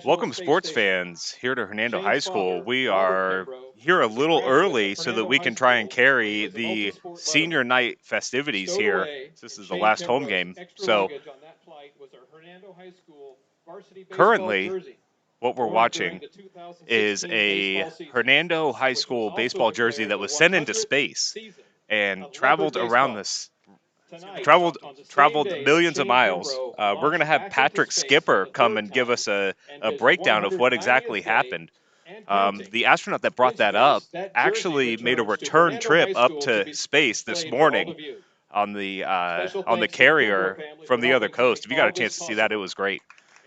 Welcome, sports fans, here to Hernando High School. We are here a little early so that we can try and carry the senior night festivities here. This is the last home game. So currently, what we're watching is a Hernando High School baseball jersey that was sent into space and traveled millions of miles. We're going to have Patrick Skipper come and give us a breakdown of what exactly happened. The astronaut that brought that up actually made a return trip up to space this morning on the carrier from the other coast. If you got a chance to see that, it was great.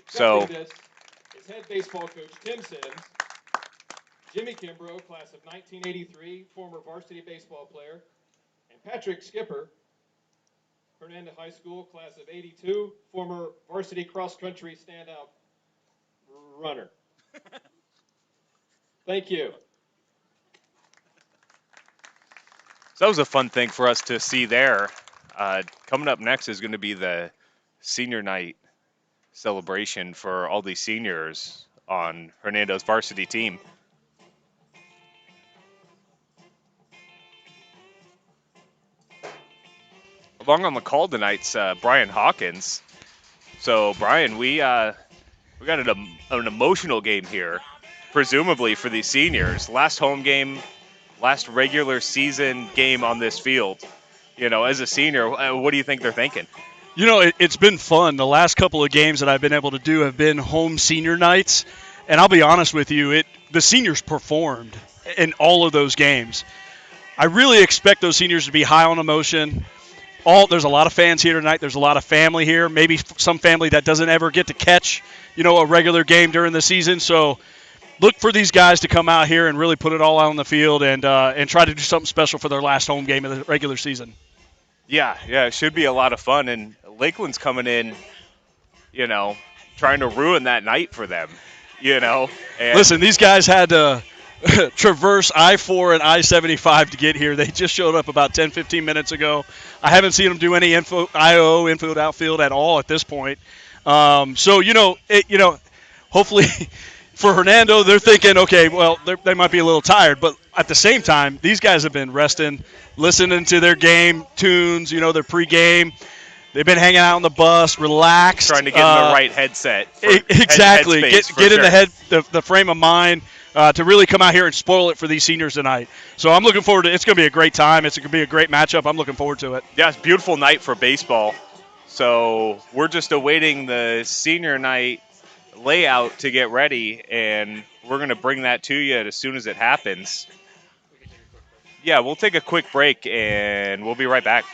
So is head baseball coach Tim Sims, Jimmy Kimbrough, class of 1983, former varsity baseball player, and Patrick Skipper, Hernando High School, class of 82, former varsity cross-country standout runner. Thank you. So that was a fun thing for us to see there. Coming up next is going to be the senior night celebration for all these seniors on Hernando's varsity team. Along on the call tonight's Brian Hawkins. So Brian, we got an emotional game here, presumably for these seniors. Last home game, last regular season game on this field. You know, as a senior, what do you think they're thinking? You know, it's been fun. The last couple of games that I've been able to do have been home senior nights. And I'll be honest with you, the seniors performed in all of those games. I really expect those seniors to be high on emotion. There's a lot of fans here tonight. There's a lot of family here. Maybe some family that doesn't ever get to catch, a regular game during the season. So look for these guys to come out here and really put it all out on the field and try to do something special for their last home game of the regular season. Yeah, it should be a lot of fun. And Lakeland's coming in, trying to ruin that night for them, And listen, these guys had to traverse I-4 and I-75 to get here. They just showed up about 10, 15 minutes ago. I haven't seen them do any infield outfield at all at this point. So hopefully for Hernando, they're thinking, okay, well, they might be a little tired, but at the same time, these guys have been resting, listening to their game tunes, their pregame. They've been hanging out on the bus, relaxed, trying to get in the right headset. Exactly, get in the frame of mind. To really come out here and spoil it for these seniors tonight. So I'm looking forward to it. It's going to be a great time. It's going to be a great matchup. I'm looking forward to it. Yeah, it's a beautiful night for baseball. So we're just awaiting the senior night layout to get ready, and we're going to bring that to you as soon as it happens. Yeah, we'll take a quick break, and we'll be right back.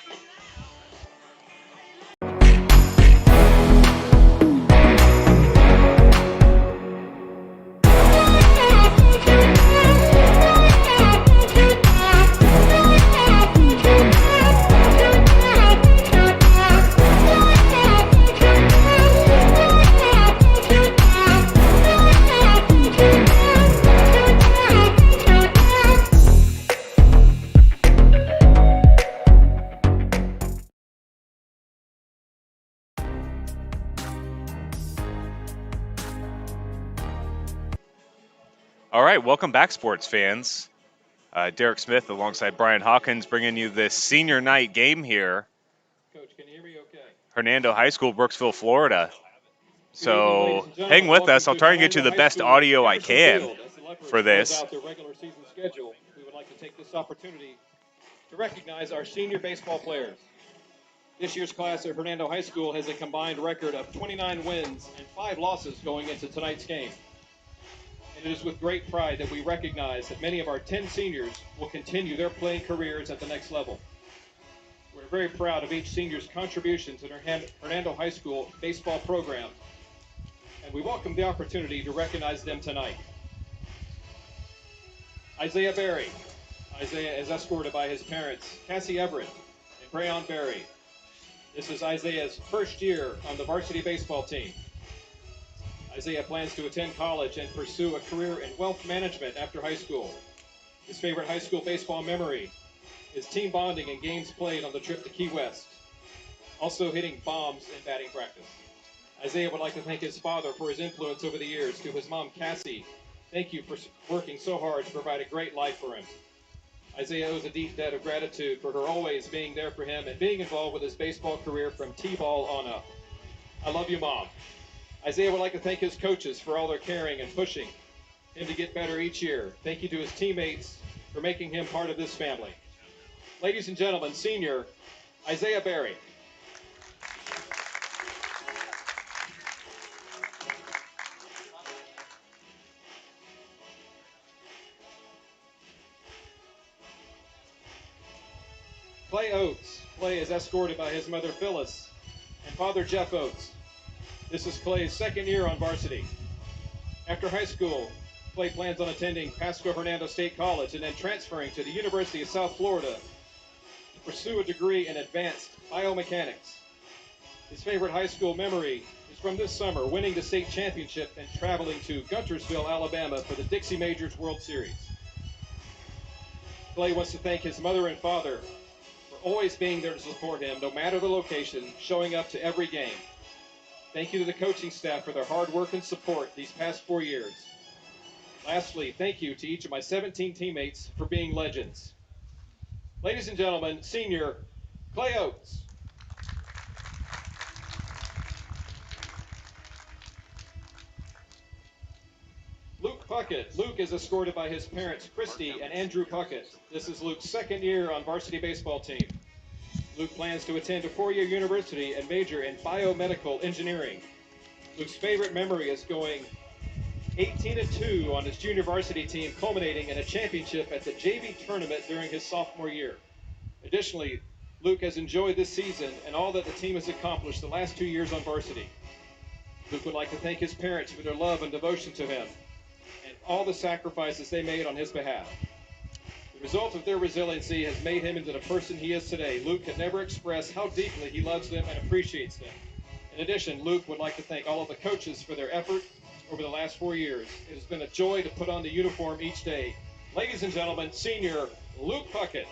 All right, welcome back, sports fans. Derek Smith alongside Brian Hawkins bringing you this senior night game here. Coach, can you hear me okay? Hernando High School, Brooksville, Florida. So hang with us. I'll try and get you the best audio I can for this. The regular season schedule. We would like to take this opportunity to recognize our senior baseball players. This year's class at Hernando High School has a combined record of 29 wins and 5 losses going into tonight's game. And it is with great pride that we recognize that many of our 10 seniors will continue their playing careers at the next level. We're very proud of each senior's contributions in our Hernando High School baseball program, and we welcome the opportunity to recognize them tonight. Isaiah Berry. Isaiah is escorted by his parents, Cassie Everett and Brayon Berry. This is Isaiah's first year on the varsity baseball team. Isaiah plans to attend college and pursue a career in wealth management after high school. His favorite high school baseball memory is team bonding and games played on the trip to Key West. Also hitting bombs in batting practice. Isaiah would like to thank his father for his influence over the years. To his mom, Cassie, thank you for working so hard to provide a great life for him. Isaiah owes a deep debt of gratitude for her always being there for him and being involved with his baseball career from T-ball on up. I love you, Mom. Isaiah would like to thank his coaches for all their caring and pushing him to get better each year. Thank you to his teammates for making him part of this family. Ladies and gentlemen, senior Isaiah Berry. Clay Oates. Clay is escorted by his mother Phyllis and father Jeff Oates. This is Clay's second year on varsity. After high school, Clay plans on attending Pasco Hernando State College and then transferring to the University of South Florida to pursue a degree in advanced biomechanics. His favorite high school memory is from this summer, winning the state championship and traveling to Guntersville, Alabama for the Dixie Majors World Series. Clay wants to thank his mother and father for always being there to support him, no matter the location, showing up to every game. Thank you to the coaching staff for their hard work and support these past 4 years. Lastly, thank you to each of my 17 teammates for being legends. Ladies and gentlemen, senior Clay Oates. Luke Puckett. Luke is escorted by his parents, Christy and Andrew Puckett. This is Luke's second year on varsity baseball team. Luke plans to attend a 4-year university and major in biomedical engineering. Luke's favorite memory is going 18-2 on his junior varsity team, culminating in a championship at the JV tournament during his sophomore year. Additionally, Luke has enjoyed this season and all that the team has accomplished the last 2 years on varsity. Luke would like to thank his parents for their love and devotion to him and all the sacrifices they made on his behalf. The result of their resiliency has made him into the person he is today. Luke can never express how deeply he loves them and appreciates them. In addition, Luke would like to thank all of the coaches for their effort over the last 4 years. It has been a joy to put on the uniform each day. Ladies and gentlemen, senior Luke Puckett.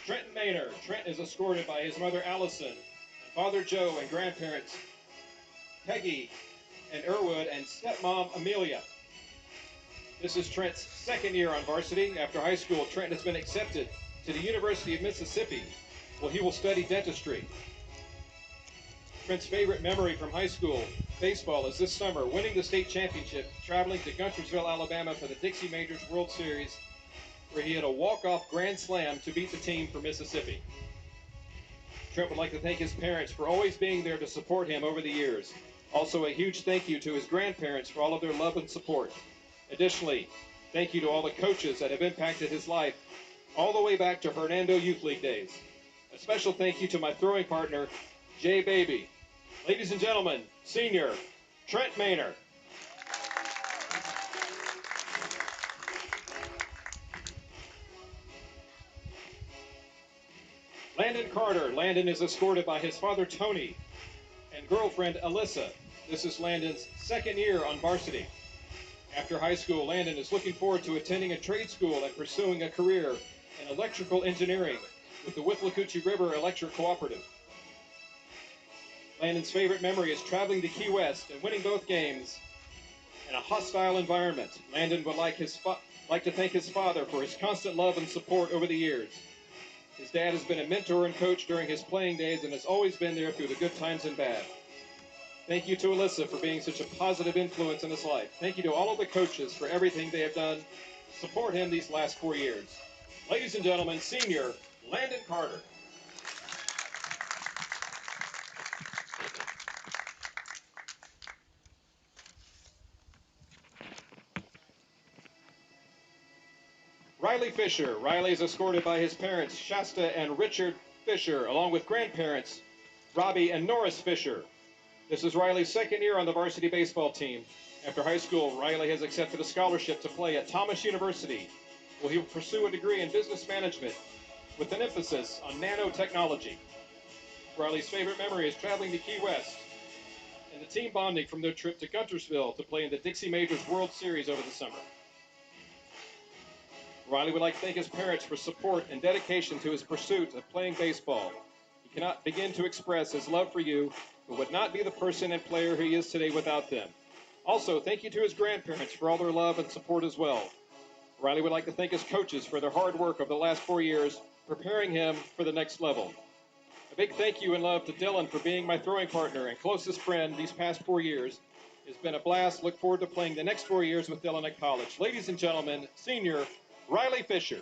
Trenton Maynard. Trent is escorted by his mother Allison, and father Joe, and grandparents Peggy and Irwood, and stepmom Amelia. This is Trent's second year on varsity. After high school, Trent has been accepted to the University of Mississippi, where he will study dentistry. Trent's favorite memory from high school baseball is this summer, winning the state championship, traveling to Guntersville, Alabama for the Dixie Majors World Series, where he had a walk-off grand slam to beat the team from Mississippi. Trent would like to thank his parents for always being there to support him over the years. Also, a huge thank you to his grandparents for all of their love and support. Additionally, thank you to all the coaches that have impacted his life all the way back to Hernando Youth League days. A special thank you to my throwing partner, Jay Baby. Ladies and gentlemen, senior Trent Maynard. Landon Carter. Landon is escorted by his father, Tony, and girlfriend, Alyssa. This is Landon's second year on varsity. After high school, Landon is looking forward to attending a trade school and pursuing a career in electrical engineering with the Withlacoochee River Electric Cooperative. Landon's favorite memory is traveling to Key West and winning both games in a hostile environment. Landon would like to thank his father for his constant love and support over the years. His dad has been a mentor and coach during his playing days and has always been there through the good times and bad. Thank you to Alyssa for being such a positive influence in his life. Thank you to all of the coaches for everything they have done to support him these last 4 years. Ladies and gentlemen, senior Landon Carter. Riley Fisher. Riley is escorted by his parents, Shasta and Richard Fisher, along with grandparents, Robbie and Norris Fisher. This is Riley's second year on the varsity baseball team. After high school, Riley has accepted a scholarship to play at Thomas University, where he will pursue a degree in business management with an emphasis on nanotechnology. Riley's favorite memory is traveling to Key West and the team bonding from their trip to Guntersville to play in the Dixie Majors World Series over the summer. Riley would like to thank his parents for support and dedication to his pursuit of playing baseball. He cannot begin to express his love for you, but would not be the person and player he is today without them. Also, thank you to his grandparents for all their love and support as well. Riley would like to thank his coaches for their hard work over the last 4 years, preparing him for the next level. A big thank you and love to Dylan for being my throwing partner and closest friend these past 4 years. It's been a blast. Look forward to playing the next 4 years with Dylan at college. Ladies and gentlemen, senior Riley Fisher.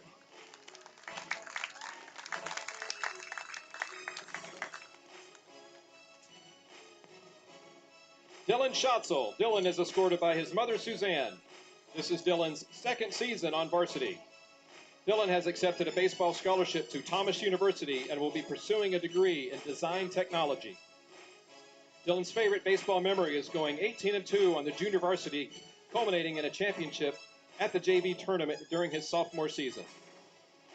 Dylan Schatzel. Dylan is escorted by his mother, Suzanne. This is Dylan's second season on varsity. Dylan has accepted a baseball scholarship to Thomas University and will be pursuing a degree in design technology. Dylan's favorite baseball memory is going 18-2 on the junior varsity, culminating in a championship at the JV tournament during his sophomore season.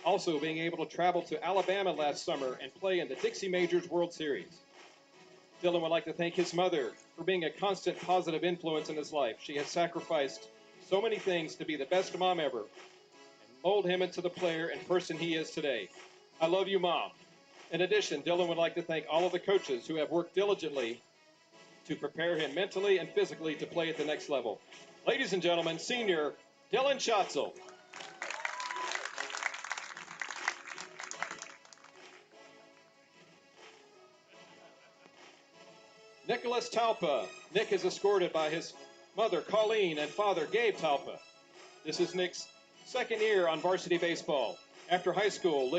Also being able to travel to Alabama last summer and play in the Dixie Majors World Series. Dylan would like to thank his mother for being a constant positive influence in his life. She has sacrificed so many things to be the best mom ever and mold him into the player and person he is today. I love you, Mom. In addition, Dylan would like to thank all of the coaches who have worked diligently to prepare him mentally and physically to play at the next level. Ladies and gentlemen, senior Dylan Schatzel. Nicholas Talpa. Nick is escorted by his mother, Colleen, and father, Gabe Talpa. This is Nick's second year on varsity baseball. After high school,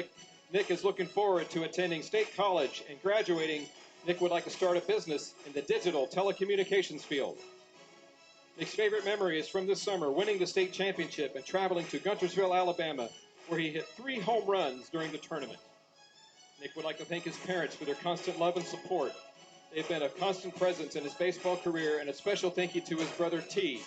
Nick is looking forward to attending state college and graduating. Nick would like to start a business in the digital telecommunications field. Nick's favorite memory is from this summer, winning the state championship and traveling to Guntersville, Alabama, where he hit 3 home runs during the tournament. Nick would like to thank his parents for their constant love and support. They've been a constant presence in his baseball career, and a special thank you to his brother T.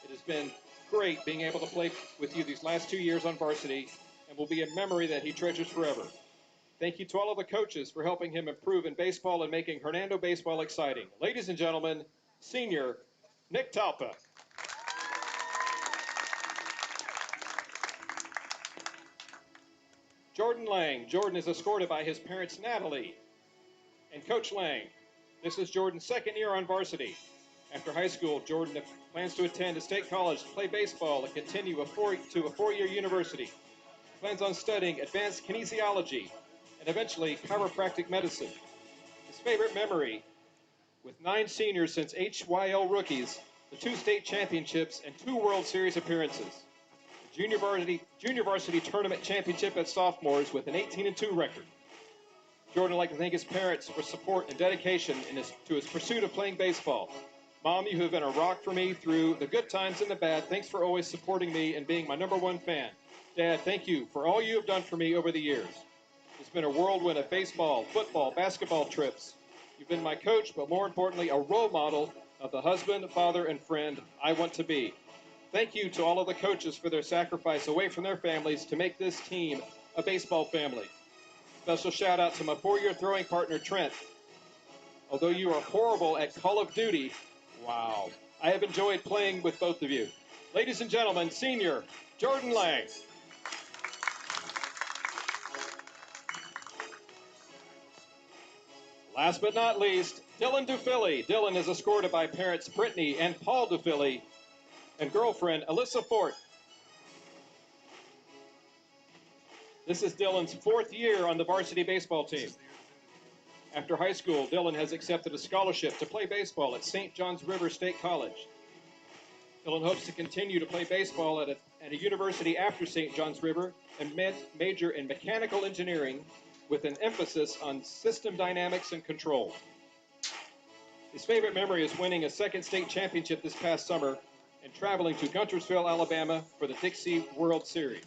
It has been great being able to play with you these last 2 years on varsity, and will be a memory that he treasures forever. Thank you to all of the coaches for helping him improve in baseball and making Hernando baseball exciting. Ladies and gentlemen, senior Nick Talpa. Jordan Lang. Jordan is escorted by his parents, Natalie and Coach Lang. This is Jordan's second year on varsity. After high school, Jordan plans to attend a state college to play baseball and continue to a 4-year university. He plans on studying advanced kinesiology and eventually chiropractic medicine. His favorite memory, with 9 seniors since HYL rookies, the 2 state championships and 2 World Series appearances. The junior varsity tournament championship as sophomores with an 18-2 record. Jordan would like to thank his parents for support and dedication to his pursuit of playing baseball. Mom, you have been a rock for me through the good times and the bad. Thanks for always supporting me and being my #1 fan. Dad, thank you for all you have done for me over the years. It's been a whirlwind of baseball, football, basketball trips. You've been my coach, but more importantly, a role model of the husband, father, and friend I want to be. Thank you to all of the coaches for their sacrifice away from their families to make this team a baseball family. Special shout out to my 4-year throwing partner, Trent. Although you are horrible at Call of Duty, wow, I have enjoyed playing with both of you. Ladies and gentlemen, senior Jordan Lang. Last but not least, Dylan Dufilly. Dylan is escorted by parents Brittany and Paul Dufilly and girlfriend Alyssa Fort. This is Dylan's 4th year on the varsity baseball team. After high school, Dylan has accepted a scholarship to play baseball at St. John's River State College. Dylan hopes to continue to play baseball at a university after St. John's River and major in mechanical engineering with an emphasis on system dynamics and control. His favorite memory is winning a 2nd state championship this past summer and traveling to Guntersville, Alabama for the Dixie World Series.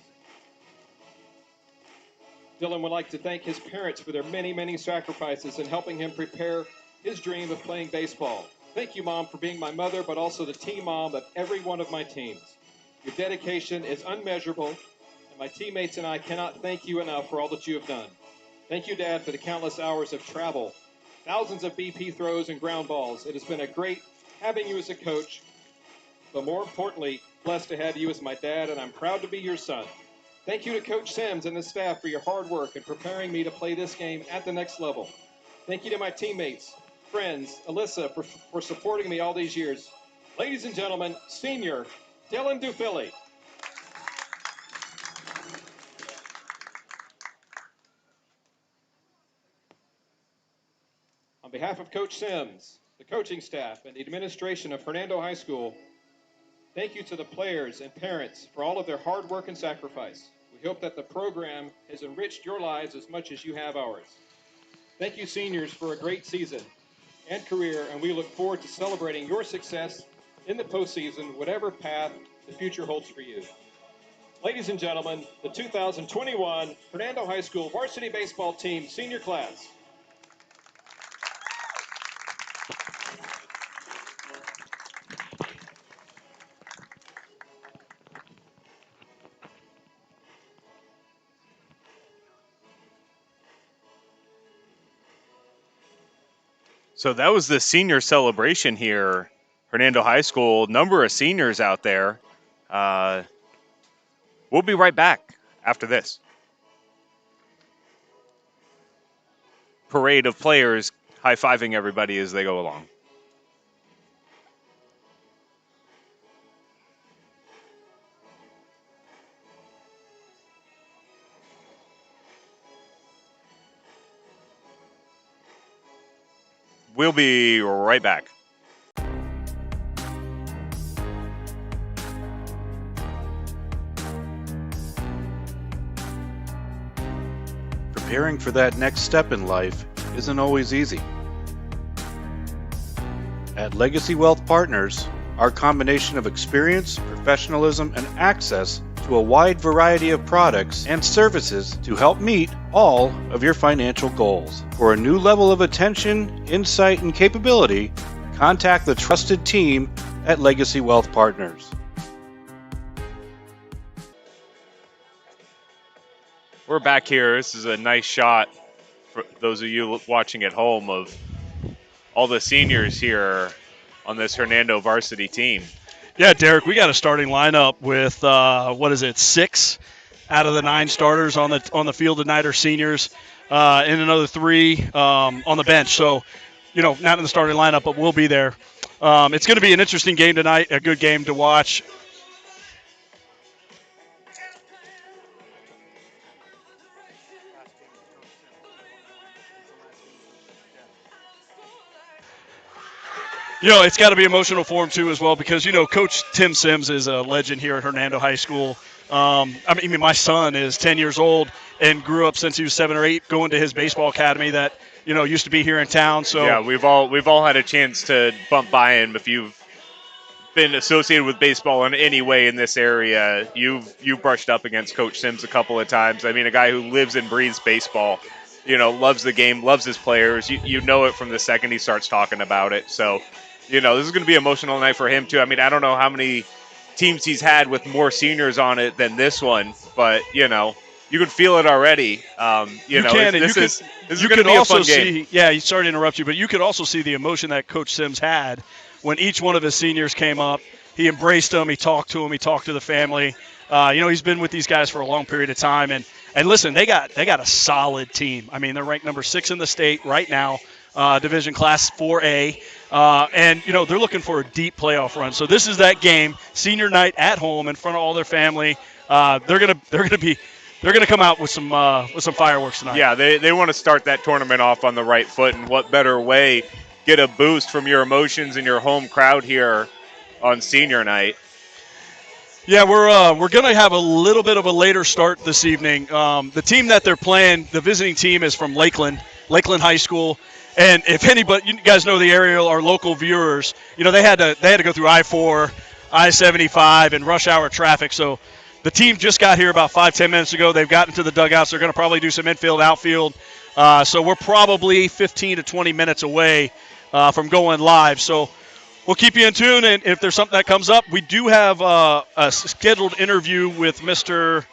Dylan would like to thank his parents for their many, many sacrifices in helping him prepare his dream of playing baseball. Thank you, Mom, for being my mother, but also the team mom of every one of my teams. Your dedication is unmeasurable, and my teammates and I cannot thank you enough for all that you have done. Thank you, Dad, for the countless hours of travel, thousands of BP throws and ground balls. It has been a great having you as a coach, but more importantly, blessed to have you as my dad, and I'm proud to be your son. Thank you to Coach Sims and the staff for your hard work in preparing me to play this game at the next level. Thank you to my teammates, friends, Alyssa, for supporting me all these years. Ladies and gentlemen, senior Dylan Dufilli. On behalf of Coach Sims, the coaching staff, and the administration of Hernando High School, thank you to the players and parents for all of their hard work and sacrifice. We hope that the program has enriched your lives as much as you have ours. Thank you, seniors, for a great season and career, and we look forward to celebrating your success in the postseason, whatever path the future holds for you. Ladies and gentlemen, the 2021 Hernando High School varsity baseball team senior class. So that was the senior celebration here, Hernando High School. Number of seniors out there. We'll be right back after this. Parade of players high-fiving everybody as they go along. We'll be right back. Preparing for that next step in life isn't always easy. At Legacy Wealth Partners, our combination of experience, professionalism, and access to a wide variety of products and services to help meet all of your financial goals. For a new level of attention, insight, and capability, contact the trusted team at Legacy Wealth Partners. We're back here. This is a nice shot for those of you watching at home of all the seniors here on this Hernando varsity team. Yeah, Derek, we got a starting lineup with 6 out of the 9 starters on the field tonight are seniors, and another 3 on the bench. So, not in the starting lineup, but we'll be there. It's going to be an interesting game tonight, a good game to watch. It's got to be emotional for him, too, as well, because, Coach Tim Sims is a legend here at Hernando High School. My son is 10 years old and grew up since he was 7 or 8 going to his baseball academy that, used to be here in town. So yeah, we've all had a chance to bump by him. If you've been associated with baseball in any way in this area, you've brushed up against Coach Sims a couple of times. I mean, a guy who lives and breathes baseball, loves the game, loves his players. You know it from the second he starts talking about it. So, this is going to be an emotional night for him, too. I mean, I don't know how many teams he's had with more seniors on it than this one, but, you can feel it already. This is going to be a fun game. Sorry to interrupt you, but you could also see the emotion that Coach Sims had when each one of his seniors came up. He embraced them. He talked to them. He talked to the family. He's been with these guys for a long period of time. And listen, they got a solid team. I mean, they're ranked number 6 in the state right now, Division Class 4A. They're looking for a deep playoff run. So this is that game, senior night at home in front of all their family. They're gonna come out with some fireworks tonight. Yeah, they want to start that tournament off on the right foot, and what better way get a boost from your emotions and your home crowd here on senior night. Yeah, we're gonna have a little bit of a later start this evening. The team that they're playing, the visiting team, is from Lakeland High School. And if anybody, you guys know the area, our local viewers, they had to go through I-4, I-75, and rush hour traffic. So the team just got here about 5-10 minutes ago. They've gotten to the dugouts. They're going to probably do some infield, outfield. So we're probably 15 to 20 minutes away from going live. So we'll keep you in tune. And if there's something that comes up, we do have a scheduled interview with Mr.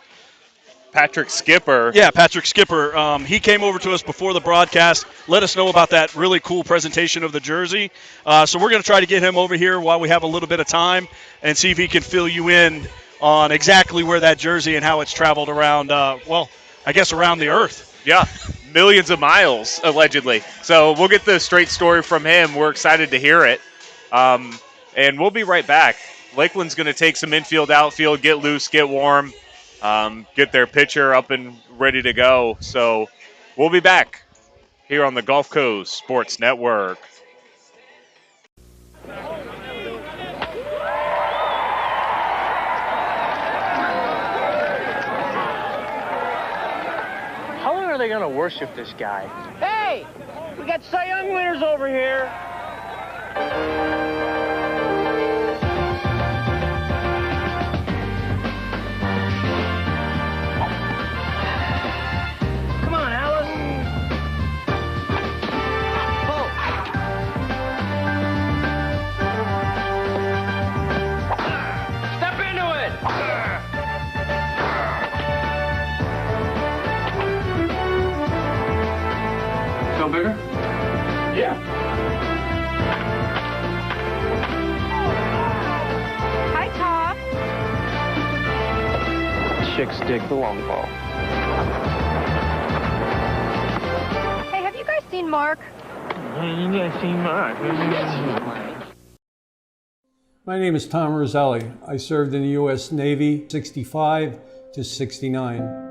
Patrick Skipper. Yeah, Patrick Skipper. He came over to us before the broadcast, let us know about that really cool presentation of the jersey. So we're going to try to get him over here while we have a little bit of time and see if he can fill you in on exactly where that jersey and how it's traveled around, I guess around the earth. Yeah, millions of miles, allegedly. So we'll get the straight story from him. We're excited to hear it. And we'll be right back. Lakeland's going to take some infield, outfield, get loose, get warm, get their pitcher up and ready to go. So we'll be back here on the Gulf Coast Sports Network. How long are they going to worship this guy? Hey, we got Cy Young winners over here. Come on, Alice. Oh. Step into it. Feel bigger? Yeah. Hi, Tom. Chicks dig the long ball. Hey, have you guys seen Mark? My name is Tom Roselli. I served in the U.S. Navy 65 to 69.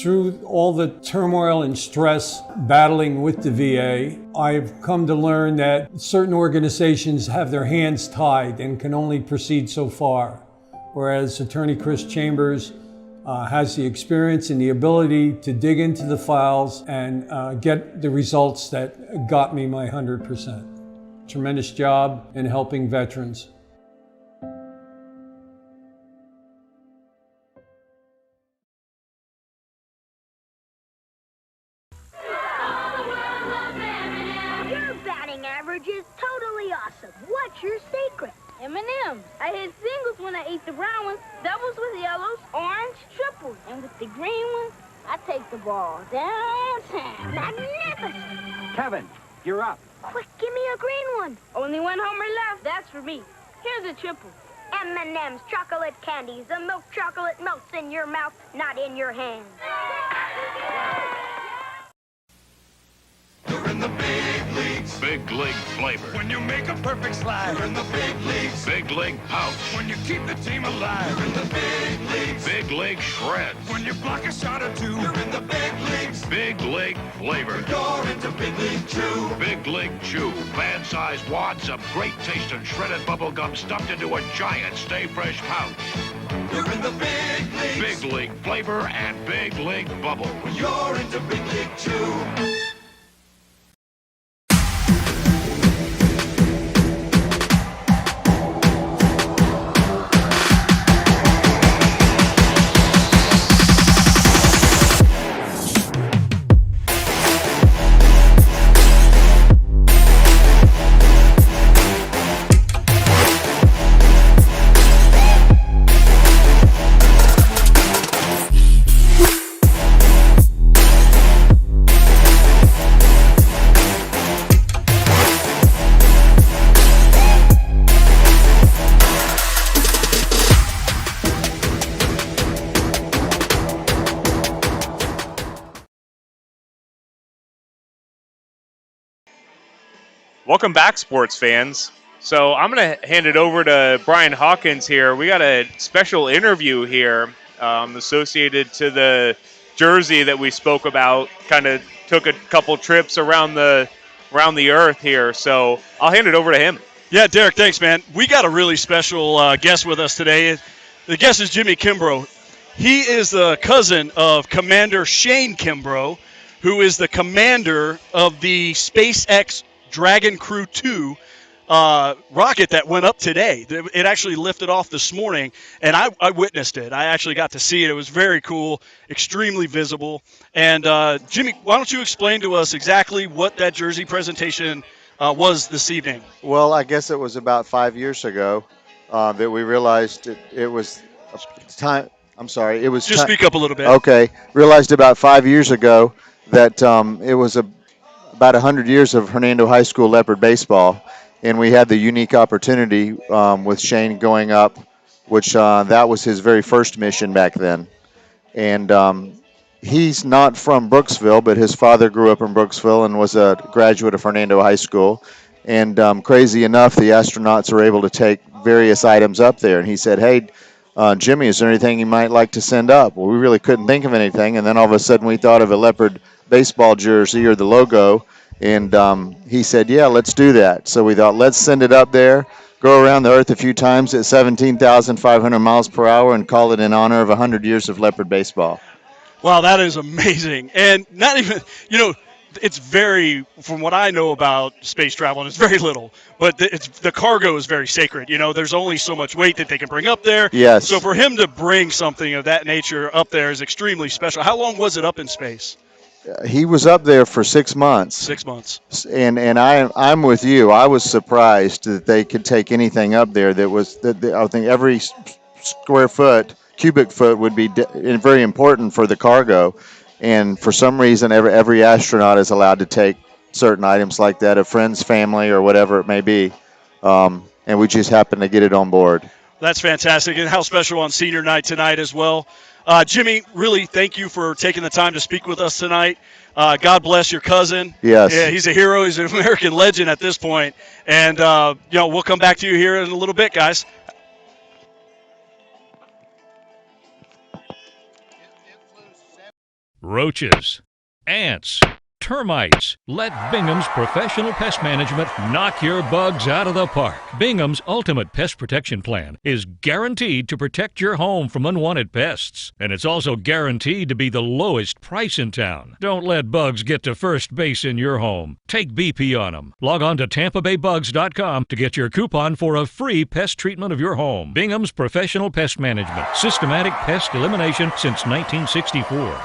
Through all the turmoil and stress battling with the VA, I've come to learn that certain organizations have their hands tied and can only proceed so far, whereas Attorney Chris Chambers has the experience and the ability to dig into the files and get the results that got me my 100%. Tremendous job in helping veterans. Your batting average is totally awesome. What's your secret? M&M's. I hit singles when I ate the brown ones, doubles with yellows, orange, triples, and with the green ones, I take the ball downtown. Magnificent! Kevin, you're up. Quick, give me a green one. Only one homer left. That's for me. Here's a triple. M&M's chocolate candies. The milk chocolate melts in your mouth, not in your hand. You're in the big leagues. Big league flavor. When you make a perfect slide. You're in the big leagues. Big league pouch. When you keep the team alive. You're in the big leagues. Big league shreds. When you block a shot or two. You're in the big leagues. Big league flavor. You're into Big League Chew. Big League Chew. Fan-sized wads of great taste and shredded bubble gum stuffed into a giant Stay Fresh pouch. You're in the big leagues. Big league flavor and big league bubble. When you're into Big League Chew. Welcome back, sports fans. So I'm going to hand it over to Brian Hawkins here. We got a special interview here associated to the jersey that we spoke about. Kind of took a couple trips around the earth here. So I'll hand it over to him. Yeah, Derek, thanks, man. We got a really special guest with us today. The guest is Jimmy Kimbrough. He is the cousin of Commander Shane Kimbrough, who is the commander of the SpaceX Dragon Crew 2 rocket that went up today. It actually lifted off this morning, and I witnessed it. I actually got to see it. It was very cool, extremely visible. And Jimmy, why don't you explain to us exactly what that jersey presentation was this evening? Well, I guess it was about 5 years ago that we realized it was time. I'm sorry. It was just speak up a little bit. Okay. Realized about 5 years ago that it was about 100 years of Hernando High School Leopard baseball, and we had the unique opportunity with Shane going up which that was his very first mission back then. And he's not from Brooksville, but his father grew up in Brooksville and was a graduate of Hernando High School. And crazy enough, the astronauts were able to take various items up there. And he said, hey, Jimmy, is there anything you might like to send up? Well, we really couldn't think of anything. And then all of a sudden we thought of a Leopard baseball jersey or the logo. And he said, yeah, let's do that. So we thought, let's send it up there, go around the Earth a few times at 17,500 miles per hour, and call it in honor of 100 years of Leopard baseball. Wow, that is amazing. And not even, it's very, from what I know about space travel, and it's very little, but the cargo is very sacred. There's only so much weight that they can bring up there. Yes. So for him to bring something of that nature up there is extremely special. How long was it up in space? He was up there for 6 months. 6 months. And I'm with you. I was surprised that they could take anything up there I think every cubic foot would be very important for the cargo. And for some reason, every astronaut is allowed to take certain items like that, a friend's family or whatever it may be. And we just happened to get it on board. That's fantastic. And how special on senior night tonight as well. Jimmy, really thank you for taking the time to speak with us tonight. God bless your cousin. Yes. Yeah, he's a hero. He's an American legend at this point. And, we'll come back to you here in a little bit, guys. Roaches, ants, termites. Let Bingham's Professional Pest Management knock your bugs out of the park. Bingham's Ultimate Pest Protection Plan is guaranteed to protect your home from unwanted pests. And it's also guaranteed to be the lowest price in town. Don't let bugs get to first base in your home. Take BP on them. Log on to TampaBayBugs.com to get your coupon for a free pest treatment of your home. Bingham's Professional Pest Management. Systematic pest elimination since 1964.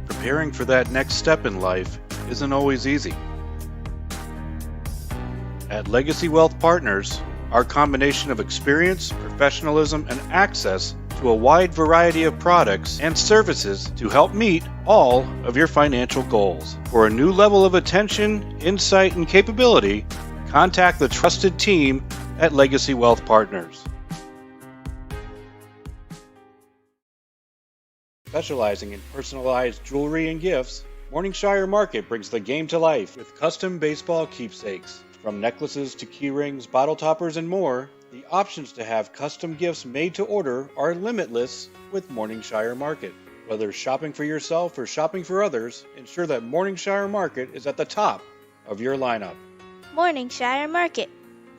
Preparing for that next step in life isn't always easy. At Legacy Wealth Partners, our combination of experience, professionalism, and access to a wide variety of products and services to help meet all of your financial goals. For a new level of attention, insight, and capability, contact the trusted team at Legacy Wealth Partners. Specializing in personalized jewelry and gifts, Morningshire Market brings the game to life with custom baseball keepsakes. From necklaces to key rings, bottle toppers, and more, the options to have custom gifts made to order are limitless with Morningshire Market. Whether shopping for yourself or shopping for others, ensure that Morningshire Market is at the top of your lineup. Morningshire Market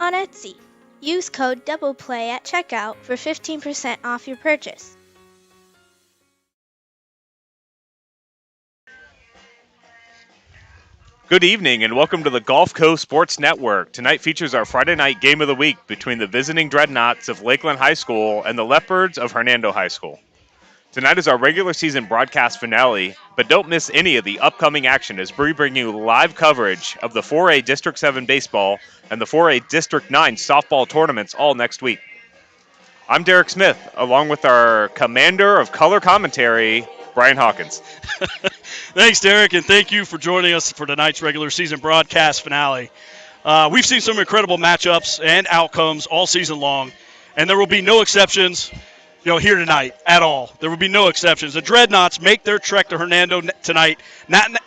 on Etsy. Use code DOUBLEPLAY at checkout for 15% off your purchase. Good evening and welcome to the Gulf Coast Sports Network. Tonight features our Friday night game of the week between the visiting Dreadnoughts of Lakeland High School and the Leopards of Hernando High School. Tonight is our regular season broadcast finale, but don't miss any of the upcoming action as we bring you live coverage of the 4A District 7 baseball and the 4A District 9 softball tournaments all next week. I'm Derek Smith, along with our commander of color commentary, Brian Hawkins. Thanks, Derek, and thank you for joining us for tonight's regular season broadcast finale. We've seen some incredible matchups and outcomes all season long, and there will be no exceptions here tonight at all. There will be no exceptions. The Dreadnoughts make their trek to Hernando tonight,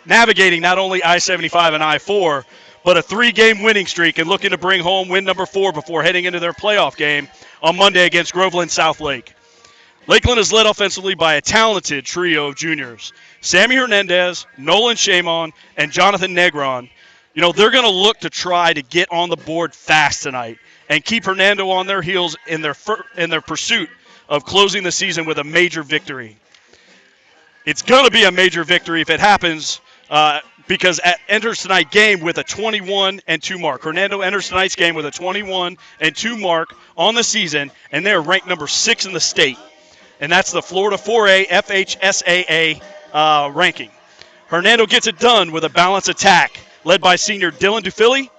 navigating not only I-75 and I-4, but a 3-game winning streak and looking to bring home win number 4 before heading into their playoff game on Monday against Groveland South Lake. Lakeland is led offensively by a talented trio of juniors. Sammy Hernandez, Nolan Shamon, and Jonathan Negron. They're going to look to try to get on the board fast tonight and keep Hernando on their heels in their pursuit of closing the season with a major victory. It's going to be a major victory if it happens because enters tonight's game with a 21-2 mark. Hernando enters tonight's game with a 21-2 mark on the season, and they're ranked number 6 in the state. And that's the Florida 4A FHSAA ranking. Hernando gets it done with a balanced attack led by senior Dylan Dufilli,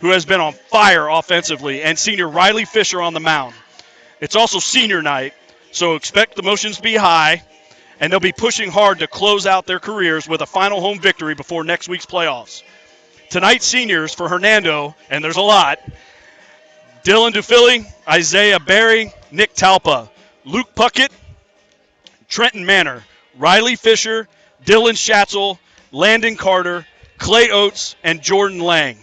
who has been on fire offensively, and senior Riley Fisher on the mound. It's also senior night, So expect the emotions to be high, and they'll be pushing hard to close out their careers with a final home victory before next week's playoffs. Tonight's seniors for Hernando, and there's a lot: Dylan DeFilly, Isaiah Berry, Nick Talpa, Luke Puckett, Trenton Manor, Riley Fisher, Dylan Schatzel, Landon Carter, Clay Oates, and Jordan Lang.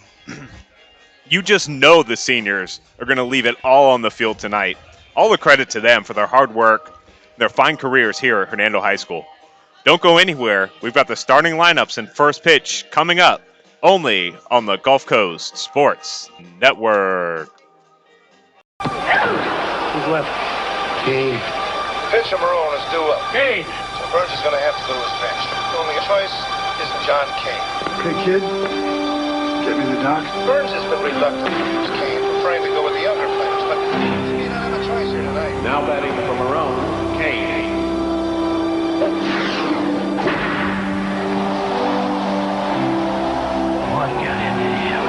You just know the seniors are going to leave it all on the field tonight. All the credit to them for their hard work, their fine careers here at Hernando High School. Don't go anywhere. We've got the starting lineups and first pitch coming up only on the Gulf Coast Sports Network. Who's left? Kane. Pitcher Marone is due up. Kane. So Burns is going to have to go to his bench. The only choice is John Kane. Okay, kid. Get me the doc. Burns has been reluctant to use Kane, preferring to go with the younger players, but you don't have a choice here tonight. Now batting for Marone, Kane. What got into him?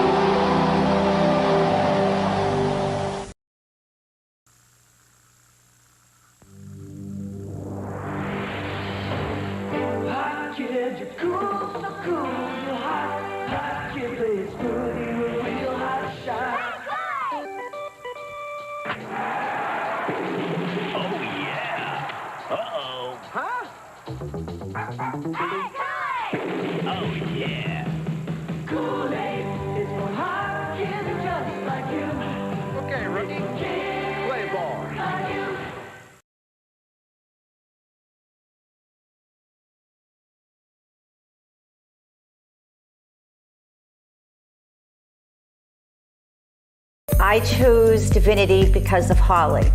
Hot kid, you're cool, so cool, you're hot. Hot kid plays good, you're a real hot shot. Oh, yeah. Uh-oh. Huh? Oh, yeah. Kool-Aid is for hot kids just like you. Okay, rookie. Play ball. Like you. I choose Divinity because of Holly.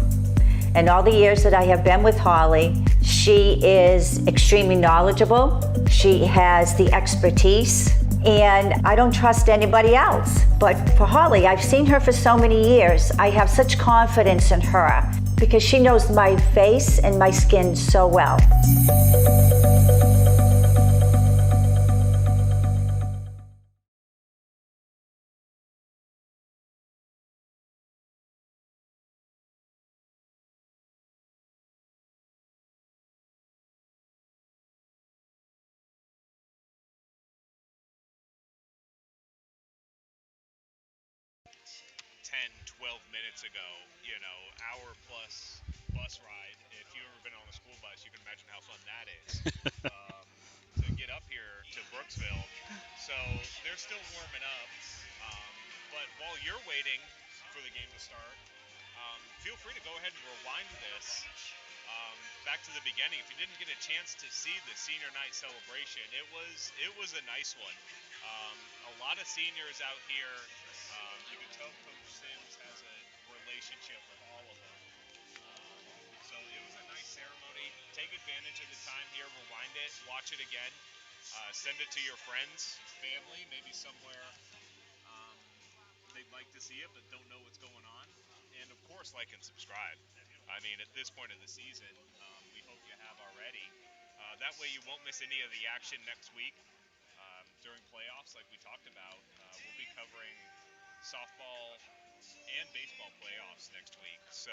And all the years that I have been with Holly, she is extremely knowledgeable. She has the expertise, and I don't trust anybody else. But for Holly, I've seen her for so many years. I have such confidence in her because she knows my face and my skin so well. Minutes ago, hour plus bus ride. If you've ever been on a school bus, you can imagine how fun that is to get up here to Brooksville. So they're still warming up, but while you're waiting for the game to start, feel free to go ahead and rewind this back to the beginning. If you didn't get a chance to see the senior night celebration, it was a nice one. A lot of seniors out here. You can tell Coach Sims has a relationship with all of them. So it was a nice ceremony. Take advantage of the time here. Rewind it. Watch it again. Send it to your friends, family, maybe somewhere they'd like to see it but don't know what's going on. And, of course, like and subscribe. I mean, at this point of the season, we hope you have already. That way you won't miss any of the action next week during playoffs like we talked about. We'll be covering softball and baseball playoffs next week. So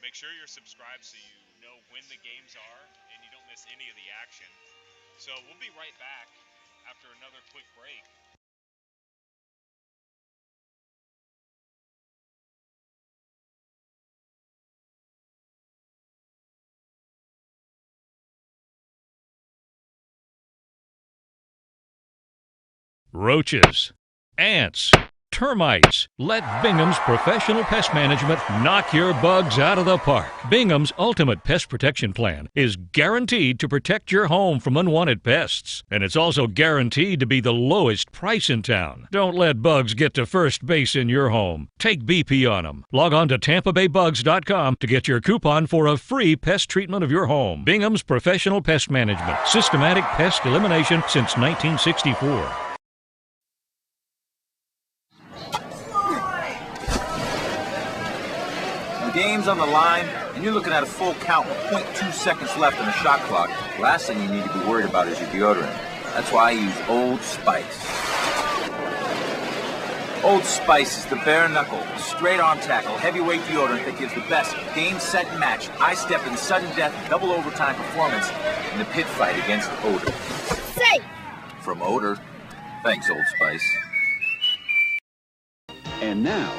make sure you're subscribed so you know when the games are and you don't miss any of the action. So we'll be right back after another quick break. Roaches, ants, termites. Let Bingham's Professional Pest Management knock your bugs out of the park. Bingham's Ultimate Pest Protection Plan is guaranteed to protect your home from unwanted pests. And it's also guaranteed to be the lowest price in town. Don't let bugs get to first base in your home. Take BP on them. Log on to TampaBayBugs.com to get your coupon for a free pest treatment of your home. Bingham's Professional Pest Management. Systematic pest elimination since 1964. The game's on the line, and you're looking at a full count with 0.2 seconds left on the shot clock. The last thing you need to be worried about is your deodorant. That's why I use Old Spice. Old Spice is the bare knuckle, straight arm tackle, heavyweight deodorant that gives the best game, set, and match, eye-stepping, sudden death, double overtime performance in the pit fight against odor. Safe! From odor. Thanks, Old Spice. And now,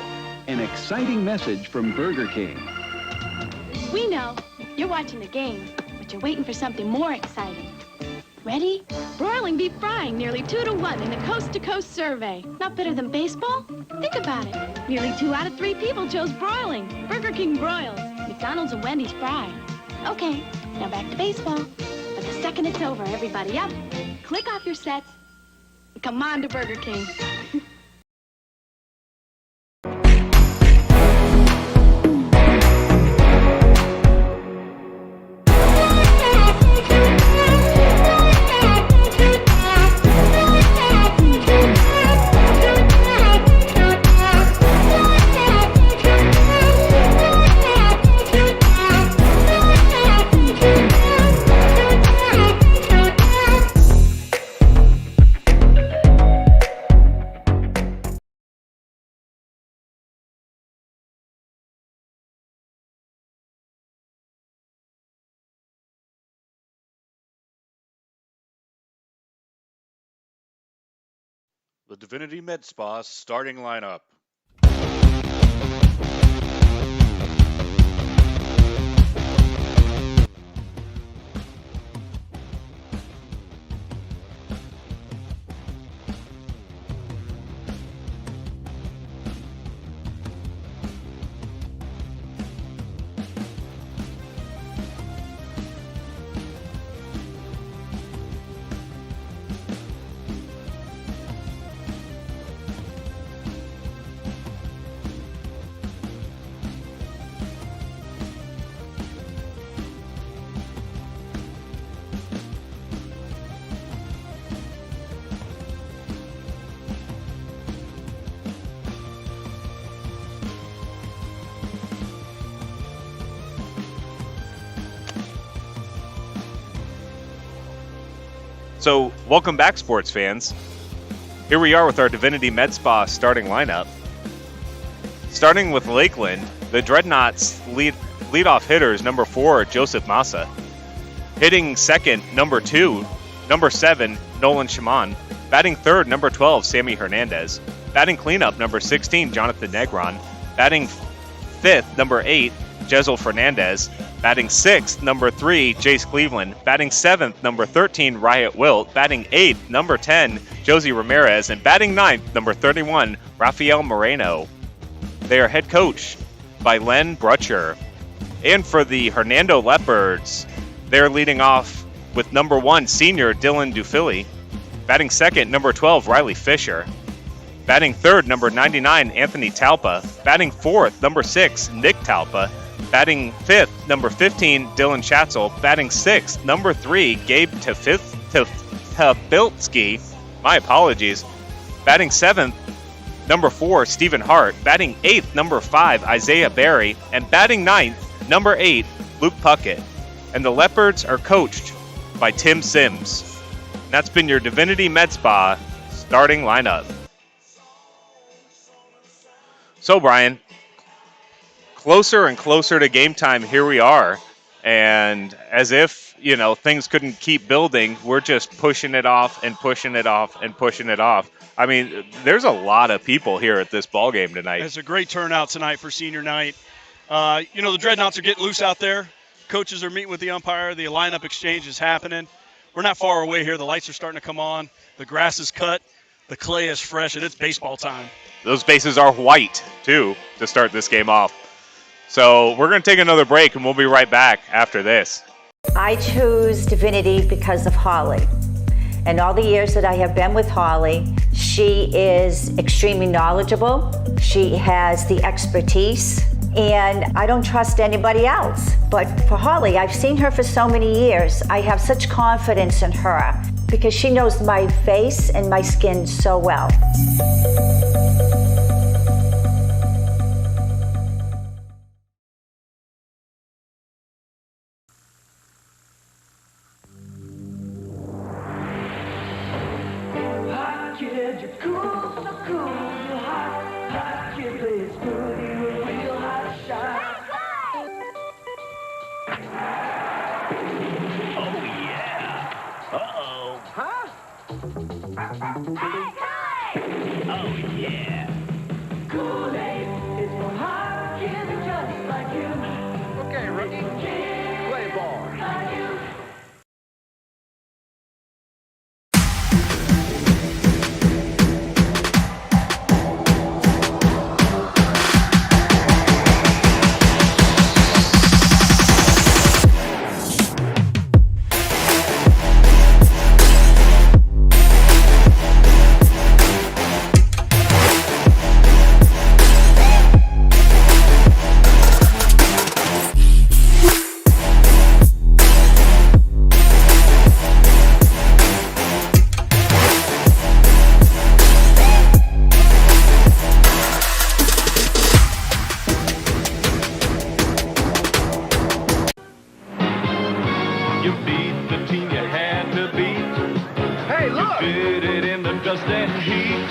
an exciting message from Burger King. We know you're watching the game, but you're waiting for something more exciting. Ready? Broiling beef frying nearly 2-to-1 in a coast-to-coast survey. Not better than baseball? Think about it. Nearly 2 out of 3 people chose broiling. Burger King broils. McDonald's and Wendy's fry. Okay, now back to baseball. But the second it's over, everybody up. Click off your sets. And come on to Burger King. The Divinity Med Spa starting lineup. So, welcome back, sports fans. Here we are with our Divinity Med Spa starting lineup. Starting with Lakeland, the Dreadnoughts leadoff hitters, number 4, Joseph Massa. Hitting second, number 2, number 7, Nolan Shaman. Batting third, number 12, Sammy Hernandez. Batting cleanup, number 16, Jonathan Negron. Batting fifth, number 8, Jezel Fernandez. Batting sixth, number 3, Jace Cleveland. Batting seventh, number 13, Riot Wilt. Batting eighth, number 10, Josie Ramirez. And batting ninth, number 31, Rafael Moreno. They are head coached by Len Brutcher. And for the Hernando Leopards, they're leading off with number 1, senior Dylan Dufilli. Batting second, number 12, Riley Fisher. Batting third, number 99, Anthony Talpa. Batting fourth, number 6, Nick Talpa. Batting fifth, number 15, Dylan Schatzel. Batting sixth, number 3, Gabe Tafiltsky. My apologies. Batting seventh, number 4, Stephen Hart. Batting eighth, number 5, Isaiah Berry. And batting ninth, number 8, Luke Puckett. And the Leopards are coached by Tim Sims. And that's been your Divinity Med Spa starting lineup. So, Brian, closer and closer to game time, here we are. And as if, things couldn't keep building, we're just pushing it off and pushing it off and pushing it off. I mean, there's a lot of people here at this ball game tonight. It's a great turnout tonight for senior night. The Dreadnoughts are getting loose out there. Coaches are meeting with the umpire. The lineup exchange is happening. We're not far away here. The lights are starting to come on. The grass is cut. The clay is fresh, and it's baseball time. Those bases are white, too, to start this game off. So we're going to take another break, and we'll be right back after this. I choose Divinity because of Holly. And all the years that I have been with Holly, she is extremely knowledgeable. She has the expertise, and I don't trust anybody else. But for Holly, I've seen her for so many years. I have such confidence in her because she knows my face and my skin so well. Hot kid, you're cool, so cool, you're hot. good in a real hot shot. Oh, yeah. Uh-oh. Huh? Oh, yeah. Kool-Aid is for hot kids just like you. Okay, rookie. Play ball. Like you. You beat the team you had to beat. Hey, look! You did it in the dust and heat.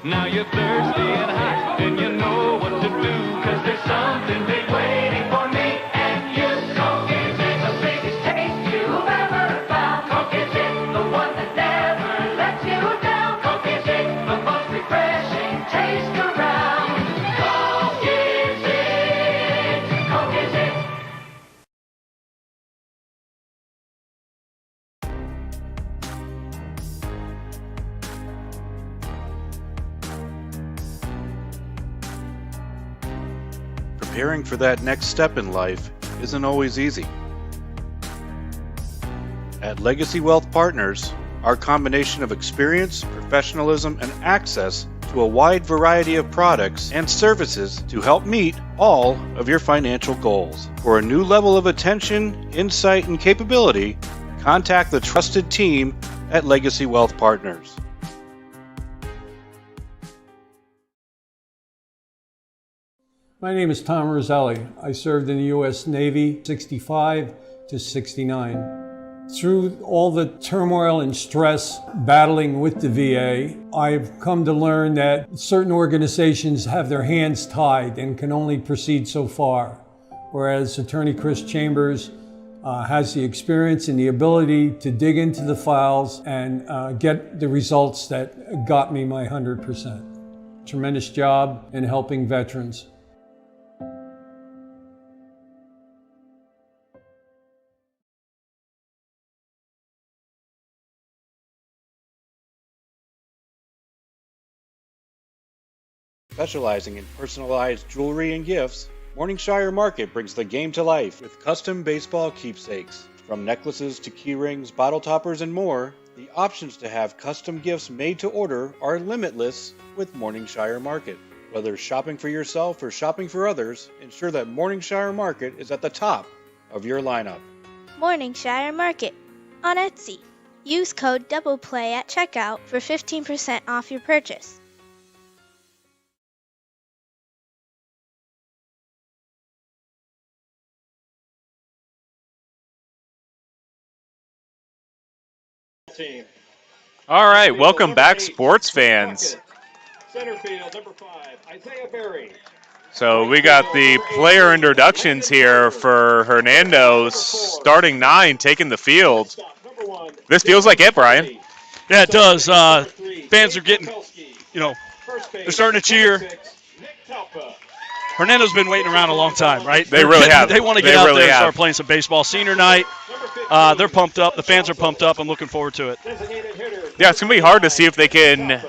Now you're thirsty and hot, and you know what to do. 'Cause there's something big waiting for me and you. Coke is it the biggest taste you've ever found. Coke is it the one that never lets you down. Coke is it the most refreshing taste around. Coke is it. Coke is it. Preparing for that next step in life isn't always easy. At Legacy Wealth Partners, our combination of experience, professionalism, and access to a wide variety of products and services to help meet all of your financial goals. For a new level of attention, insight, and capability, contact the trusted team at Legacy Wealth Partners. My name is Tom Roselli. I served in the U.S. Navy 65 to 69. Through all the turmoil and stress battling with the VA, I've come to learn that certain organizations have their hands tied and can only proceed so far, whereas Attorney Chris Chambers has the experience and the ability to dig into the files and get the results that got me my 100%. Tremendous job in helping veterans. Specializing in personalized jewelry and gifts, Morningshire Market brings the game to life with custom baseball keepsakes. From necklaces to key rings, bottle toppers, and more, the options to have custom gifts made to order are limitless with Morningshire Market. Whether shopping for yourself or shopping for others, ensure that Morningshire Market is at the top of your lineup. Morningshire Market on Etsy. Use code DOUBLEPLAY at checkout for 15% off your purchase. Team. All right, welcome back, sports fans. Center field, number 5, Isaiah Berry. So we got the player introductions here for Hernando, starting 9, taking the field. This feels like it, Brian. Yeah, it does. Fans are getting, they're starting to cheer. Hernando's been waiting around a long time, right? They really have. They want to get out there and start playing some baseball. Senior night, they're pumped up. The fans are pumped up. I'm looking forward to it. Yeah, it's going to be hard to see if they can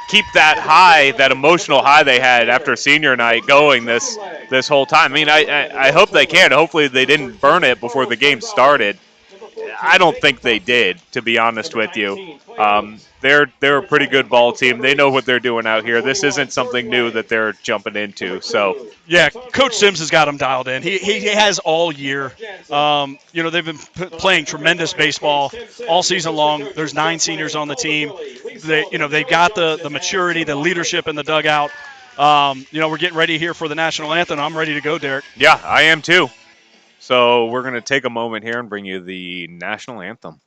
keep that high, that emotional high they had after senior night going this whole time. I mean, I hope they can. Hopefully they didn't burn it before the game started. I don't think they did, to be honest with you. They're a pretty good ball team. They know what they're doing out here. This isn't something new that they're jumping into. So yeah, Coach Sims has got them dialed in. He has all year. They've been playing tremendous baseball all season long. There's 9 seniors on the team. They've got the maturity, the leadership in the dugout. We're getting ready here for the national anthem. I'm ready to go, Derek. Yeah, I am too. So we're going to take a moment here and bring you the national anthem.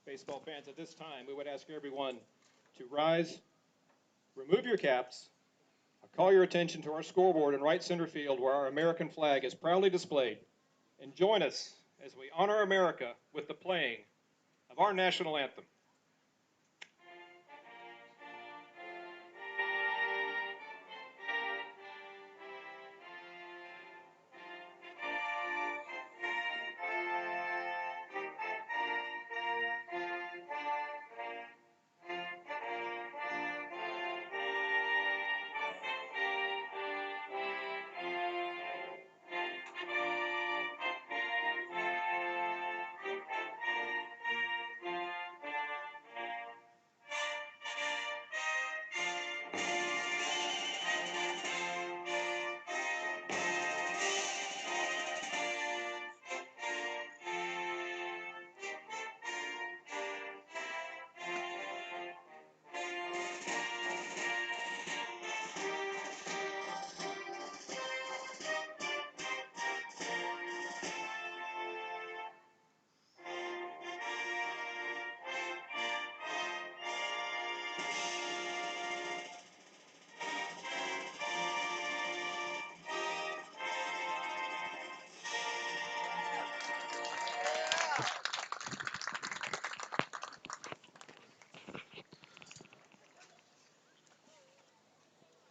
Baseball fans, at this time, we would ask everyone to rise remove your caps. I'll call your attention to our scoreboard in right center field where our American flag is proudly displayed. And join us as we honor America with the playing of our national anthem.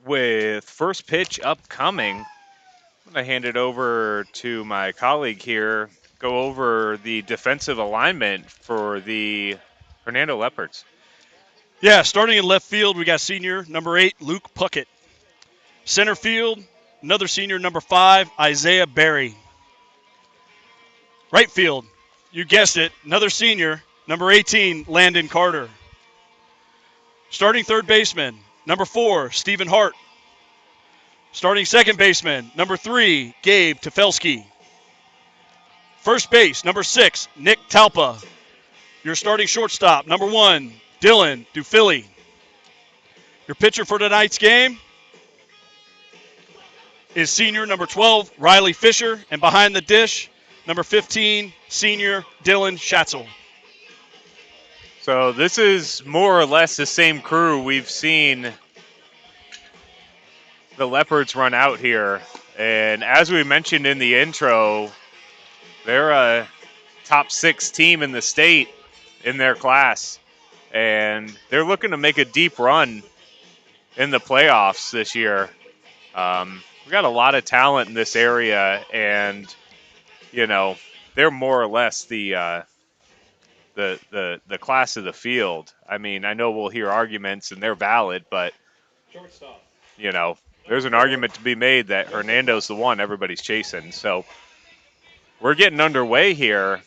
With first pitch upcoming, I'm going to hand it over to my colleague here, go over the defensive alignment for the Hernando Leopards. Yeah, starting in left field, we got senior number 8, Luke Puckett. Center field, another senior, number 5, Isaiah Berry. Right field, you guessed it, another senior, number 18, Landon Carter. Starting third baseman, number 4, Stephen Hart. Starting second baseman, number 3, Gabe Tefelsky. First base, number 6, Nick Talpa. Your starting shortstop, number 1, Dylan Dufilli. Your pitcher for tonight's game is senior number 12, Riley Fisher, and behind the dish, number 15, senior Dylan Schatzel. So this is more or less the same crew we've seen the Leopards run out here. And as we mentioned in the intro, they're a top 6 team in the state in their class. And they're looking to make a deep run in the playoffs this year. We've got a lot of talent in this area, and, you know, they're more or less the class of the field. I mean, I know we'll hear arguments, and they're valid, but, you know, there's an argument to be made that Hernando's the one everybody's chasing. So we're getting underway here.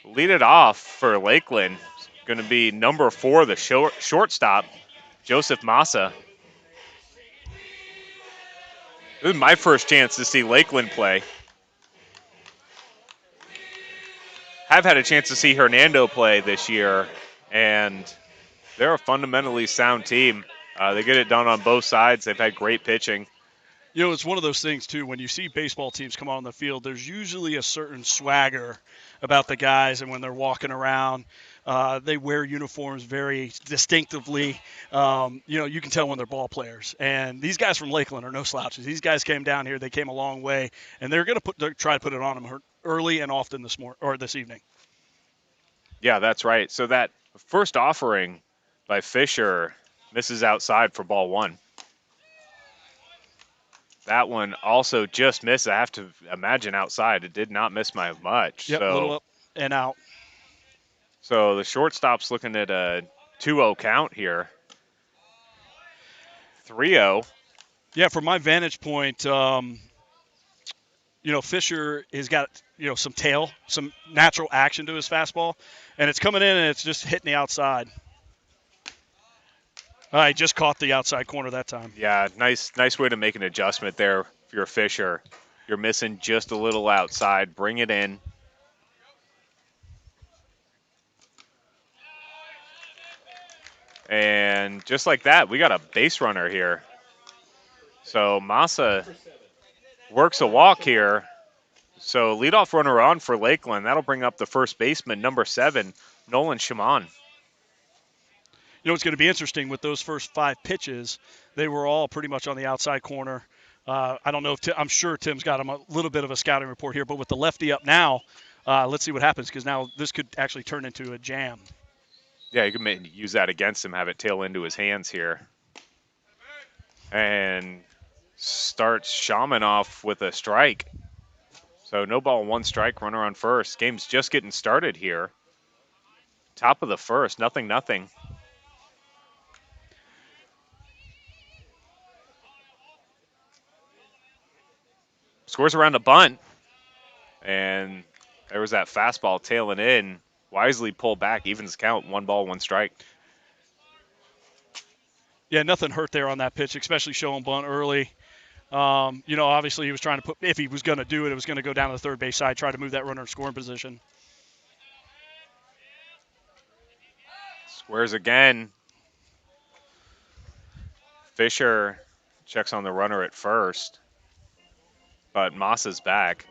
Lead it off for Lakeland. Going to be number 4, the shortstop, Joseph Massa. This is my first chance to see Lakeland play. I've had a chance to see Hernando play this year, and they're a fundamentally sound team. They get it done on both sides. They've had great pitching. You know, it's one of those things, too, when you see baseball teams come on the field, there's usually a certain swagger about the guys, and when they're walking around, they wear uniforms very distinctively. You know, you can tell when they're ball players. And these guys from Lakeland are no slouches. These guys came down here. They came a long way, and they're going to try to put it on them early and often this evening. Yeah, that's right. So that first offering by Fisher misses outside for ball 1. That one also just missed. I have to imagine outside. It did not miss by much. Yep, a little up and out. So the shortstop's looking at a 2-0 count here. 3-0. Yeah, from my vantage point, you know, Fisher has got, you know, some tail, some natural action to his fastball, and it's coming in and it's just hitting the outside. I just caught the outside corner that time. Yeah, nice way to make an adjustment there if you're Fisher. You're missing just a little outside. Bring it in. And just like that, we got a base runner here. So Massa works a walk here. So leadoff runner on for Lakeland. That'll bring up the first baseman, number 7, Nolan Shaman. It's going to be interesting with those first 5 pitches. They were all pretty much on the outside corner. I don't know if I'm sure Tim's got him a little bit of a scouting report here, but with the lefty up now, let's see what happens, because now this could actually turn into a jam. Yeah, you can use that against him, have it tail into his hands here. And starts Shaman off with a strike. So no ball, 1 strike, runner on first. Game's just getting started here. Top of the first, 0-0. Scores around a bunt. And there was that fastball tailing in. Wisely pulled back, evens count, 1 ball, 1 strike. Yeah, nothing hurt there on that pitch, especially showing bunt early. Obviously he was trying to put, if he was going to do it, it was going to go down to the third base side, try to move that runner in scoring position. Squares again. Fisher checks on the runner at first, but Massa's back.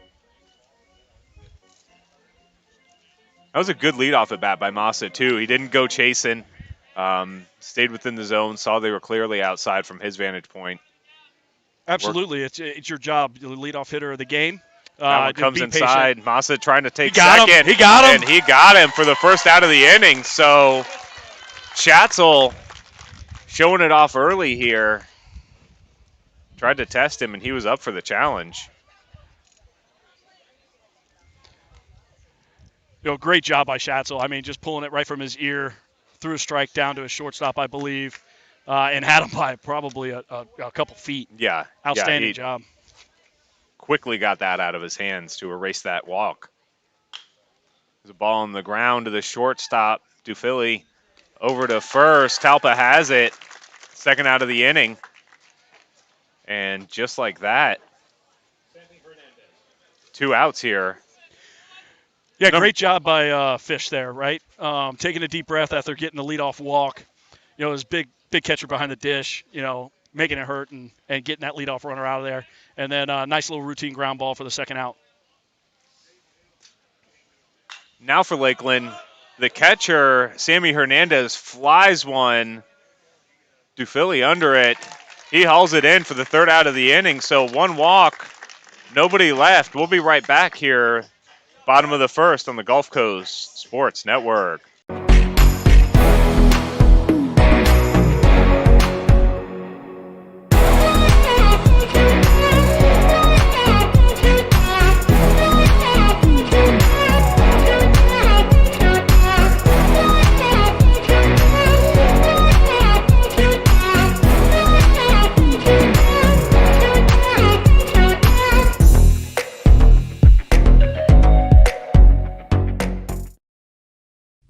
That was a good leadoff at bat by Massa, too. He didn't go chasing, stayed within the zone, saw they were clearly outside from his vantage point. Absolutely. It's your job, the leadoff hitter of the game. That one comes inside. Patient. Massa trying to take second. He got him. And he got him for the first out of the inning. So Schatzel showing it off early here. Tried to test him, and he was up for the challenge. Great job by Schatzel. I mean, just pulling it right from his ear, threw a strike down to his shortstop, I believe, and had him by probably a couple feet. Yeah. Outstanding job. Quickly got that out of his hands to erase that walk. There's a ball on the ground to the shortstop. Dufilli over to first. Talpa has it. Second out of the inning. And just like that, 2 outs here. Yeah, great job by Fish there, right? Taking a deep breath after getting the leadoff walk. His big catcher behind the dish, making it hurt and getting that leadoff runner out of there. And then a nice little routine ground ball for the second out. Now for Lakeland, the catcher, Sammy Hernandez, flies one. Dufilli under it. He hauls it in for the 3rd out of the inning. So 1 walk, nobody left. We'll be right back here, bottom of the 1st on the Gulf Coast Sports Network.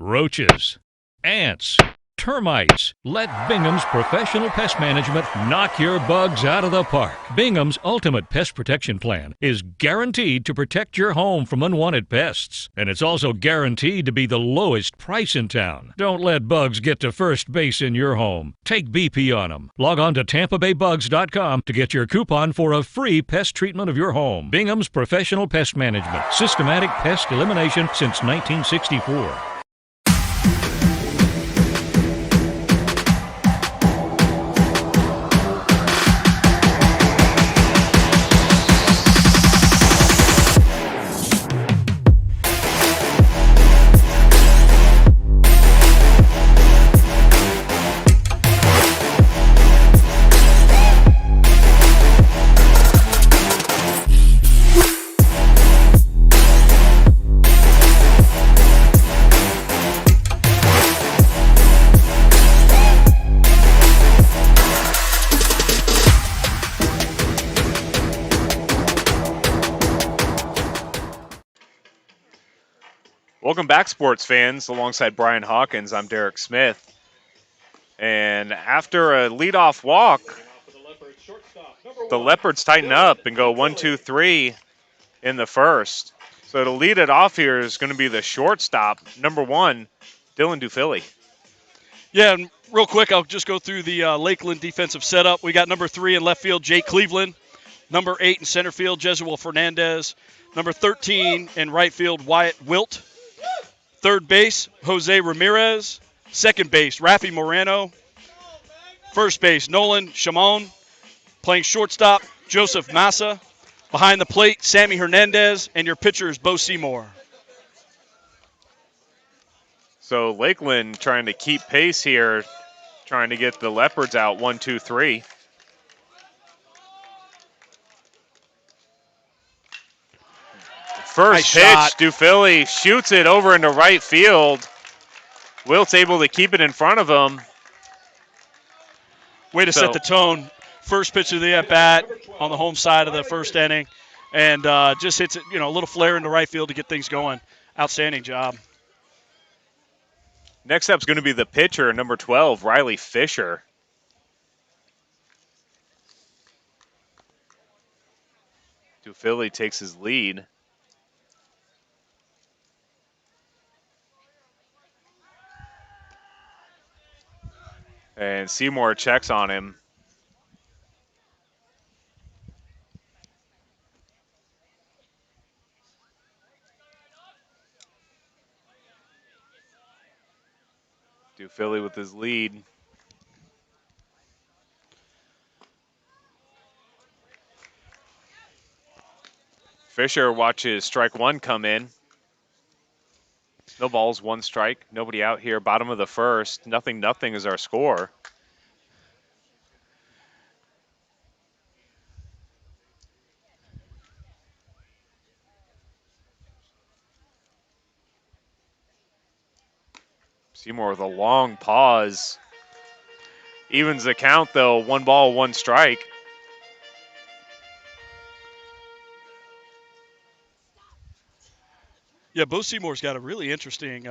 Roaches, ants, termites. Let Bingham's Professional Pest Management knock your bugs out of the park. Bingham's Ultimate Pest Protection Plan is guaranteed to protect your home from unwanted pests. And it's also guaranteed to be the lowest price in town. Don't let bugs get to first base in your home. Take BP on them. Log on to TampaBayBugs.com to get your coupon for a free pest treatment of your home. Bingham's Professional Pest Management. Systematic pest elimination since 1964. Welcome back, sports fans. Alongside Brian Hawkins, I'm Derek Smith. And after a leadoff walk, the Leopards tighten up and go 1-2-3 in the first. So to lead it off here is going to be the shortstop, number 1, Dylan Dufilli. Yeah, and real quick, I'll just go through the Lakeland defensive setup. We got number 3 in left field, Jake Cleveland. Number 8 in center field, Jesuel Fernandez. Number 13 in right field, Wyatt Wilt. Third base, Jose Ramirez. Second base, Rafi Moreno. First base, Nolan Shimon. Playing shortstop, Joseph Massa. Behind the plate, Sammy Hernandez. And your pitcher is Bo Seymour. So Lakeland trying to keep pace here, trying to get the Leopards out 1-2-3. First pitch, shot. Dufilli shoots it over into right field. Wilt's able to keep it in front of him. Way to set the tone. First pitch of the at-bat on the home side of the first inning. And just hits it, a little flare into right field to get things going. Outstanding job. Next up is going to be the pitcher, number 12, Riley Fisher. Dufilli takes his lead. And Seymour checks on him. Dufilli with his lead. Fisher watches strike one come in. No balls, one strike. Nobody out here. Bottom of the first. 0-0 is our score. Seymour with a long pause. Evens the count, though. 1 ball, 1 strike. Yeah, Bo Seymour's got a really interesting,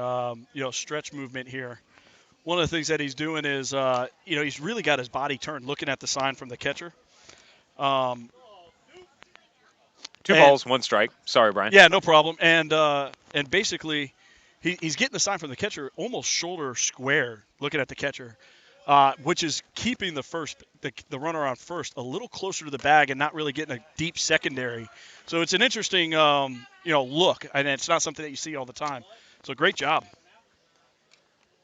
stretch movement here. One of the things that he's doing is, he's really got his body turned, looking at the sign from the catcher. 2 balls, 1 strike. Sorry, Brian. Yeah, no problem. And basically, he's getting the sign from the catcher almost shoulder square, looking at the catcher, which is keeping the runner on first a little closer to the bag and not really getting a deep secondary. So it's an interesting, look, and it's not something that you see all the time. So great job.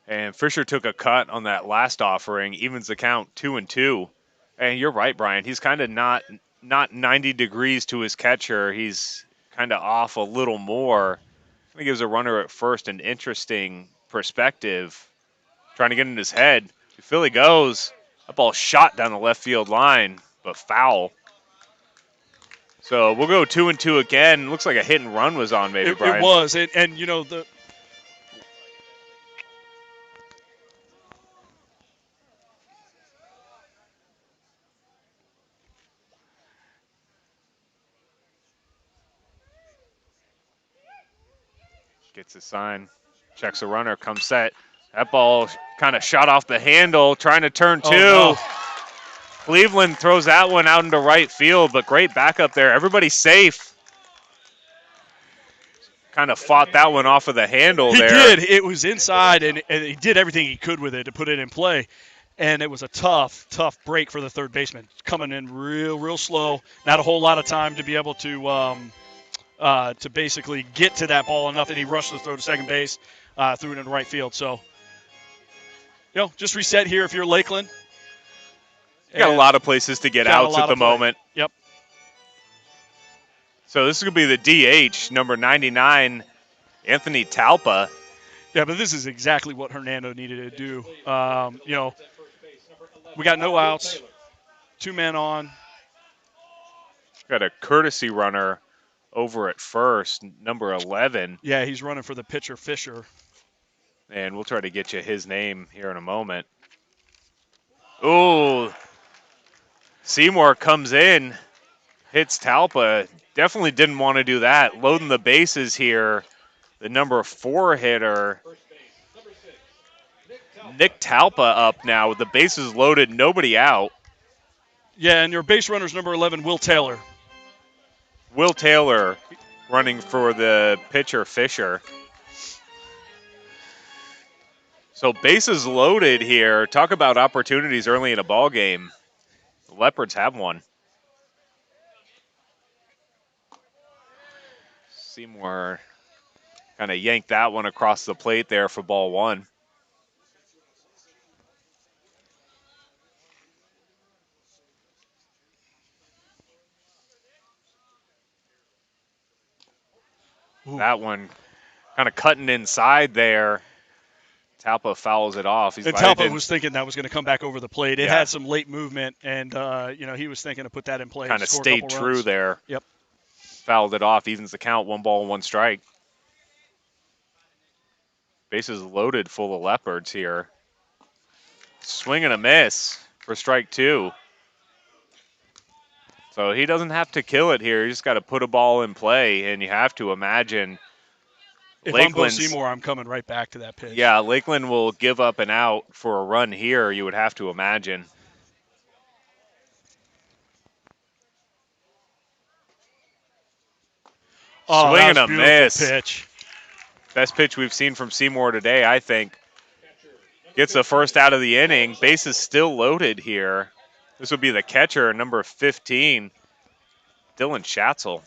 And Fisher took a cut on that last offering, evens the count 2-2. And you're right, Brian. He's kind of not 90 degrees to his catcher. He's kind of off a little more. It gives a runner at first an interesting perspective. Trying to get in his head. Philly goes. That ball shot down the left field line, but foul. So we'll go 2-2 again. Looks like a hit and run was on, maybe, Brian. It was. And the gets a sign, checks a runner, comes set. That ball kind of shot off the handle, trying to turn 2. No. Cleveland throws that one out into right field, but great backup there. Everybody's safe. Kind of fought that one off of the handle there. He did. It was inside, and he did everything he could with it to put it in play. And it was a tough break for the third baseman. Coming in real slow. Not a whole lot of time to be able to basically get to that ball enough, and he rushed to throw to second base, threw it into right field. So, just reset here if you're Lakeland. You got a lot of places to get outs at the moment. Yep. So this is going to be the DH, number 99, Anthony Talpa. Yeah, but this is exactly what Hernando needed to do. We got no outs, 2 men on. Got a courtesy runner over at first, number 11. Yeah, he's running for the pitcher, Fisher. And we'll try to get you his name here in a moment. Ooh, Seymour comes in, hits Talpa. Definitely didn't want to do that. Loading the bases here. The number 4 hitter, Nick Talpa, up now with the bases loaded, nobody out. Yeah, and your base runner's number 11, Will Taylor. Will Taylor running for the pitcher, Fisher. So bases loaded here. Talk about opportunities early in a ball game. The Leopards have one. Seymour kind of yanked that one across the plate there for ball 1. That one kind of cutting inside there. Talpa fouls it off. And Talpa was thinking that was going to come back over the plate. It had some late movement, and he was thinking to put that in play. Kind of stayed true there. Yep. Fouled it off. Evens the count. 1 ball, 1 strike. Bases loaded full of Leopards here. Swing and a miss for strike 2. So he doesn't have to kill it here. He just got to put a ball in play, and you have to imagine if I'm Bo Seymour, I'm coming right back to that pitch. Yeah, Lakeland will give up an out for a run here, you would have to imagine. Swing and a miss. Pitch. Best pitch we've seen from Seymour today, I think. Gets the first out of the inning. Bases still loaded here. This would be the catcher, number 15, Dylan Schatzel.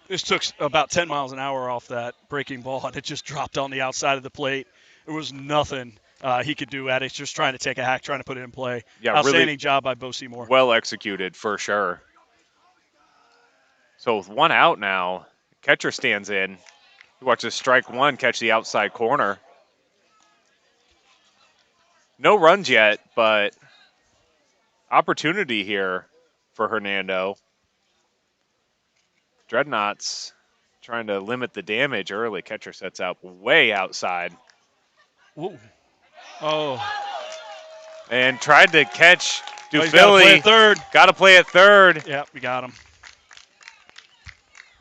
This took about 10 miles an hour off that breaking ball, and it just dropped on the outside of the plate. There was nothing he could do at it. Just trying to take a hack, trying to put it in play. Yeah, outstanding really job by Bo Seymour. Well executed, for sure. So with 1 out now, catcher stands in. He watches strike 1 catch the outside corner. No runs yet, but opportunity here for Hernando. Dreadnoughts trying to limit the damage early. Catcher sets up way outside. Whoa. Oh. And tried to catch Dufilli. Got to play at third. Yeah, we got him.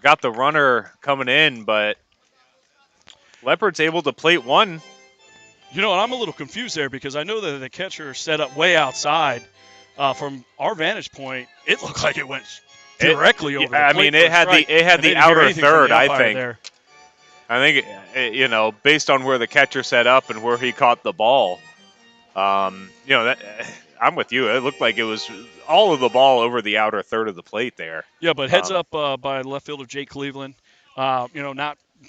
Got the runner coming in, but Leopards able to plate 1. You know, I'm a little confused there because I know that the catcher set up way outside. From our vantage point, it looked like it went directly over the plate. I mean, it had the outer third, I think. There. I think, based on where the catcher set up and where he caught the ball, I'm with you. It looked like it was all of the ball over the outer third of the plate there. Yeah, but heads up by left fielder Jake Cleveland. Not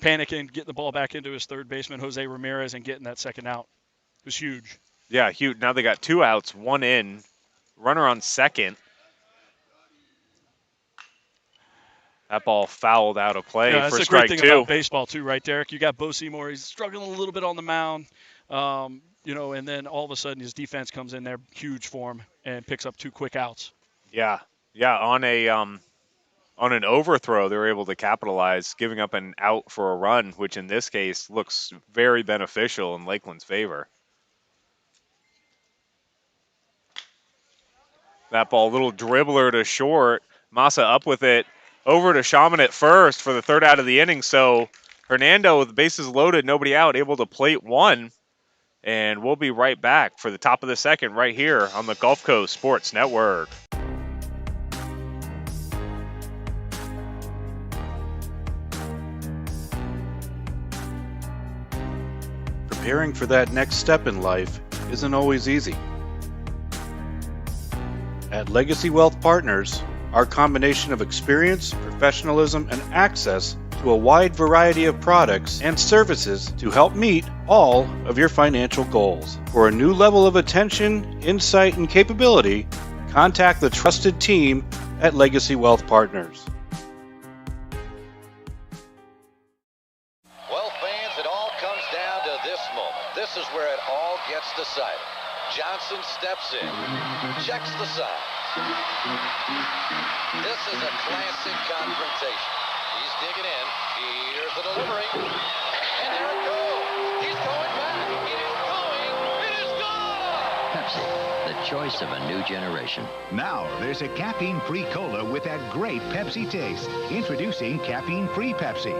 panicking, getting the ball back into his third baseman, Jose Ramirez, and getting that second out. It was huge. Yeah, huge. Now they got 2 outs, 1 in. Runner on second. That ball fouled out of play for strike 2. That's a great thing about baseball, too, right, Derek? You got Bo Seymour. He's struggling a little bit on the mound, and then all of a sudden his defense comes in there huge for him and picks up 2 quick outs. Yeah, on an overthrow, they were able to capitalize, giving up an out for a run, which in this case looks very beneficial in Lakeland's favor. That ball, little dribbler to short. Massa up with it. Over to Shaman at first for the 3rd out of the inning. So Hernando with the bases loaded, nobody out, able to plate 1. And we'll be right back for the top of the 2nd right here on the Gulf Coast Sports Network. Preparing for that next step in life isn't always easy. At Legacy Wealth Partners, our combination of experience, professionalism, and access to a wide variety of products and services to help meet all of your financial goals. For a new level of attention, insight, and capability, contact the trusted team at Legacy Wealth Partners. Well, fans, it all comes down to this moment. This is where it all gets decided. Johnson steps in, checks the signs. This is a classic confrontation. He's digging in. Here's the delivery. And there it goes. He's going back. It is going. It is gone. Pepsi, the choice of a new generation. Now there's a caffeine-free cola with that great Pepsi taste. Introducing caffeine-free Pepsi.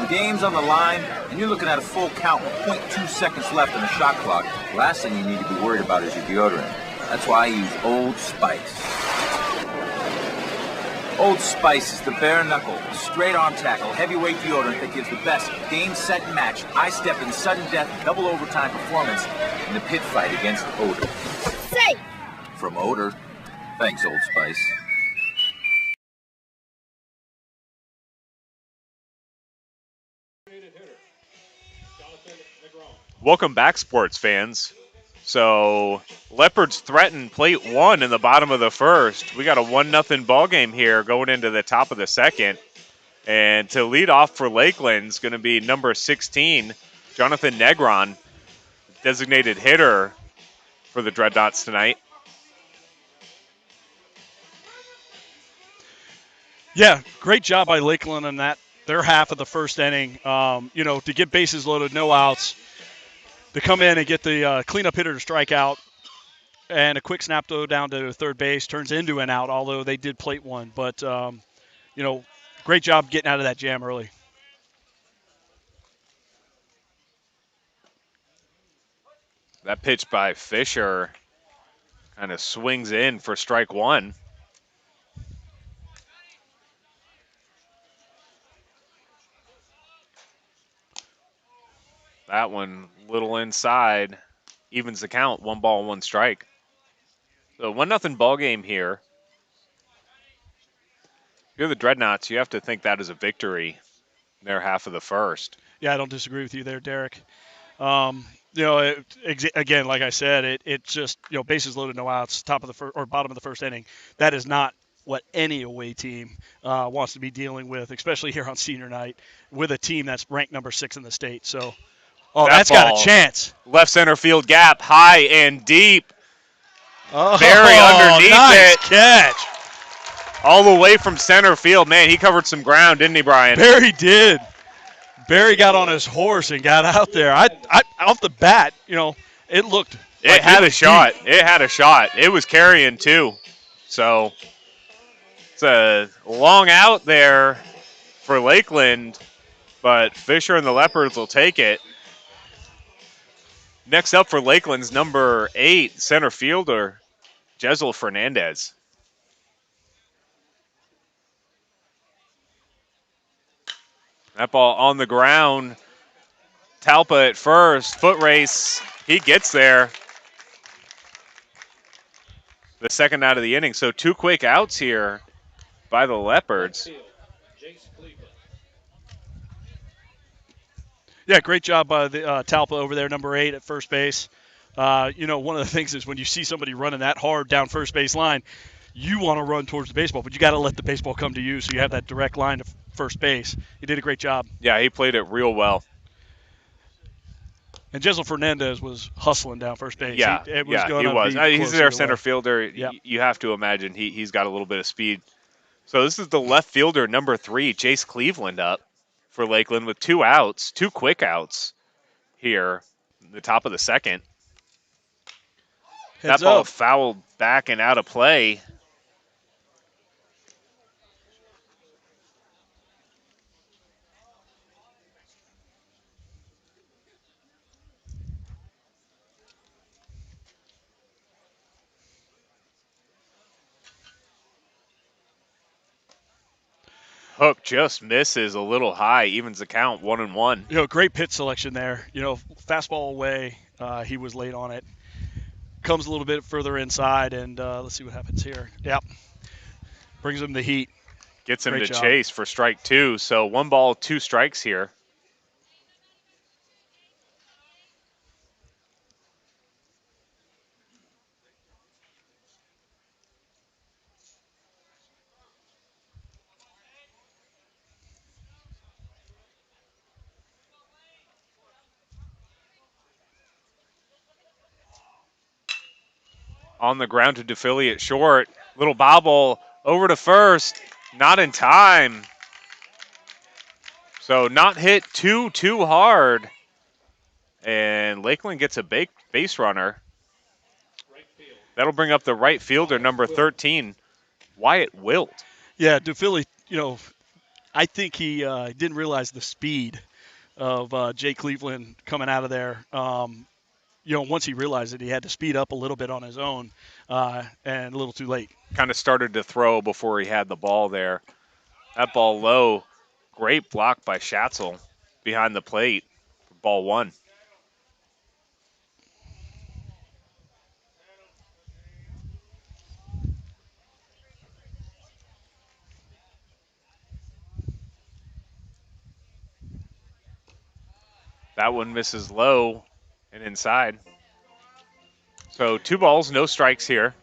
The game's on the line, and you're looking at a full count with 0.2 seconds left on the shot clock. The last thing you need to be worried about is your deodorant. That's why I use Old Spice. Old Spice is the bare knuckle, straight arm tackle, heavyweight deodorant that gives the best game, set, and match, eye-step, and sudden death, double overtime performance in the pit fight against odor. Safe! From odor, thanks, Old Spice. Welcome back, sports fans. So Leopards threaten plate 1 in the bottom of the first. We got a 1-0 ball game here going into the top of the second. And to lead off for Lakeland is going to be number 16, Jonathan Negron, designated hitter for the Dreadnoughts tonight. Yeah, great job by Lakeland on that. Their half of the first inning, to get bases loaded, no outs, to come in and get the cleanup hitter to strike out, and a quick snap throw down to third base turns into an out, although they did plate one. But, great job getting out of that jam early. That pitch by Fisher kind of swings in for strike 1. That one little inside, evens the count, 1 ball, 1 strike. So 1-0 ball game here. If you're the Dreadnoughts, you have to think that is a victory in their half of the first. Yeah, I don't disagree with you there, Derek. Again, like I said, it just, bases loaded, no outs, top of the first or bottom of the first inning. That is not what any away team wants to be dealing with, especially here on senior night with a team that's ranked number 6 in the state. So, that's got a chance. Left center field gap, high and deep. Oh, Barry underneath nice it. Catch. All the way from center field. Man, he covered some ground, didn't he, Brian? Barry did. Barry got on his horse and got out there. I off the bat, it looked. It had a shot. It had a shot. It was carrying too. So it's a long out there for Lakeland, but Fisher and the Leopards will take it. Next up for Lakeland's number 8 center fielder, Jezel Fernandez. That ball on the ground. Talpa at first. Foot race. He gets there. The second out of the inning. So 2 quick outs here by the Leopards. Yeah, great job by the Talpa over there, number 8 at first base. One of the things is when you see somebody running that hard down first base line, you want to run towards the baseball, but you got to let the baseball come to you so you have that direct line to first base. He did a great job. Yeah, he played it real well. And Jezel Fernandez was hustling down first base. Yeah, he was. He's their center fielder. Yep. You have to imagine he's got a little bit of speed. So this is the left fielder, number 3, Jace Cleveland, up for Lakeland with 2 outs, 2 quick outs here in the top of the second. That ball fouled back and out of play. Hook just misses a little high, evens the count, 1-1. Great pitch selection there. Fastball away. He was late on it. Comes a little bit further inside, and let's see what happens here. Yep. Brings him the heat. Gets him to chase for strike 2. So 1 ball, 2 strikes here. On the ground to DeFilly at short. Little bobble over to first. Not in time. So not hit too hard. And Lakeland gets a base runner. That'll bring up the right fielder, number 13, Wyatt Wilt. Yeah, DeFilly, I think he didn't realize the speed of Jay Cleveland coming out of there. Once he realized it, he had to speed up a little bit on his own, and a little too late. Kind of started to throw before he had the ball there. That ball low. Great block by Schatzel behind the plate for ball 1. That one misses low and inside. So 2 balls, no strikes here.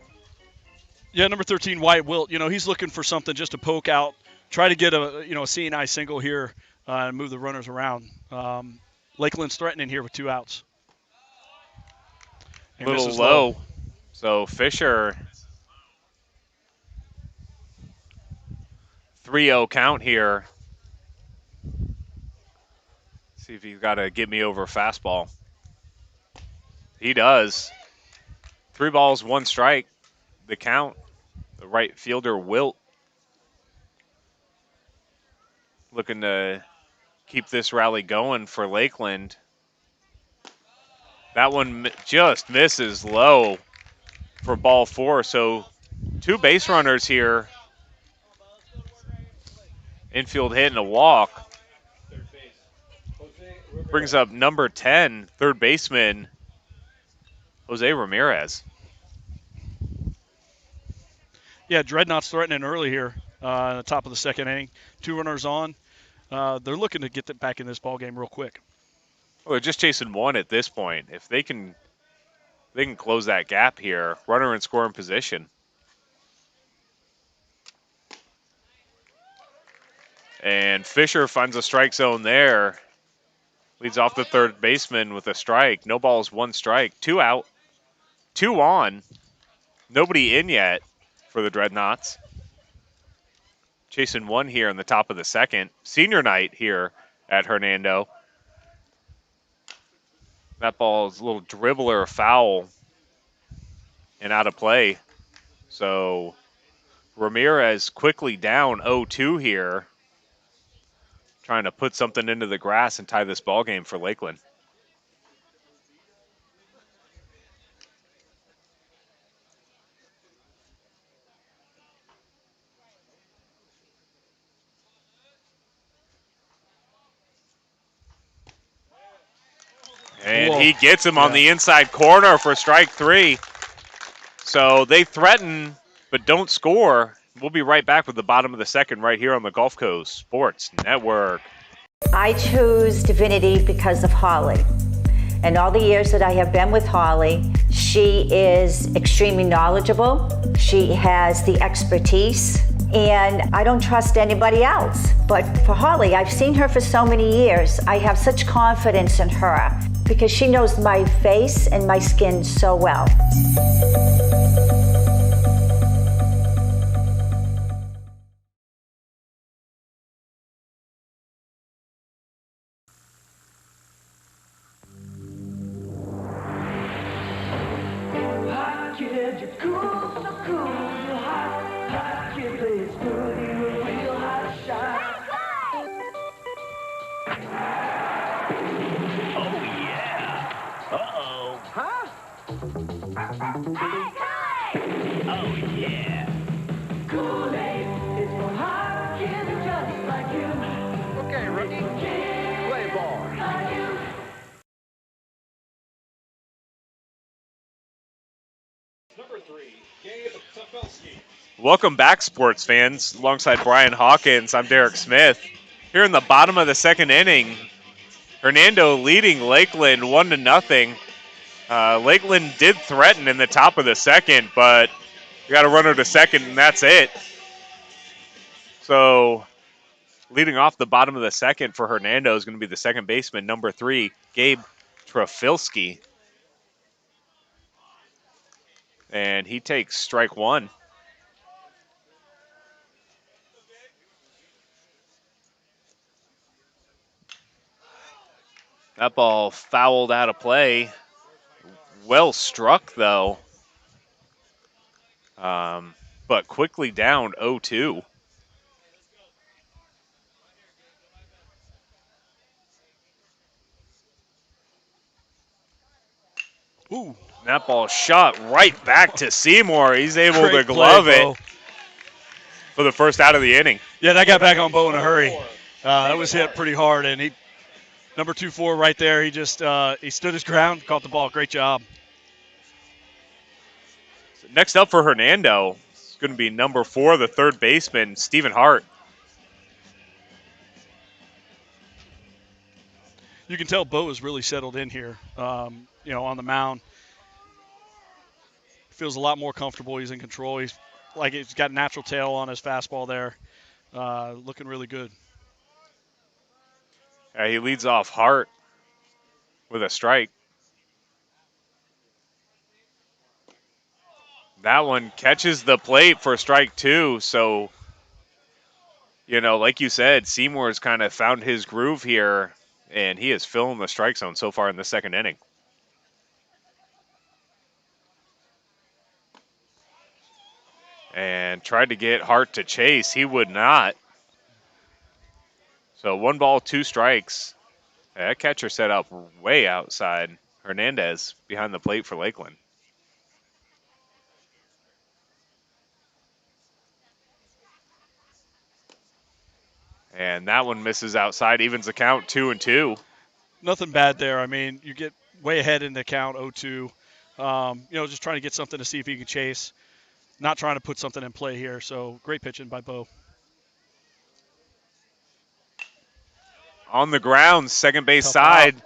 Yeah, number 13, Wyatt Wilt. He's looking for something just to poke out, try to get a C&I single here and move the runners around. Lakeland's threatening here with 2 outs. A little low. So Fisher, 3-0 count here. See if he's got to get me over a fastball. He does. 3 balls, 1 strike. The count. The right fielder, Wilt, looking to keep this rally going for Lakeland. That one just misses low for ball 4. So 2 base runners here. Infield hit and a walk. Brings up number 10, third baseman, Jose Ramirez. Yeah, Dreadnoughts threatening early here at the top of the second inning. 2 runners on. They're looking to get back in this ball game real quick. Well, they're just chasing 1 at this point. If they can close that gap here, runner in scoring position. And Fisher finds a strike zone there. Leads off the third baseman with a strike. No balls, 1 strike. 2 out, 2 on. Nobody in yet for the Dreadnoughts. Chasing 1 here in the top of the second. Senior night here at Hernando. That ball is a little dribbler foul and out of play. So Ramirez quickly down 0-2 here. Trying to put something into the grass and tie this ball game for Lakeland. And he gets him on the inside corner for strike 3. So they threaten but don't score. We'll be right back with the bottom of the second right here on the Gulf Coast Sports Network. I choose Divinity because of Holly. And all the years that I have been with Holly, she is extremely knowledgeable. She has the expertise. And I don't trust anybody else. But for Holly, I've seen her for so many years. I have such confidence in her because she knows my face and my skin so well. Hot kid, you're cool, so cool, you're hot. Hot kid plays good, you're a real hot shot. Oh, yeah. Uh-oh. Huh? Oh, yeah. Kool-Aid is for hot kids just like you. Okay, rookie. Play ball. Like you. Number 3, Gabe Tafelsky. Welcome back, sports fans. Alongside Brian Hawkins, I'm Derek Smith. Here in the bottom of the second inning, Hernando leading Lakeland 1-0. Lakeland did threaten in the top of the second, but we got a runner to second, and that's it. So leading off the bottom of the second for Hernando is going to be the second baseman, number 3, Gabe Tafelsky. And he takes strike 1. That ball fouled out of play. Well struck, though. But quickly down 0-2. Ooh. That ball shot right back to Seymour. He's able to glove it for the first out of the inning. Yeah, that got back on Bo in a hurry. That was hit pretty hard, and he, number 2-4 right there, he just he stood his ground, caught the ball. Great job. So next up for Hernando is going to be number 4, the third baseman, Stephen Hart. You can tell Bo is really settled in here, on the mound. feels a lot more comfortable. He's in control. He's got natural tail on his fastball there. Looking really good. He leads off Hart with a strike. That one catches the plate for strike 2. So, like you said, Seymour's kind of found his groove here, and he is filling the strike zone so far in the second inning. And tried to get Hart to chase. He would not. So 1 ball, 2 strikes. That catcher set up way outside. Hernandez behind the plate for Lakeland. And that one misses outside, evens the count 2-2. Nothing bad there. I mean, you get way ahead in the count 0-2. Just trying to get something to see if he can chase. Not trying to put something in play here. So great pitching by Bo. On the ground, second base Tough side. out.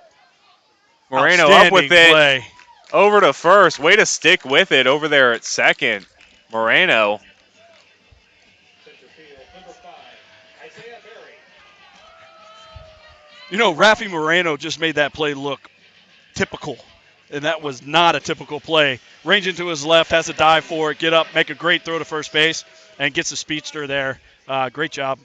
Moreno up with it. Play. Over to first. Way to stick with it over there at second. Moreno. Rafi Moreno just made that play look typical, and that was not a typical play. Range into his left, has a dive for it, get up, make a great throw to first base, and gets a speedster there. Great job.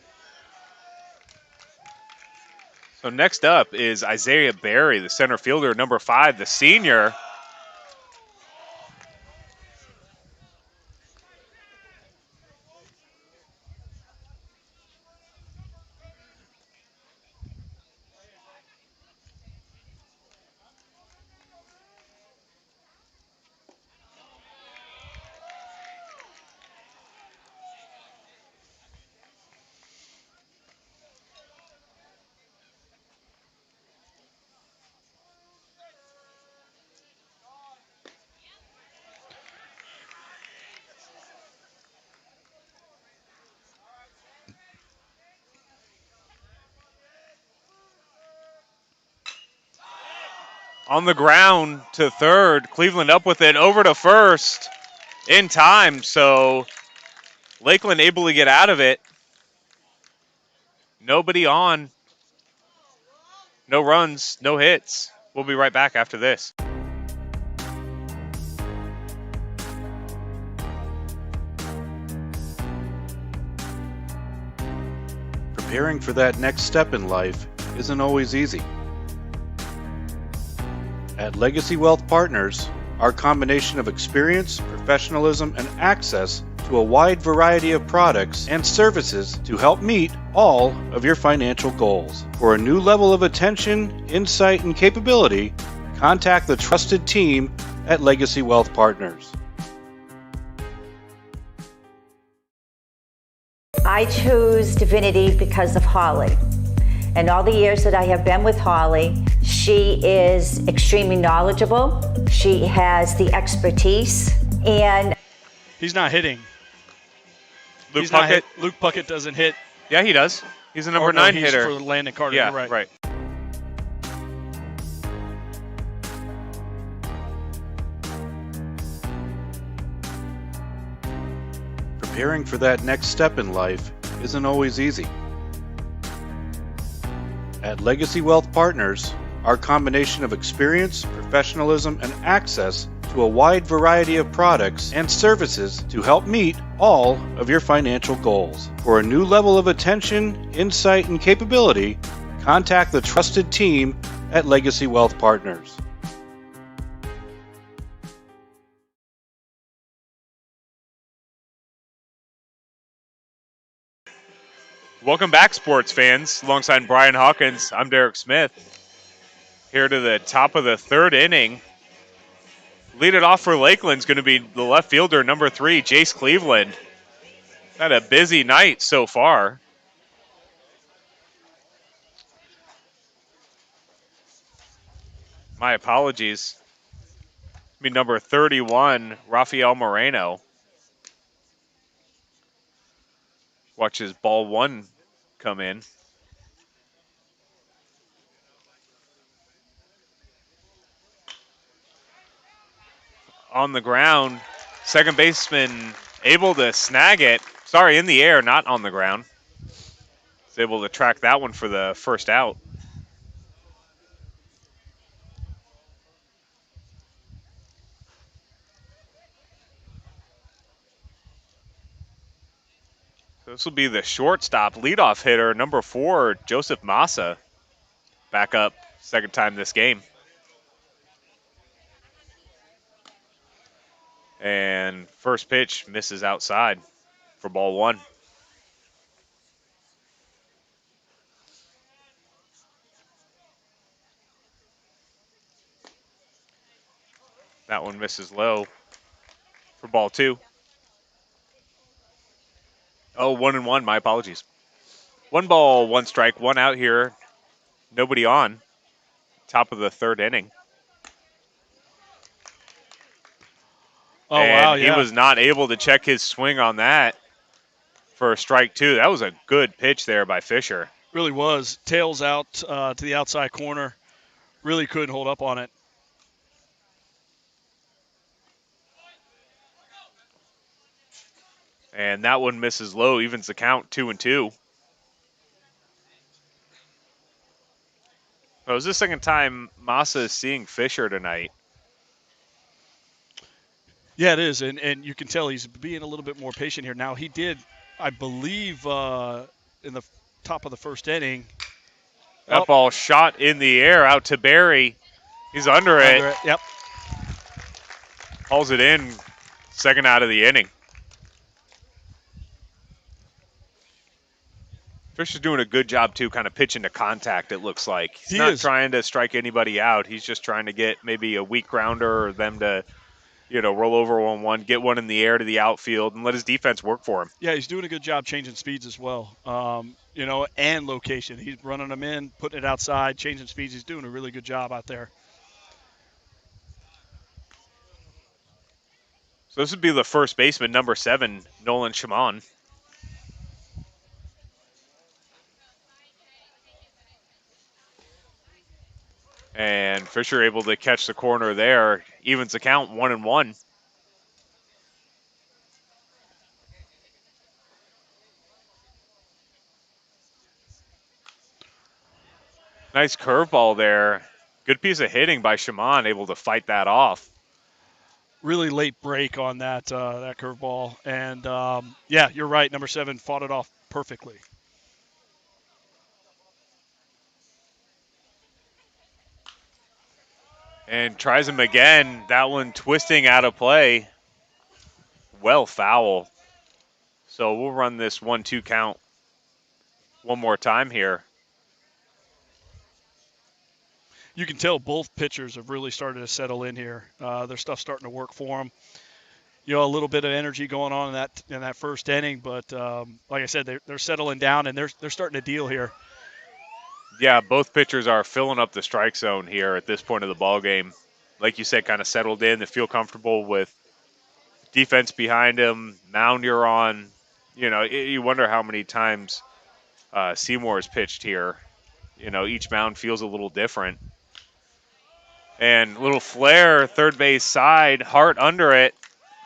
So next up is Isaiah Berry, the center fielder, number 5, the senior. On the ground to third. Cleveland up with it, over to first in time. So Lakeland able to get out of it. Nobody on. No runs, no hits. We'll be right back after this. Preparing for that next step in life isn't always easy. At Legacy Wealth Partners, our combination of experience, professionalism, and access to a wide variety of products and services to help meet all of your financial goals. For a new level of attention, insight, and capability, contact the trusted team at Legacy Wealth Partners. I choose Divinity because of Holly. And all the years that I have been with Holly, she is extremely knowledgeable. She has the expertise, and he's not hitting. Luke Puckett. Luke Puckett doesn't hit. Yeah, he does. He's a number 9 hitter. For Landon Carter. Yeah, You're right. Preparing for that next step in life isn't always easy. At Legacy Wealth Partners, our combination of experience, professionalism, and access to a wide variety of products and services to help meet all of your financial goals. For a new level of attention, insight, and capability, contact the trusted team at Legacy Wealth Partners. Welcome back, sports fans. Alongside Brian Hawkins, I'm Derek Smith. Here to the top of the third inning. Lead it off for Lakeland's going to be the left fielder, number 3, Jace Cleveland. Had a busy night so far. My apologies. Be number 31, Rafael Moreno. Watches ball 1 come in. On the ground, Second baseman able to snag it. Sorry, in the air, not on the ground. He's able to track that one for the first out. So this will be the shortstop leadoff hitter, number 4, Joseph Massa, back up second time this game. And first pitch misses outside for ball 1. That one misses low for ball 2. Oh, 1-1, my apologies. 1 ball, 1 strike, 1 out here. Nobody on. Top of the third inning. Oh, and wow, yeah. he was not able to check his swing on that for a strike 2. That was a good pitch there by Fisher. Really was. Tails out to the outside corner. Really couldn't hold up on it. And that one misses low, evens the count 2-2. Well, it was the second time Massa is seeing Fisher tonight. Yeah, it is, and you can tell he's being a little bit more patient here. Now, he did, I believe, in the top of the first inning. That ball shot in the air out to Barry. He's under it. Yep. Hauls it in, second out of the inning. Fisher's doing a good job, too, kind of pitching to contact, it looks like. He's not trying to strike anybody out. He's just trying to get maybe a weak grounder or them to, roll over 1-1, get one in the air to the outfield, and let his defense work for him. Yeah, he's doing a good job changing speeds as well, and location. He's running them in, putting it outside, changing speeds. He's doing a really good job out there. So this would be the first baseman, number 7, Nolan Shimon. And Fisher able to catch the corner there. Evens the count 1-1. Nice curveball there. Good piece of hitting by Shimon, able to fight that off. Really late break on that that curveball. And, yeah, you're right. Number 7 fought it off perfectly. And tries him again. That one twisting out of play. Well foul. So we'll run this 1-2 count one more time here. You can tell both pitchers have really started to settle in here. Their stuff's starting to work for them. A little bit of energy going on in that first inning, but like I said, they're settling down and they're starting to deal here. Yeah, both pitchers are filling up the strike zone here at this point of the ball game. Like you said, kind of settled in. They feel comfortable with defense behind him. Mound you're on. You wonder how many times Seymour's pitched here. Each mound feels a little different. And little flare, third base side, Hart under it,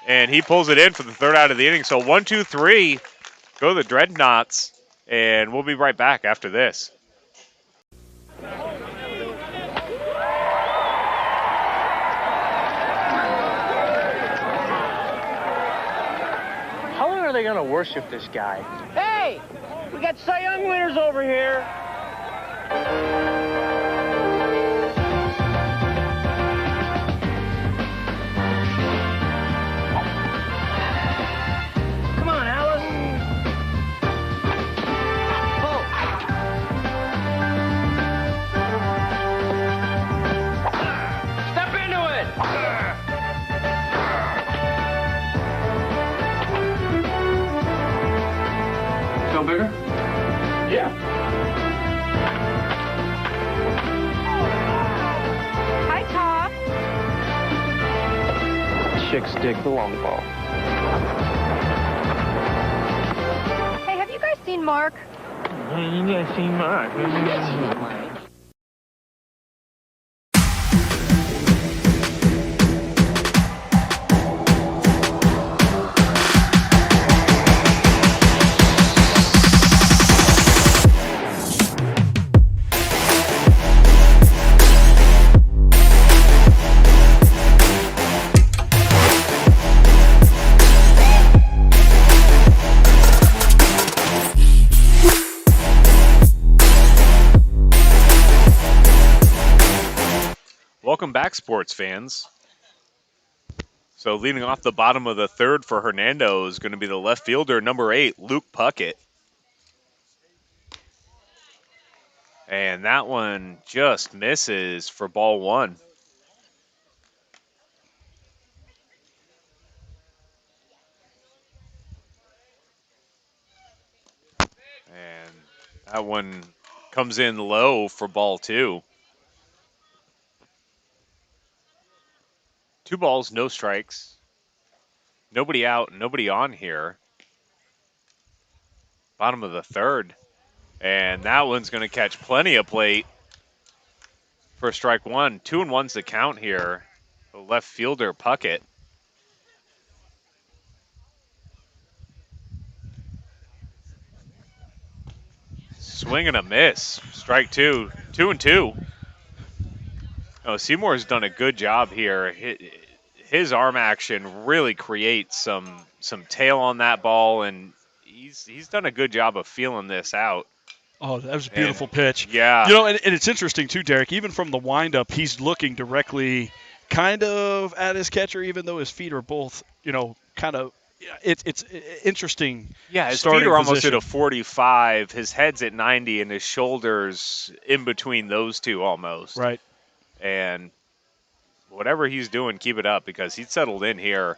and he pulls it in for the third out of the inning. So 1-2-3, go the Dreadnoughts, and we'll be right back after this. How long are they going to worship this guy? Hey, we got Cy Young winners over here. Come on, Alice. Step into it. Feel bigger? Yeah. Hi, Tom. Chicks dig the long ball. Hey, have you guys seen Mark? You guys seen Mark? Welcome back, sports fans. So leading off the bottom of the third for Hernando is going to be the left fielder, number 8, Luke Puckett. And that one just misses for ball 1. And that one comes in low for ball 2. 2 balls, no strikes. Nobody out, nobody on here. Bottom of the third. And that one's going to catch plenty of plate for strike 1. 2-1's the count here. The left fielder, Puckett. Swing and a miss. Strike 2. 2-2. Oh, Seymour's done a good job here. His arm action really creates some tail on that ball, and he's done a good job of feeling this out. Oh, that was a beautiful pitch. Yeah. You know, and it's interesting, too, Derek. Even from the windup, he's looking directly kind of at his catcher, even though his feet are both, kind of – it's interesting. Yeah, his feet are almost at a 45. His head's at 90, and his shoulders in between those two almost. Right. And whatever he's doing, keep it up, because he's settled in here,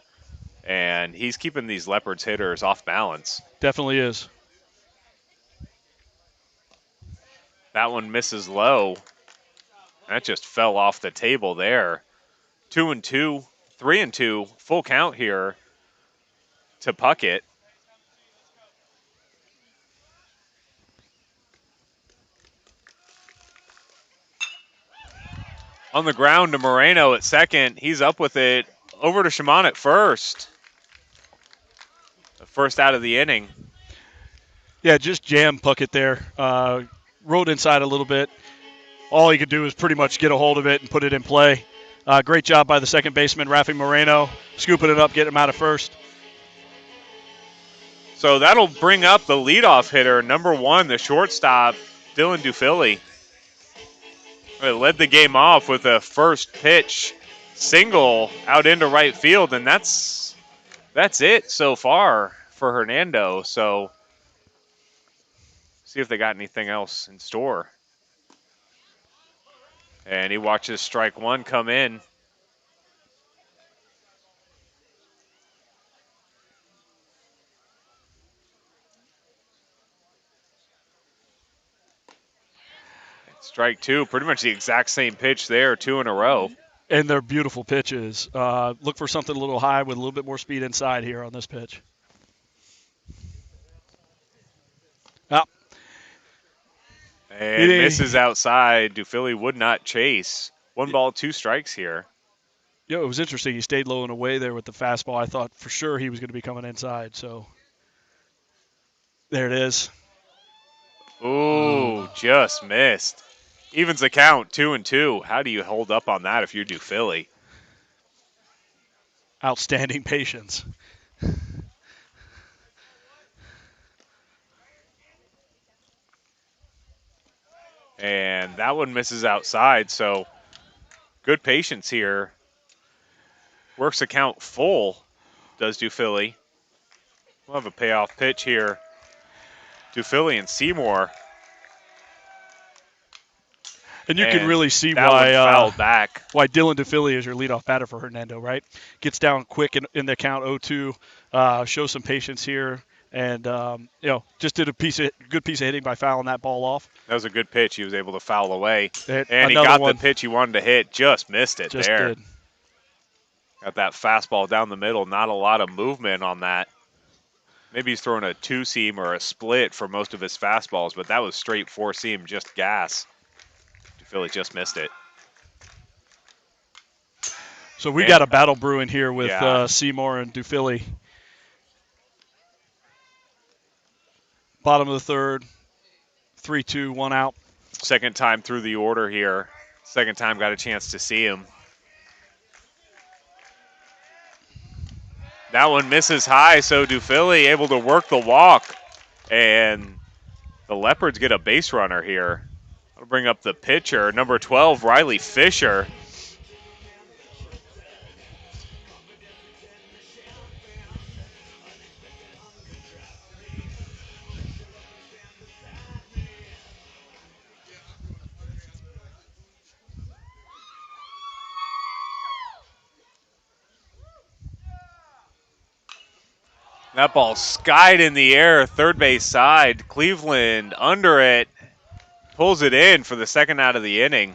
and he's keeping these Leopards hitters off balance. Definitely is. That one misses low. That just fell off the table there. 2-2, 3-2, full count here to Puckett. On the ground to Moreno at second. He's up with it. Over to Shimon at first. The first out of the inning. Yeah, just jam Puckett there. Rode inside a little bit. All he could do is pretty much get a hold of it and put it in play. Great job by the second baseman, Rafi Moreno, scooping it up, getting him out of first. So that'll bring up the leadoff hitter, number 1, the shortstop, Dylan Dufilli. It led the game off with a first pitch single out into right field, and that's it so far for Hernando. So see if they got anything else in store. And he watches strike 1 come in. Strike 2, pretty much the exact same pitch there, 2 in a row. And they're beautiful pitches. Look for something a little high with a little bit more speed inside here on this pitch. And misses outside. Dufilli would not chase. 1 ball, 2 strikes here. Yeah, it was interesting. He stayed low and away there with the fastball. I thought for sure he was going to be coming inside. So there it is. Ooh, just missed. Evens the count, 2-2. How do you hold up on that if you're Dufilli? Outstanding patience. And that one misses outside, so good patience here. Works the count full, does Dufilli. We'll have a payoff pitch here. Dufilli and Seymour. And you can really see why Dylan Dufilli is your leadoff batter for Hernando, right? Gets down quick in the count 0-2, shows some patience here, and just did a good piece of hitting by fouling that ball off. That was a good pitch. He was able to foul away, and he got the pitch he wanted to hit. Just missed it there. Did. Got that fastball down the middle. Not a lot of movement on that. Maybe he's throwing a 2-seam or a split for most of his fastballs, but that was straight 4-seam, just gas. Dufilli just missed it. So we got a battle brewing here with Seymour and Dufilli. Bottom of the third, 3-2, 1 out. Second time through the order here. Second time got a chance to see him. That one misses high, so Dufilli able to work the walk. And the Leopards get a base runner here. That'll bring up the pitcher, number 12, Riley Fisher. That ball skied in the air, third base side. Cleveland under it, pulls it in for the second out of the inning.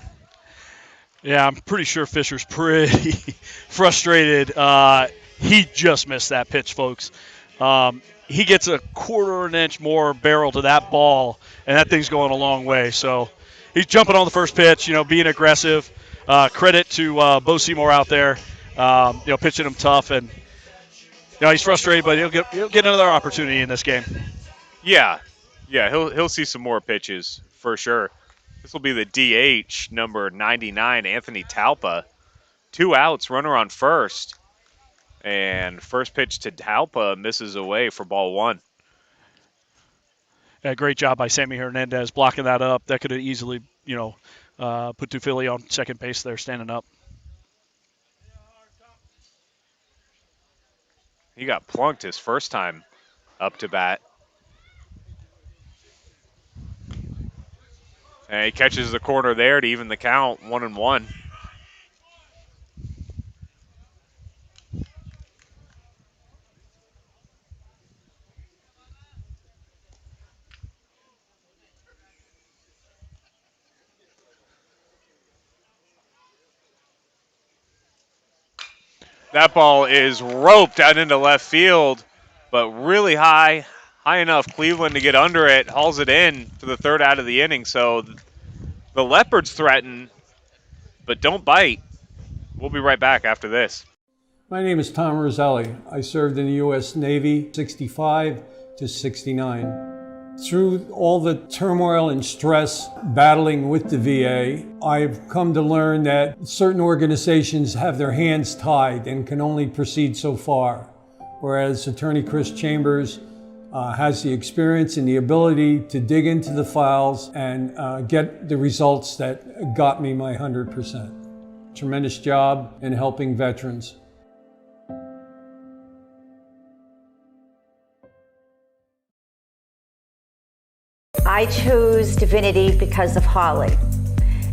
Yeah, I'm pretty sure Fisher's pretty frustrated. He just missed that pitch, folks. He gets a quarter of an inch more barrel to that ball, and that thing's going a long way. So he's jumping on the first pitch, being aggressive. Credit to Bo Seymour out there, pitching him tough. And he's frustrated, but he'll get another opportunity in this game. Yeah, he'll see some more pitches for sure. This will be the DH, number 99, Anthony Talpa. 2 outs, runner on first. And first pitch to Talpa misses away for ball 1. Yeah, great job by Sammy Hernandez blocking that up. That could have easily, put Tufili on second base there standing up. He got plunked his first time up to bat. And he catches the corner there to even the count, 1-1. That ball is roped out into left field, but really high enough. Cleveland to get under it, hauls it in for the third out of the inning. So the Leopards threaten, but don't bite. We'll be right back after this. My name is Tom Roselli. I served in the U.S. Navy 65 to 69. Through all the turmoil and stress battling with the VA, I've come to learn that certain organizations have their hands tied and can only proceed so far, whereas Attorney Chris Chambers has the experience and the ability to dig into the files and get the results that got me my 100%. Tremendous job in helping veterans. I chose Divinity because of Holly.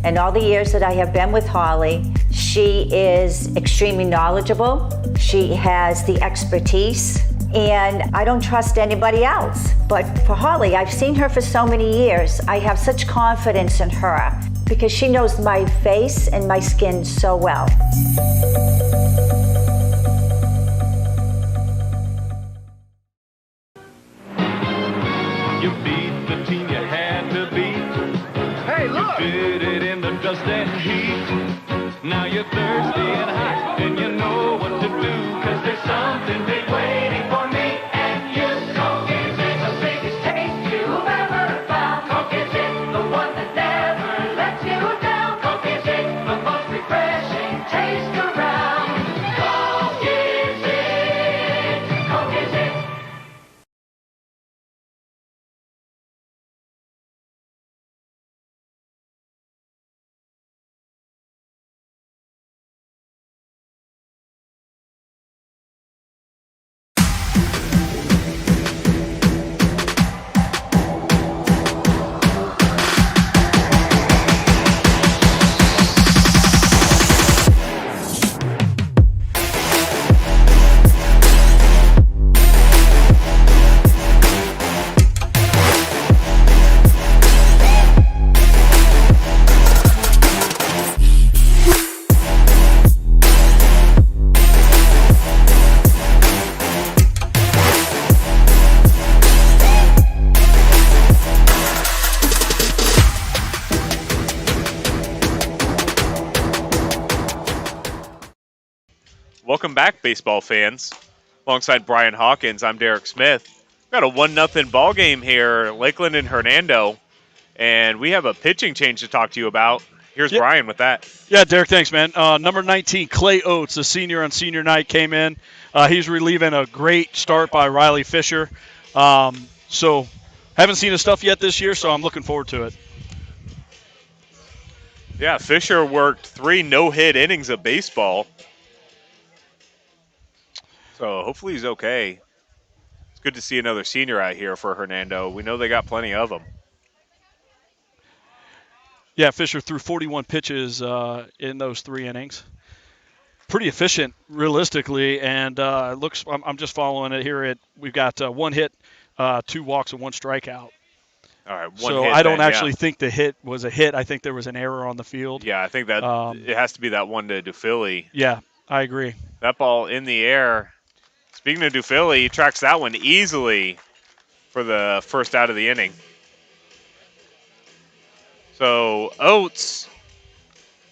And all the years that I have been with Holly, she is extremely knowledgeable. She has the expertise, and I don't trust anybody else. But for Holly, I've seen her for so many years. I have such confidence in her because she knows my face and my skin so well. You beat the team you had to beat. Hey, look! You did it in the dust and heat. Now you're thirsty and hot, and you know what to do, 'cause there's something big waiting for me and you. Coke is it, the biggest taste you've ever found. Coke is it, the one that never lets you down. Coke is it, the most refreshing taste around. Coke is it, Coke is it. Welcome back, baseball fans. Alongside Brian Hawkins, I'm Derek Smith. We've got a 1-0 ball game here, Lakeland and Hernando, and we have a pitching change to talk to you about. Here's Brian with that. Yeah, Derek, thanks, man. Number 19, Clay Oates, a senior on senior night, came in. He's relieving a great start by Riley Fisher. So haven't seen his stuff yet this year, so I'm looking forward to it. Yeah, Fisher worked 3 no-hit innings of baseball. So hopefully he's okay. It's good to see another senior out here for Hernando. We know they got plenty of them. Yeah, Fisher threw 41 pitches in those 3 innings. pretty efficient realistically, and it looks. I'm just following it here. We've got 1 hit, 2 walks, and 1 strikeout. All right, so hit I don't then, actually think the hit was a hit. I think there was an error on the field. Yeah, I think that it has to be that one to Dufilly. Yeah, I agree. That ball in the air. Speaking of Dufilly, he tracks that one easily for the first out of the inning. So Oates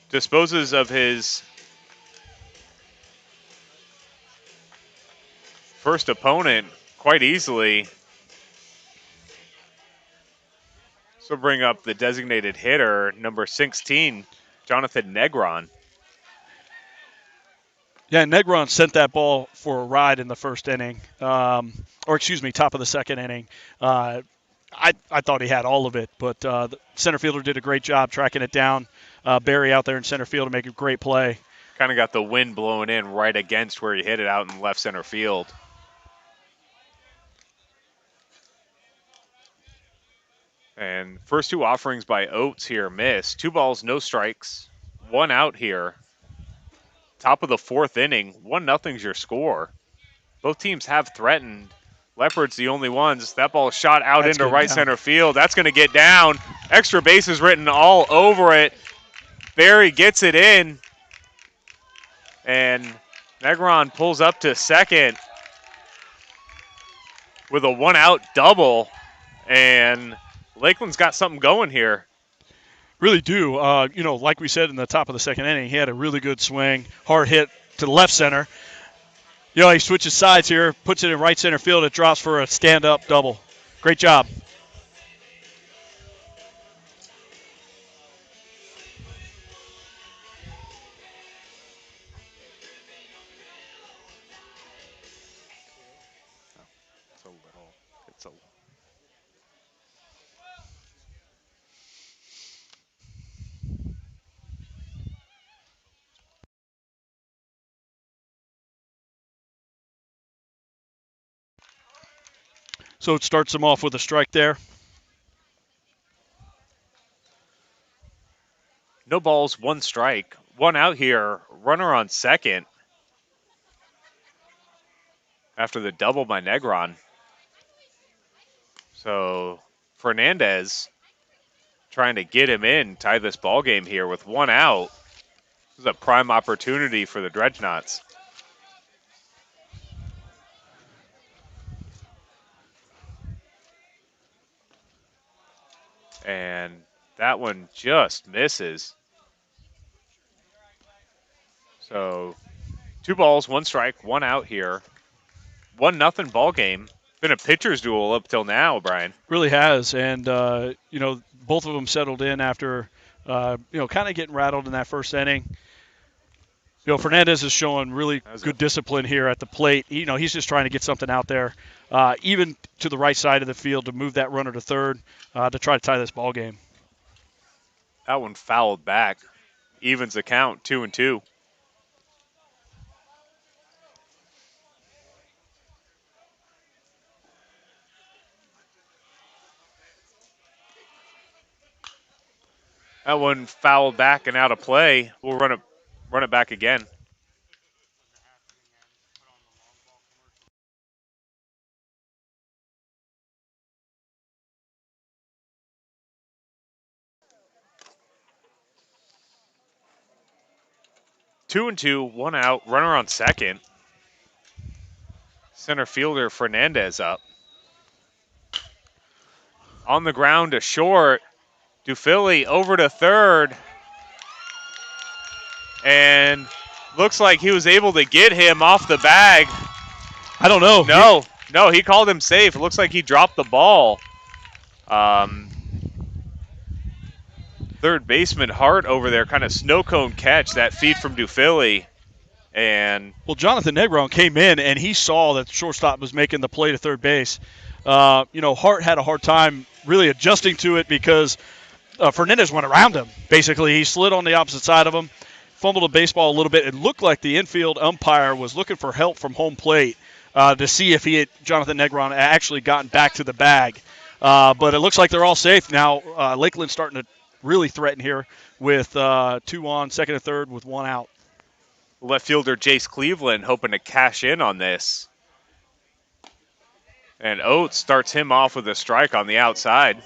disposes of his first opponent quite easily. So bring up the designated hitter, number 16, Jonathan Negron. Yeah, Negron sent that ball for a ride in the first inning, top of the second inning. I thought he had all of it, but the center fielder did a great job tracking it down. Barry out there in center field to make a great play. Kind of got the wind blowing in right against where he hit it out in left center field. And first 2 offerings by Oates here missed. 2 balls, no strikes, 1 out here. Top of the 4th inning, 1-0's your score. Both teams have threatened. Leopards the only ones. That ball shot out into right center field. That's going to get down. Extra bases written all over it. Barry gets it in. And Negron pulls up to second with a 1-out double. And Lakeland's got something going here. Really do. Like we said in the top of the second inning, he had a really good swing, hard hit to the left center. He switches sides here, puts it in right center field. It drops for a stand-up double. Great job. So it starts him off with a strike there. No balls, 1 strike. 1 out here. Runner on second. After the double by Negron. So Fernandez trying to get him in, tie this ball game here with 1 out. This is a prime opportunity for the Dreadnoughts. And that one just misses. So 2 balls, 1 strike, 1 out here. 1-0 ball game. Been a pitcher's duel up till now, Brian. Really has, and both of them settled in after kind of getting rattled in that first inning. Fernandez is showing really good discipline here at the plate. He's just trying to get something out there, even to the right side of the field to move that runner to third to try to tie this ball game. That one fouled back. Evens the count, 2-2. That one fouled back and out of play. We'll run it back again. Two and two, 1 out, runner on second. Center fielder Fernandez up. On the ground to short. Dufilly over to third. And looks like he was able to get him off the bag. I don't know. No, he called him safe. It looks like he dropped the ball. Third baseman Hart over there, kind of snow cone catch, that feed from Dufilly. And well, Jonathan Negron came in and he saw that the shortstop was making the play to third base. Hart had a hard time really adjusting to it because Fernandez went around him. Basically, he slid on the opposite side of him, fumbled a baseball a little bit. It looked like the infield umpire was looking for help from home plate to see if Jonathan Negron actually gotten back to the bag. But it looks like they're all safe now. Lakeland's starting to really threaten here with 2 on, second and third with 1 out. Left fielder Jace Cleveland hoping to cash in on this. And Oates starts him off with a strike on the outside.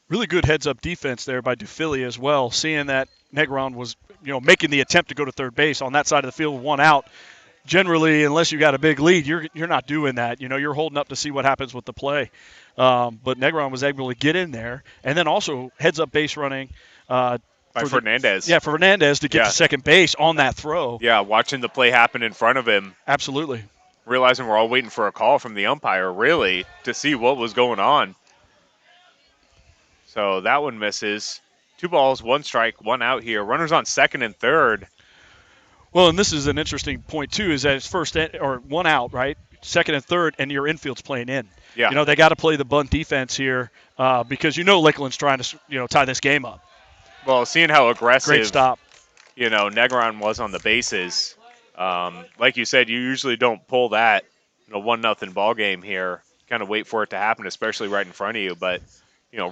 Really good heads-up defense there by Dufili as well, seeing that Negron was, making the attempt to go to third base on that side of the field, one out. Generally, unless you got a big lead, you're not doing that. You're holding up to see what happens with the play. But Negron was able to get in there, and then also heads-up base running by Fernandez. For Fernandez to get to second base on that throw. Yeah, watching the play happen in front of him. Absolutely. Realizing we're all waiting for a call from the umpire, really, to see what was going on. So that one misses. 2 balls, 1 strike, 1 out here. Runners on second and third. Well, and this is an interesting point, too, is that it's first or 1 out, right? Second and third, and your infield's playing in. Yeah. They got to play the bunt defense here because Lakeland's trying to, tie this game up. Well, seeing how aggressive, great stop, Negron was on the bases. Like you said, you usually don't pull that in a 1-0 ball game here. Kind of wait for it to happen, especially right in front of you. But,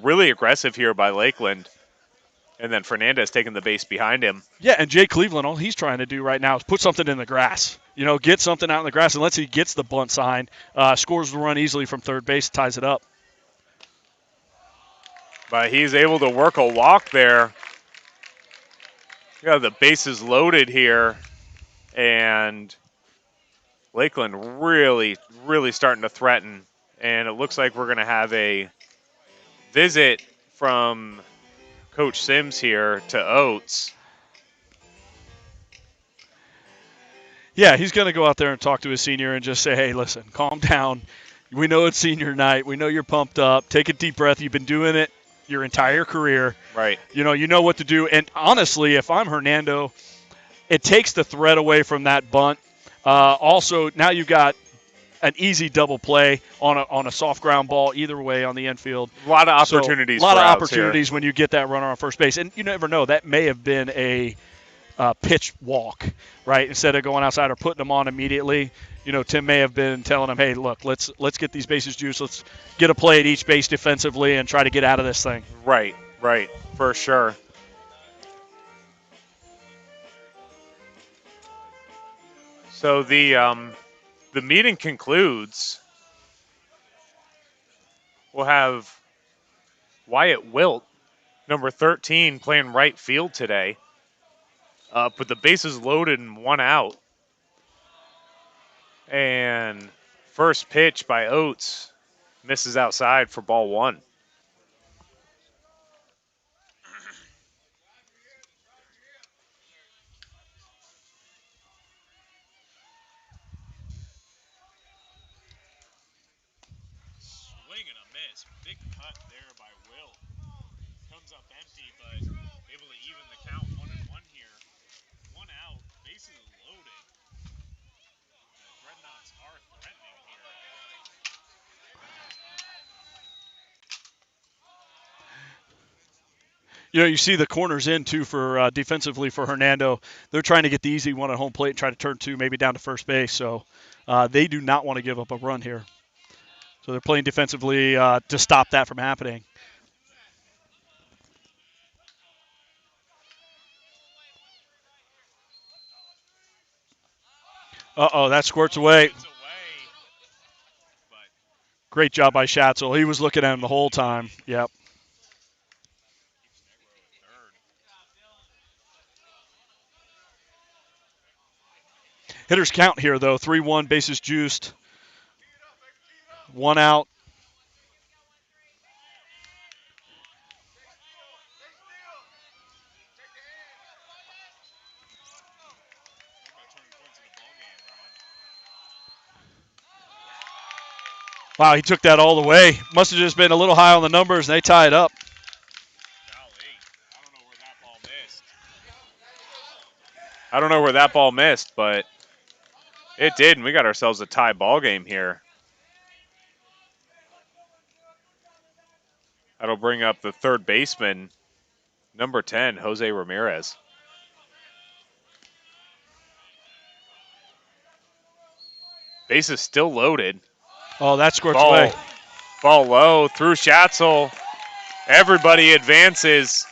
really aggressive here by Lakeland. And then Fernandez taking the base behind him. Yeah, and Jay Cleveland, all he's trying to do right now is put something in the grass. Get something out in the grass, unless he gets the bunt sign, scores the run easily from third base, ties it up. But he's able to work a walk there. The bases loaded here. And Lakeland really, really starting to threaten. And it looks like we're going to have a visit from Coach Sims here to Oates. Yeah, he's going to go out there and talk to his senior and just say, hey, listen, calm down. We know it's senior night. We know you're pumped up. Take a deep breath. You've been doing it your entire career. Right. You know what to do. And honestly, if I'm Hernando, it takes the threat away from that bunt. Also, now you've got an easy double play on a soft ground ball either way on the infield. A lot of opportunities. A lot of opportunities when you get that runner on first base, and you never know, that may have been a pitch walk, right? Instead of going outside or putting them on immediately, Tim may have been telling him, hey, look, let's get these bases juiced. Let's get a play at each base defensively and try to get out of this thing. Right, for sure. So the meeting concludes. We'll have Wyatt Wilt, number 13, playing right field today. With the bases loaded and 1 out. And first pitch by Oates misses outside for ball 1. Swing and a miss. Big cut there by Wilt. Comes up empty, but able to even the count 1-1 here. 1 out, bases loaded. The Dreadnoughts are threatening here. You see the corners in, too, for defensively for Hernando. They're trying to get the easy one at home plate and try to turn 2 maybe down to first base. So they do not want to give up a run here. So they're playing defensively to stop that from happening. Uh-oh, that squirts away. Great job by Schatzel. He was looking at him the whole time. Yep. Hitters count here, though. 3-1, bases juiced. 1 out. Wow, he took that all the way. Must have just been a little high on the numbers, and they tie it up. I don't know where that ball missed, but it did, and we got ourselves a tie ball game here. That'll bring up the third baseman, number 10, Jose Ramirez. Base is still loaded. Oh, that squirts away. Ball low through Schatzel. Everybody advances.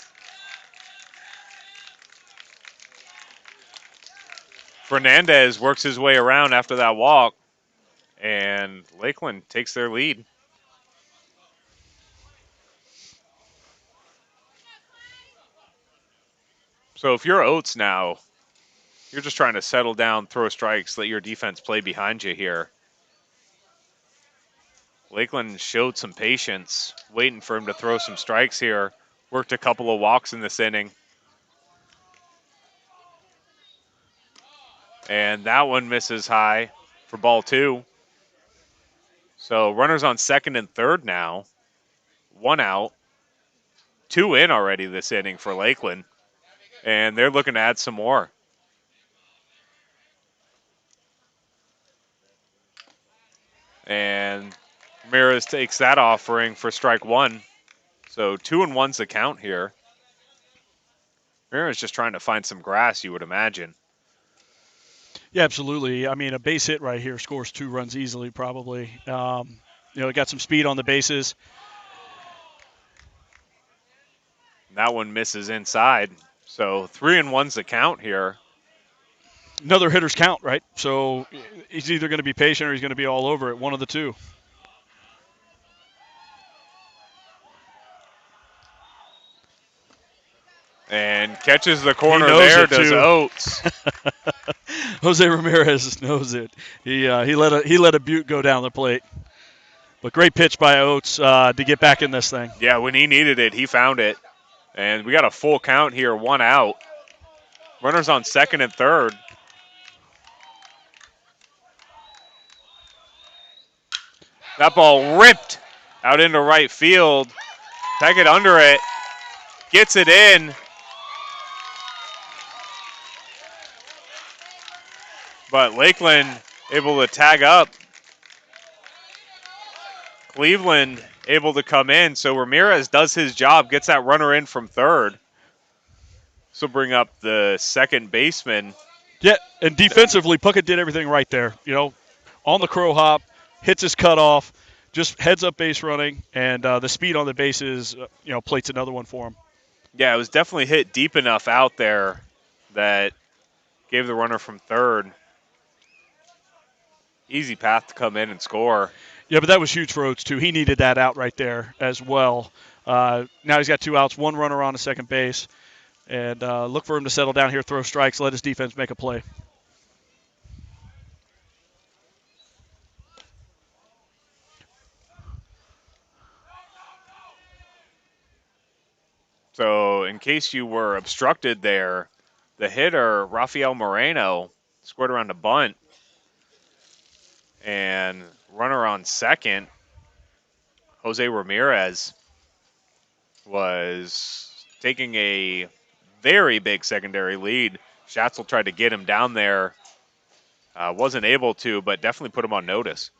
Fernandez works his way around after that walk, and Lakeland takes their lead. So if you're Oates now, you're just trying to settle down, throw strikes, let your defense play behind you here. Lakeland showed some patience, waiting for him to throw some strikes here. Worked a couple of walks in this inning. And that one misses high for ball 2. So runners on second and third now. 1 out. 2 in already this inning for Lakeland. And they're looking to add some more. And Ramirez takes that offering for strike 1. So 2-1's the count here. Ramirez just trying to find some grass, you would imagine. Yeah, absolutely. I mean, a base hit right here scores 2 runs easily, probably. It got some speed on the bases. That one misses inside. So 3-1's the count here. Another hitter's count, right? So he's either going to be patient or he's going to be all over it, one of the two. And catches the corner there, does Oates. Jose Ramirez knows it. He let a butte go down the plate. But great pitch by Oates to get back in this thing. Yeah, when he needed it, he found it. And we got a full count here, 1 out. Runners on second and third. That ball ripped out into right field. Taggett under it. Gets it in. But Lakeland able to tag up. Cleveland able to come in. So Ramirez does his job, gets that runner in from third. So bring up the second baseman. Yeah, and defensively, Puckett did everything right there. On the crow hop, hits his cutoff, just heads up base running, and the speed on the bases, plates another one for him. Yeah, it was definitely hit deep enough out there that gave the runner from third easy path to come in and score. Yeah, but that was huge for Oates, too. He needed that out right there as well. Now he's got 2 outs, 1 runner on to second base. And look for him to settle down here, throw strikes, let his defense make a play. So in case you were obstructed there, the hitter, Rafael Moreno, scored around a bunt. And runner on second, Jose Ramirez, was taking a very big secondary lead. Schatzel tried to get him down there. Wasn't able to, but definitely put him on notice.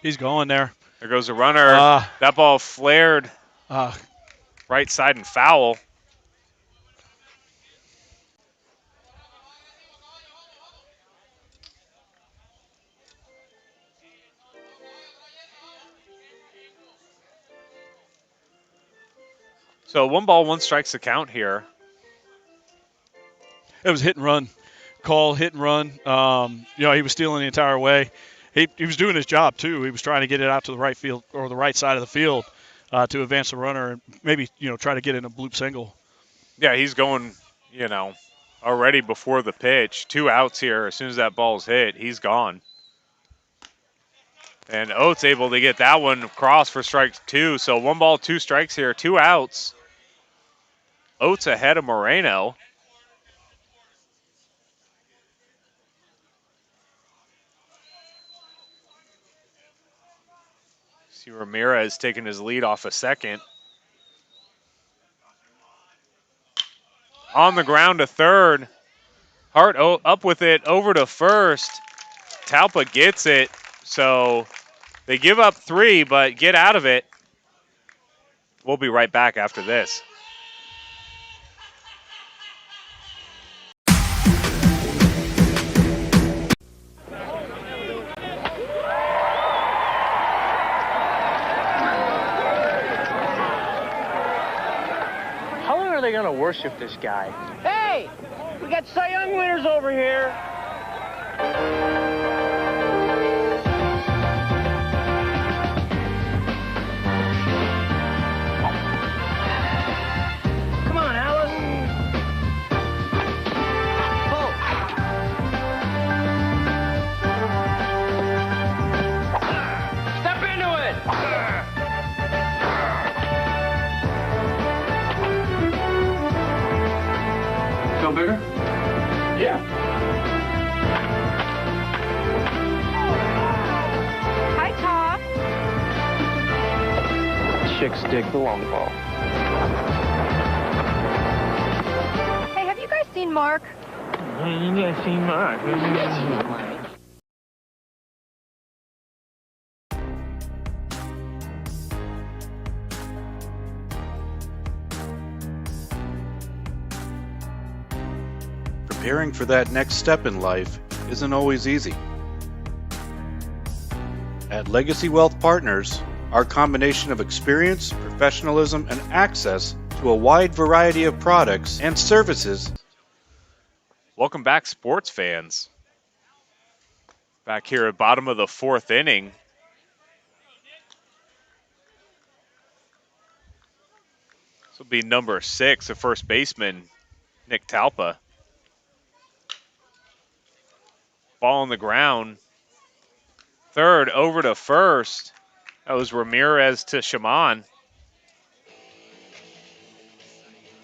He's going there. There goes the runner. That ball flared right side and foul. So 1 ball, 1 strike's the count here. It was hit and run. Call, hit and run. He was stealing the entire way. He was doing his job, too. He was trying to get it out to the right field or the right side of the field to advance the runner and maybe, try to get in a bloop single. Yeah, he's going, already before the pitch. 2 outs here. As soon as that ball's hit, he's gone. And Oates able to get that one across for strike 2. So 1 ball, 2 strikes here, 2 outs. Oates ahead of Moreno. See Ramirez taking his lead off a second. On the ground to third. Hart up with it over to first. Talpa gets it. So they give up 3, but get out of it. We'll be right back after this. worship this guy. Hey, we got Cy Young winners over here. Come on, Alice. Step into it. Feel bigger? Yeah. Hi, Top. Chicks dig the long ball. Hey, have you guys seen Mark? Yeah, seen Mark. Preparing for that next step in life isn't always easy. At Legacy Wealth Partners, our combination of experience, professionalism, and access to a wide variety of products and services. Welcome back, sports fans. Back here at bottom of the fourth inning. This will be number 6, the first baseman, Nick Talpa. Ball on the ground. Third over to first. That was Ramirez to Shaman.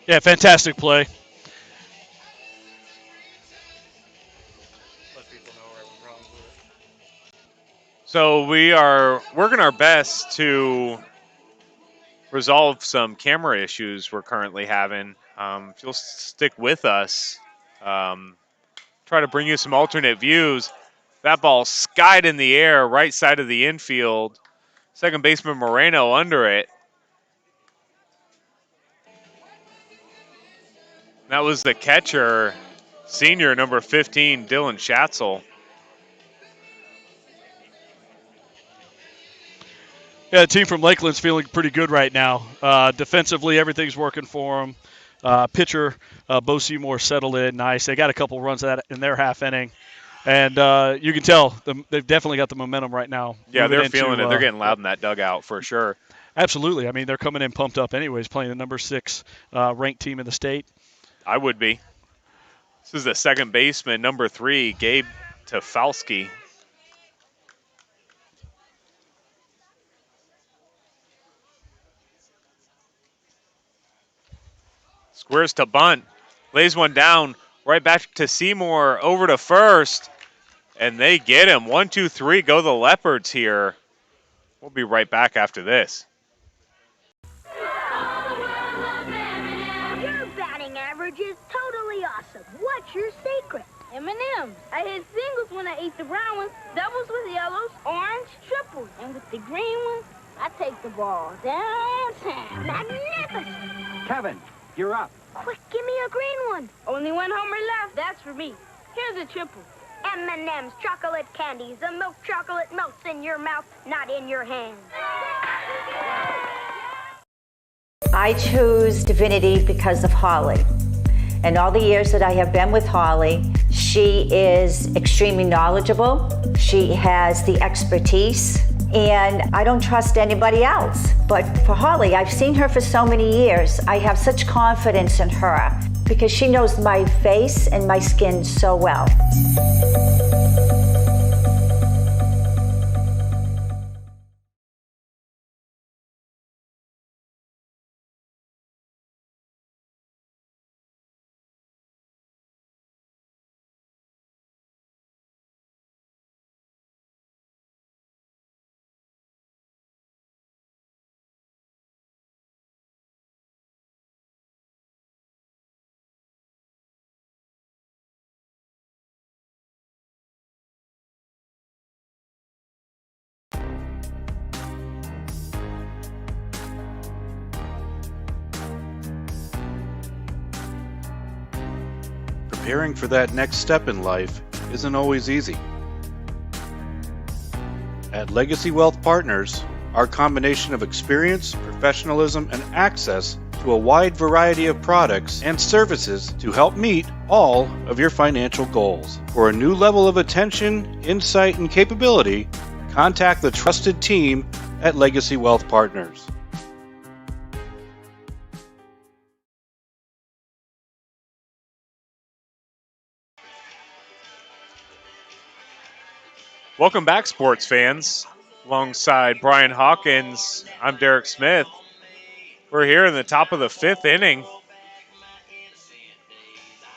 Yeah, fantastic play. So we are working our best to resolve some camera issues we're currently having. If you'll stick with us, try to bring you some alternate views. That ball skied in the air, right side of the infield. Second baseman Moreno under it. That was the catcher, senior number 15, Dylan Schatzel. Yeah, the team from Lakeland's feeling pretty good right now. Defensively, everything's working for them. Pitcher, Bo Seymour settled in nice. They got a couple runs in their half inning. And you can tell they've definitely got the momentum right now. Yeah, they're feeling it. They're getting loud in that dugout for sure. Absolutely. I mean, they're coming in pumped up anyways, playing the number 6 ranked team in the state. I would be. This is the second baseman, number 3, Gabe Tafalski. Squares to bunt. Lays one down. Right back to Seymour. Over to first. And they get him. 1, 2, 3. Go the Leopards here. We'll be right back after this. Your batting average is totally awesome. What's your secret? M&M's. I hit singles when I ate the brown ones, doubles with yellows, orange, triples. And with the green ones, I take the ball downtown. Magnificent. Kevin, you're up. Quick, give me a green one. Only one homer left. That's for me. Here's a triple. M&M's chocolate candies. The milk chocolate melts in your mouth, not in your hand. I choose Divinity because of Holly. And all the years that I have been with Holly, she is extremely knowledgeable. She has the expertise. And I don't trust anybody else. But for Holly, I've seen her for so many years. I have such confidence in her because she knows my face and my skin so well. Preparing for that next step in life isn't always easy. At Legacy Wealth Partners, our combination of experience, professionalism, and access to a wide variety of products and services to help meet all of your financial goals. For a new level of attention, insight, and capability, contact the trusted team at Legacy Wealth Partners. Welcome back, sports fans. Alongside Brian Hawkins, I'm Derek Smith. We're here in the top of the 5th inning.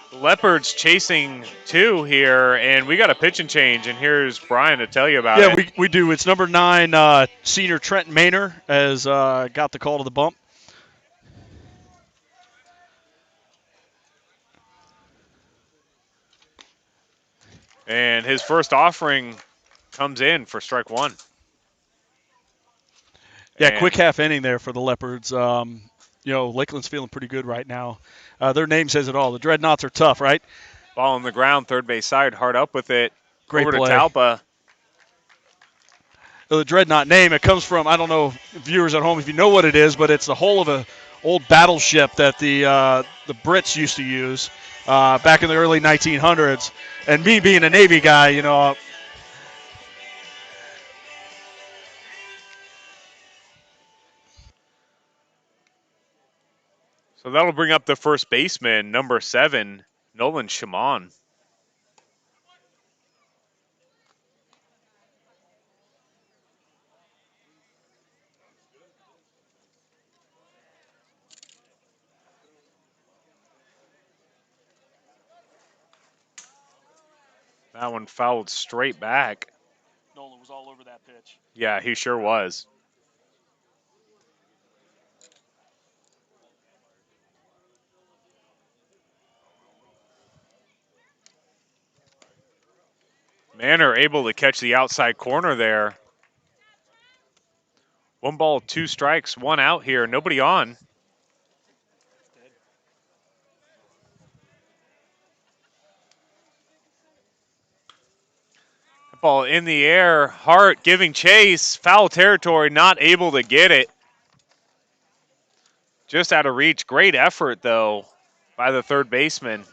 The Leopards chasing 2 here, and we got a pitch and change, and here's Brian to tell you about it. Yeah, we do. It's number 9, senior Trent Maynor has got the call to the bump. And his first offering comes in for strike 1. Yeah, quick half inning there for the Leopards. Lakeland's feeling pretty good right now. Their name says it all. The Dreadnoughts are tough, right? Ball on the ground, third base side, hard up with it. Great over play. to Talpa. The Dreadnought name, it comes from, I don't know, viewers at home if you know what it is, but it's the hull of an old battleship that the Brits used to use back in the early 1900s. And me being a Navy guy, So that'll bring up the first baseman, number 7, Nolan Shimon. That one fouled straight back. Nolan was all over that pitch. Yeah, he sure was. Manor able to catch the outside corner there. 1 ball, 2 strikes, 1 out here, nobody on. Ball in the air, Hart giving chase, foul territory, not able to get it. Just out of reach. Great effort, though, by the third baseman.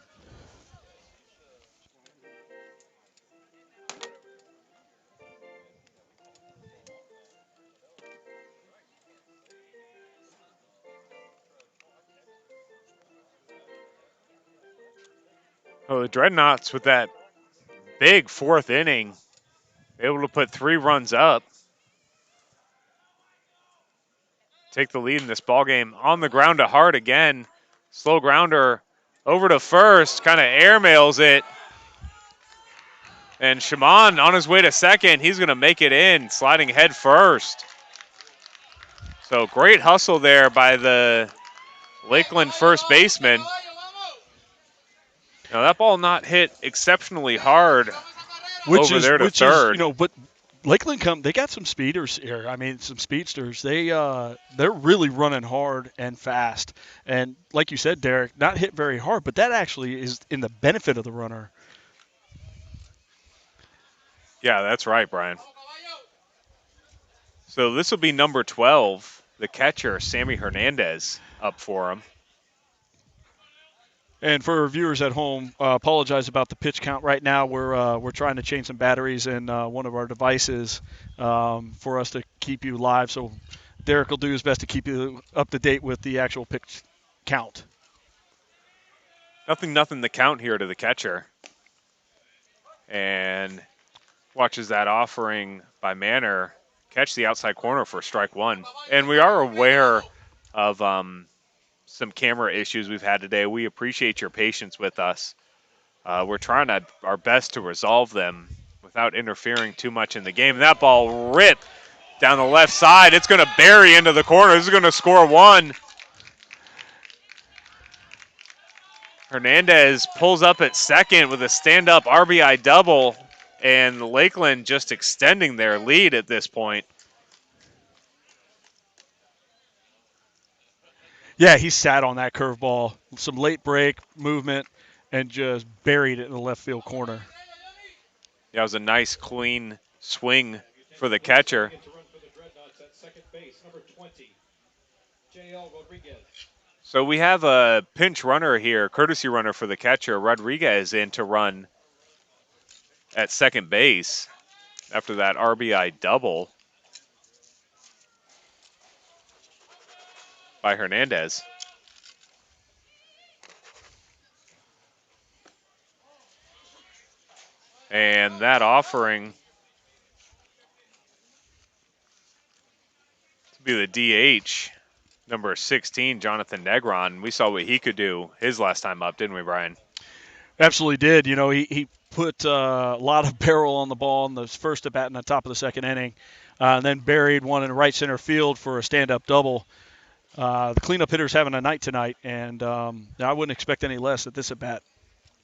Oh, the Dreadnoughts with that big 4th inning, able to put 3 runs up. Take the lead in this ballgame. On the ground to Hart again. Slow grounder over to first, kind of airmails it. And Shimon on his way to second. He's going to make it in, sliding head first. So great hustle there by the Lakeland first baseman. Now that ball not hit exceptionally hard over there to third. But Lakeland they got some speeders here. I mean, some speedsters. They're really running hard and fast. And like you said, Derek, not hit very hard, but that actually is in the benefit of the runner. Yeah, that's right, Brian. So this will be number 12, the catcher, Sammy Hernandez, up for him. And for our viewers at home, apologize about the pitch count right now. We're trying to change some batteries in one of our devices for us to keep you live. So Derek will do his best to keep you up to date with the actual pitch count. Nothing the count here to the catcher. And watches that offering by Manor catch the outside corner for strike 1. And we are aware of some camera issues we've had today. We appreciate your patience with us. We're trying our best to resolve them without interfering too much in the game. That ball ripped down the left side. It's going to bury into the corner. This is going to score 1. Hernandez pulls up at second with a stand-up RBI double, and Lakeland just extending their lead at this point. Yeah, he sat on that curveball, some late break movement, and just buried it in the left field corner. Yeah, it was a nice, clean swing for the catcher. So we have a pinch runner here, courtesy runner for the catcher, Rodriguez, in to run at second base after that RBI double by Hernandez. And that offering to be the DH, number 16, Jonathan Negron. We saw what he could do his last time up, didn't we, Brian? Absolutely did. You know, he put a lot of barrel on the ball in the first at bat in the top of the second inning, and then buried one in right center field for a stand-up double. The cleanup hitter's having a night tonight, and I wouldn't expect any less at this at bat.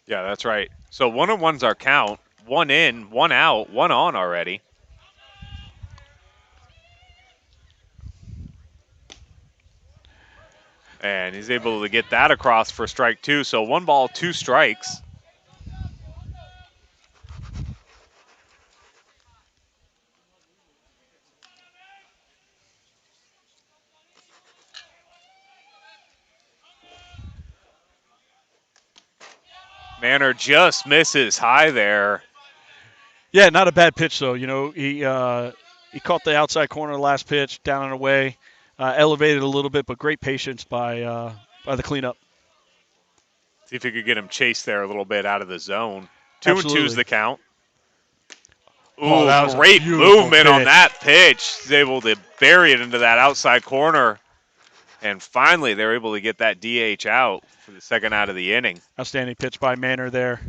Yeah, that's right. So 1-on-1's our count. 1 in, 1 out, 1 on already. And he's able to get that across for strike 2. So 1 ball, 2 strikes. Manor just misses high there. Yeah, not a bad pitch, though. You know, he caught the outside corner last pitch, down and away, elevated a little bit, but great patience by the cleanup. See if he could get him chased there a little bit out of the zone. 2-2's the count. Ooh, that was great movement pitch on that pitch. He's able to bury it into that outside corner. And finally, they're able to get that DH out for the second out of the inning. Outstanding pitch by Manor there.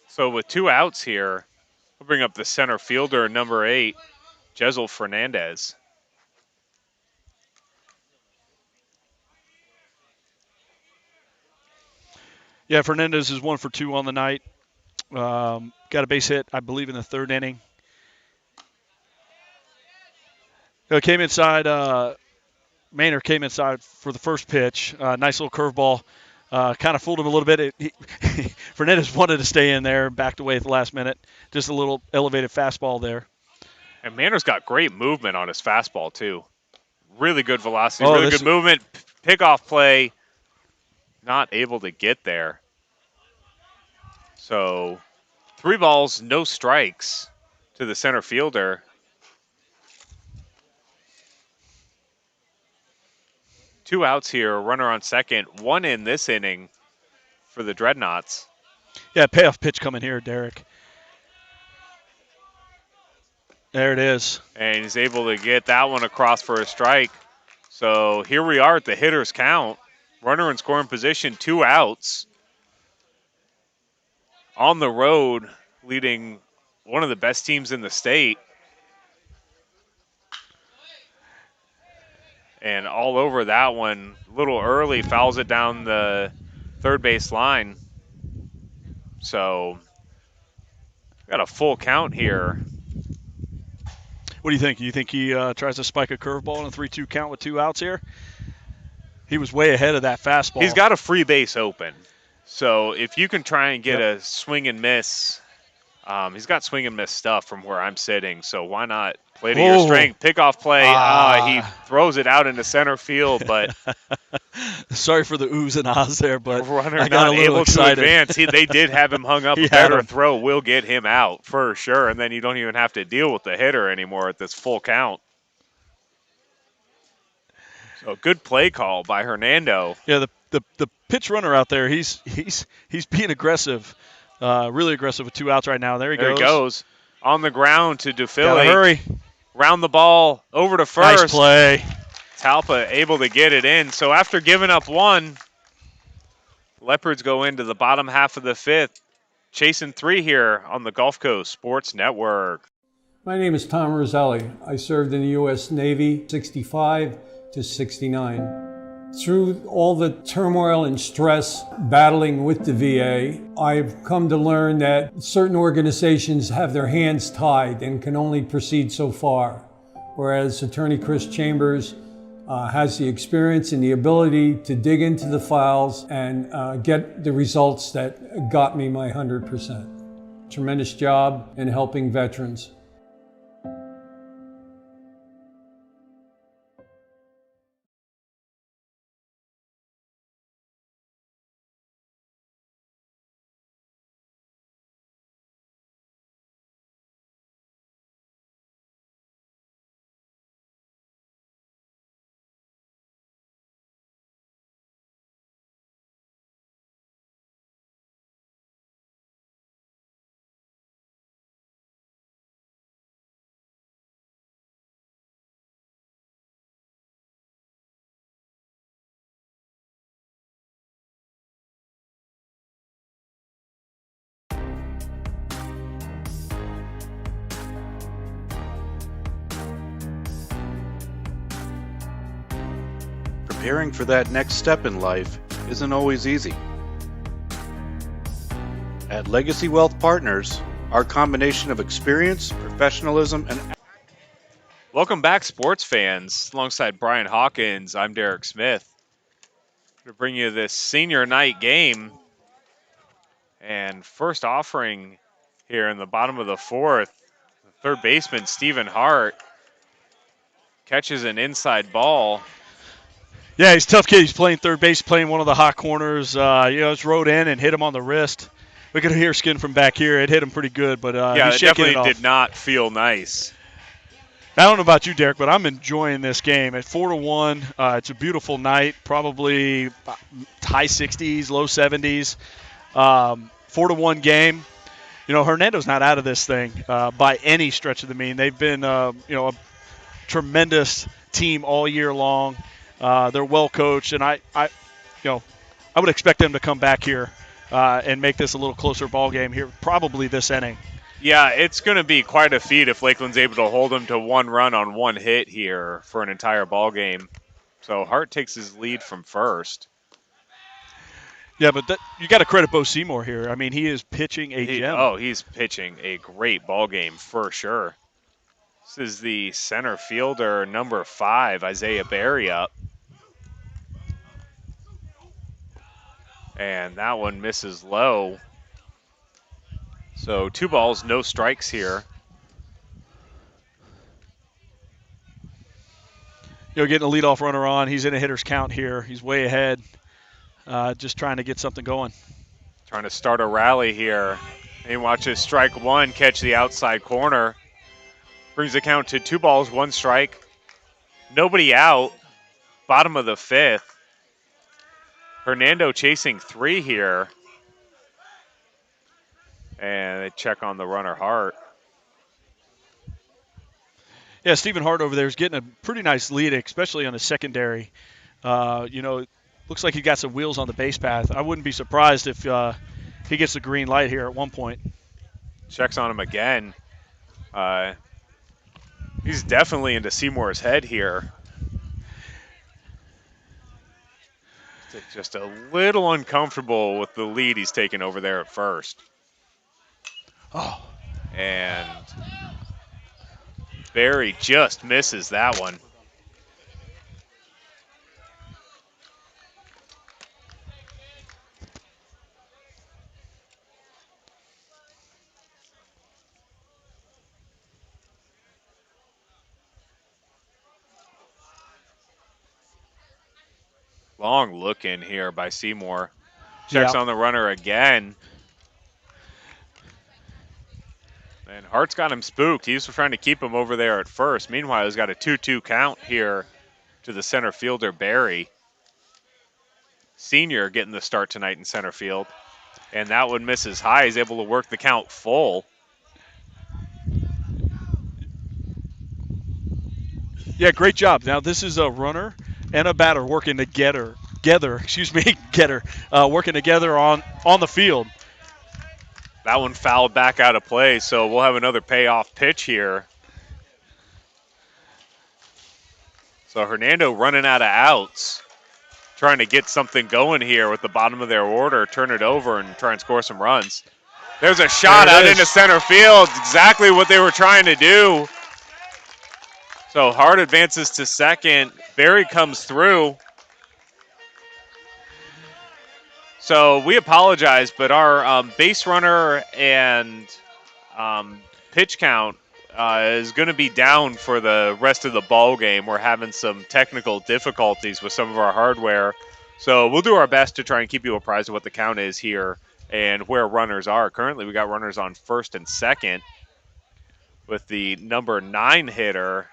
So with 2 outs here, we'll bring up the center fielder, number 8, Jezel Fernandez. Yeah, Fernandez is 1 for 2 on the night. Got a base hit, I believe, in the 3rd inning. Came inside. Manor came inside for the first pitch. Nice little curveball. Kind of fooled him a little bit. Fernandez wanted to stay in there, backed away at the last minute. Just a little elevated fastball there. And Manor's got great movement on his fastball, too. Really good velocity, really good movement. Pickoff play. Not able to get there. So 3 balls, no strikes to the center fielder. Two outs here, runner on second, 1 in this inning for the Dreadnoughts. Yeah, payoff pitch coming here, Derek. There it is. And he's able to get that one across for a strike. So here we are at the hitter's count. Runner in scoring position, 2 outs. On the road, leading one of the best teams in the state. And all over that one, a little early, fouls it down the third base line. So got a full count here. What do you think? Do you think he tries to spike a curveball in a 3-2 count with 2 outs here? He was way ahead of that fastball. He's got a free base open. So if you can try and get a swing and miss, he's got swing and miss stuff from where I'm sitting. So why not play to your strength? Pickoff play. He throws it out into center field, but sorry for the oohs and ahs there, but runner I got not a little able excited. to advance. They did have him hung up. A better throw will get him out for sure, and then you don't even have to deal with the hitter anymore at this full count. So good play call by Hernando. Yeah, the pitch runner out there, he's being aggressive, really aggressive with 2 outs right now. There he goes. On the ground to DeFilly. Gotta hurry. Round the ball over to first. Nice play. Talpa able to get it in. So after giving up 1, Leopards go into the bottom half of the 5th, chasing 3 here on the Gulf Coast Sports Network. My name is Tom Roselli. I served in the U.S. Navy 65 to 69. Through all the turmoil and stress battling with the VA, I've come to learn that certain organizations have their hands tied and can only proceed so far. whereas attorney Chris Chambers has the experience and the ability to dig into the files and get the results that got me my 100%. Tremendous job in helping veterans. Preparing for that next step in life isn't always easy. At Legacy Wealth Partners, our combination of experience, professionalism, and Welcome back, sports fans. Alongside Brian Hawkins, I'm Derek Smith. To bring you this senior night game. And first offering here in the bottom of the fourth, third baseman Stephen Hart catches an inside ball. Yeah, he's a tough kid. He's playing third base, playing one of the hot corners. It's rode in and hit him on the wrist. We could hear skin from back here. It hit him pretty good, but yeah, he's it shaking definitely it off. did not feel nice. I don't know about you, Derek, but I'm enjoying this game. At 4-1, it's a beautiful night, probably high 60s, low 70s. 4-1 game. Hernando's not out of this thing by any stretch of the mean. They've been, a tremendous team all year long. They're well coached, and I would expect them to come back here and make this a little closer ball game here, probably this inning. Yeah, it's going to be quite a feat if Lakeland's able to hold them to one run on one hit here for an entire ball game. So Hart takes his lead from first. Yeah, but you got to credit Bo Seymour here. I mean, he is pitching a gem. Oh, he's pitching a great ball game for sure. This is the center fielder, number 5, Isaiah Berry up. And that one misses low. So 2 balls, no strikes here. Getting a leadoff runner on. He's in a hitter's count here. He's way ahead. Just trying to get something going. Trying to start a rally here. And he watches strike 1 catch the outside corner. Brings the count to 2 balls, 1 strike. Nobody out. Bottom of the 5th. Hernando chasing 3 here. And they check on the runner Hart. Yeah, Stephen Hart over there is getting a pretty nice lead, especially on the secondary. Looks like he got some wheels on the base path. I wouldn't be surprised if he gets the green light here at one point. Checks on him again. He's definitely into Seymour's head here. Just a little uncomfortable with the lead he's taken over there at first. Oh. And Berry just misses that one. Long look in here by Seymour. Checks on the runner again. And Hart's got him spooked. He was trying to keep him over there at first. Meanwhile, he's got a 2-2 count here to the center fielder, Berry. Senior getting the start tonight in center field. And that one misses high. He's able to work the count full. Yeah, great job. Now, this is a runner and a batter working together, working together on the field. That one fouled back out of play, so we'll have another payoff pitch here. So Hernando running out of outs, trying to get something going here with the bottom of their order, turn it over and try and score some runs. There's a shot out into center field, exactly what they were trying to do. So Hart advances to second. Barry comes through. So we apologize, but our base runner and pitch count is going to be down for the rest of the ball game. We're having some technical difficulties with some of our hardware. So we'll do our best to try and keep you apprised of what the count is here and where runners are. Currently, we got runners on first and second with the number 9 hitter,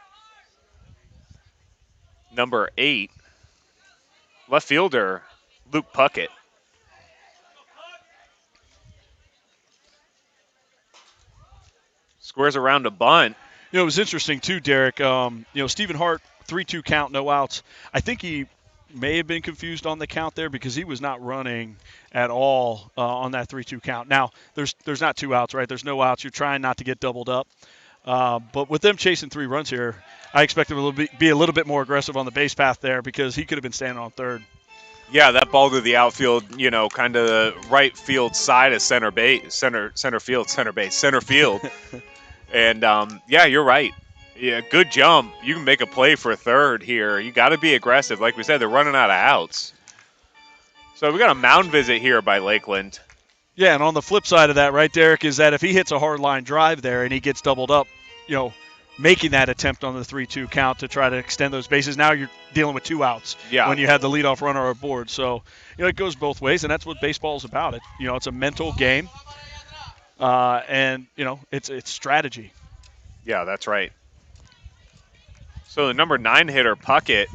number 8, left fielder, Luke Puckett. Squares around a bunt. You know, it was interesting too, Derek. Stephen Hart, 3-2 count, no outs. I think he may have been confused on the count there because he was not running at all on that 3-2 count. Now, there's not 2 outs, right? There's no outs. You're trying not to get doubled up. But with them chasing 3 runs here, I expect him to be a little bit more aggressive on the base path there because he could have been standing on third. Yeah, that ball to the outfield, kind of the right field side of center field. And, you're right. Yeah, good jump. You can make a play for third here. You got to be aggressive. Like we said, they're running out of outs. So we got a mound visit here by Lakeland. Yeah, and on the flip side of that, right, Derek, is that if he hits a hard line drive there and he gets doubled up, making that attempt on the 3-2 count to try to extend those bases, now you're dealing with 2 outs when you had the leadoff runner aboard. So, it goes both ways, and that's what baseball is about. It's a mental game. And it's strategy. Yeah, that's right. So the number 9 hitter, Puckett,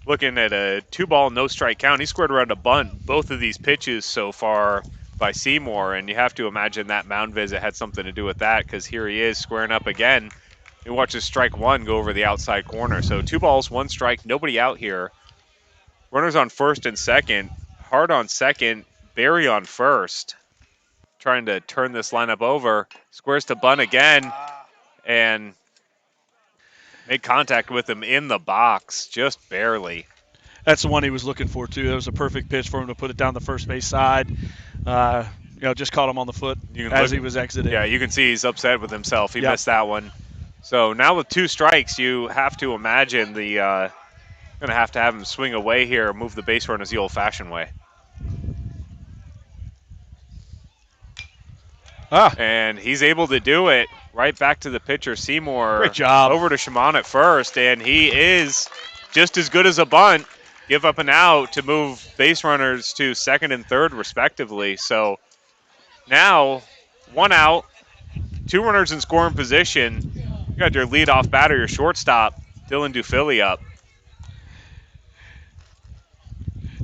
looking at a 2-ball, no-strike count. He scored around a bunt both of these pitches so far by Seymour, and you have to imagine that mound visit had something to do with that because here he is squaring up again. He watches strike 1 go over the outside corner. So 2 balls, 1 strike, nobody out here. Runners on first and second. Hart on second, Barry on first. Trying to turn this lineup over. Squares to bunt again and made contact with him in the box, just barely. That's the one he was looking for, too. That was a perfect pitch for him to put it down the first base side. Just caught him on the foot as he was exiting. Yeah, you can see he's upset with himself. He missed that one. So now with 2 strikes, you have to imagine going to have him swing away here, move the base runners the old-fashioned way. And he's able to do it. Right back to the pitcher, Seymour. Great job. Over to Shimon at first, and he is just as good as a bunt. Give up an out to move base runners to second and third, respectively. So now 1 out, 2 runners in scoring position. You got your leadoff batter, your shortstop, Dylan Dufilli up.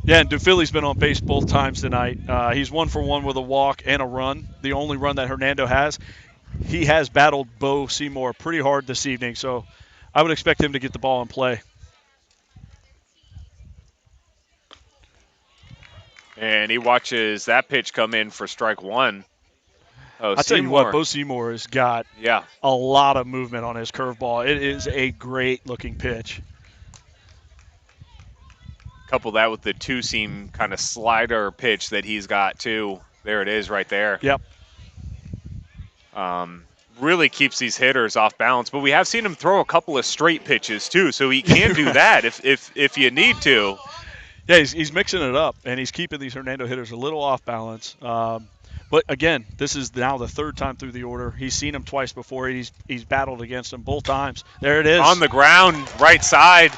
Yeah, and Dufilli's been on base both times tonight. He's 1 for 1 with a walk and a run, the only run that Hernando has. He has battled Bo Seymour pretty hard this evening, so I would expect him to get the ball in play. And he watches that pitch come in for strike 1. I'll tell you what, Bo Seymour has got a lot of movement on his curveball. It is a great-looking pitch. Couple that with the 2-seam kind of slider pitch that he's got, too. There it is right there. Yep. Really keeps these hitters off balance, but we have seen him throw a couple of straight pitches, too, so he can do that if you need to. Yeah, he's mixing it up, and he's keeping these Hernando hitters a little off balance. But, again, this is now the 3rd time through the order. He's seen him twice before. He's battled against them both times. There it is. On the ground, right side.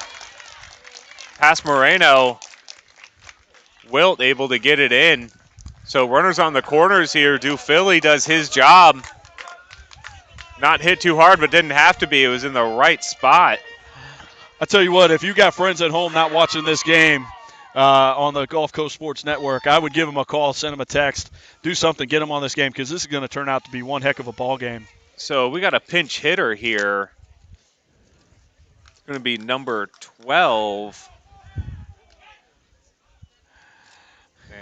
Past Moreno. Wilt able to get it in. So runners on the corners here. Dufilli does his job. Not hit too hard, but didn't have to be. It was in the right spot. I tell you what, if you got friends at home not watching this game on the Gulf Coast Sports Network, I would give them a call, send them a text, do something, get them on this game, because this is going to turn out to be one heck of a ball game. So we got a pinch hitter here. It's going to be number 12.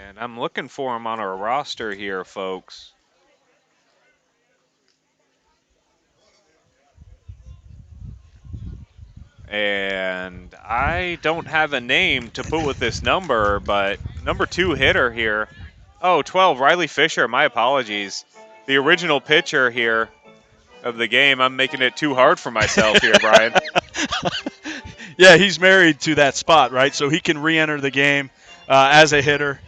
And I'm looking for him on our roster here, folks. And I don't have a name to put with this number, but number 2 hitter here. Oh, 12, Riley Fisher. My apologies. The original pitcher here of the game. I'm making it too hard for myself here, Brian. Yeah, he's married to that spot, right? So he can re-enter the game as a hitter.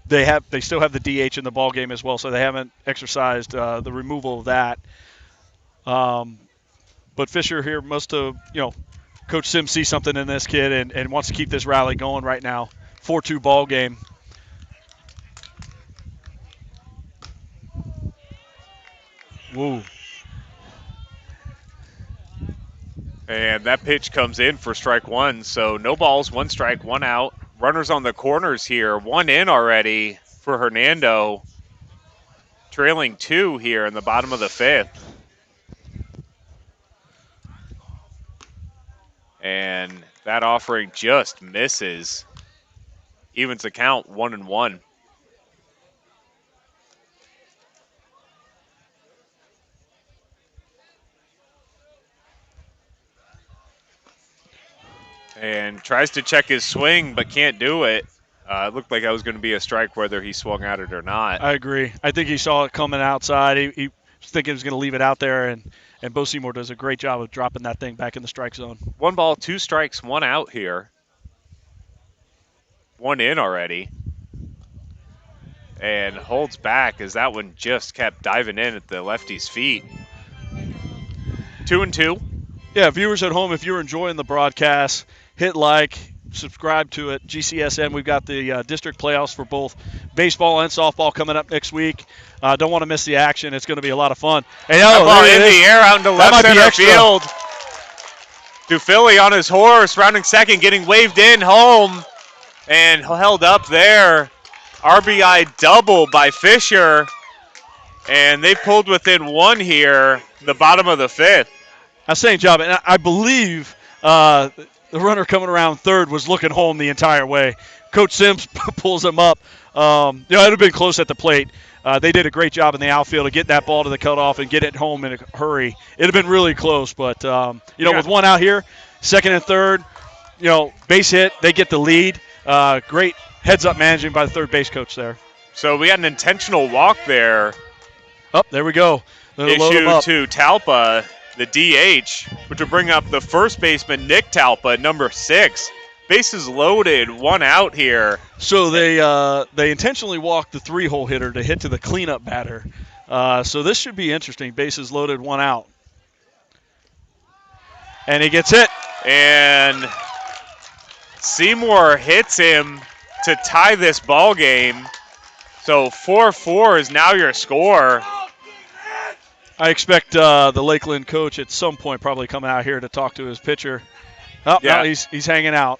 They still have the DH in the ball game as well, so they haven't exercised the removal of that. But Fisher here must have, Coach Sims sees something in this kid and wants to keep this rally going right now. 4-2 ball game. Whoa. And that pitch comes in for strike one. So no balls, 1 strike, 1 out. Runners on the corners here. 1 in already for Hernando. Trailing 2 here in the bottom of the 5th. And that offering just misses. Evens the count, 1-1. And tries to check his swing, but can't do it. It looked like that was going to be a strike whether he swung at it or not. I agree. I think he saw it coming outside. He was thinking he was going to leave it out there, and Bo Seymour does a great job of dropping that thing back in the strike zone. 1 ball, 2 strikes, 1 out here. 1 in already. And holds back as that one just kept diving in at the lefty's feet. 2-2. Yeah, viewers at home, if you're enjoying the broadcast, hit like, subscribe to it. GCSN, we've got the district playoffs for both baseball and softball coming up next week. Don't want to miss the action. It's going to be a lot of fun. Hey, ball in the air out into left center field. Dufilli on his horse, rounding second, getting waved in home, and held up there. RBI double by Fisher, and they pulled within 1 here, the bottom of the 5th. Outstanding job, and I believe the runner coming around third was looking home the entire way. Coach Sims pulls him up. It would have been close at the plate. They did a great job in the outfield to get that ball to the cutoff and get it home in a hurry. It would have been really close, but, with 1 out here, second and third, base hit, they get the lead. Great heads-up managing by the third base coach there. So we had an intentional walk there. Oh, there we go. Issue to Talpa, the DH, which will bring up the first baseman, Nick Talpa, number 6. Bases loaded, 1 out here. So they intentionally walked the 3-hole hitter to hit to the cleanup batter. So this should be interesting. Bases loaded, 1 out. And he gets hit. And Seymour hits him to tie this ball game. So 4-4 is now your score. I expect the Lakeland coach at some point probably coming out here to talk to his pitcher. Oh, yeah. No, he's hanging out.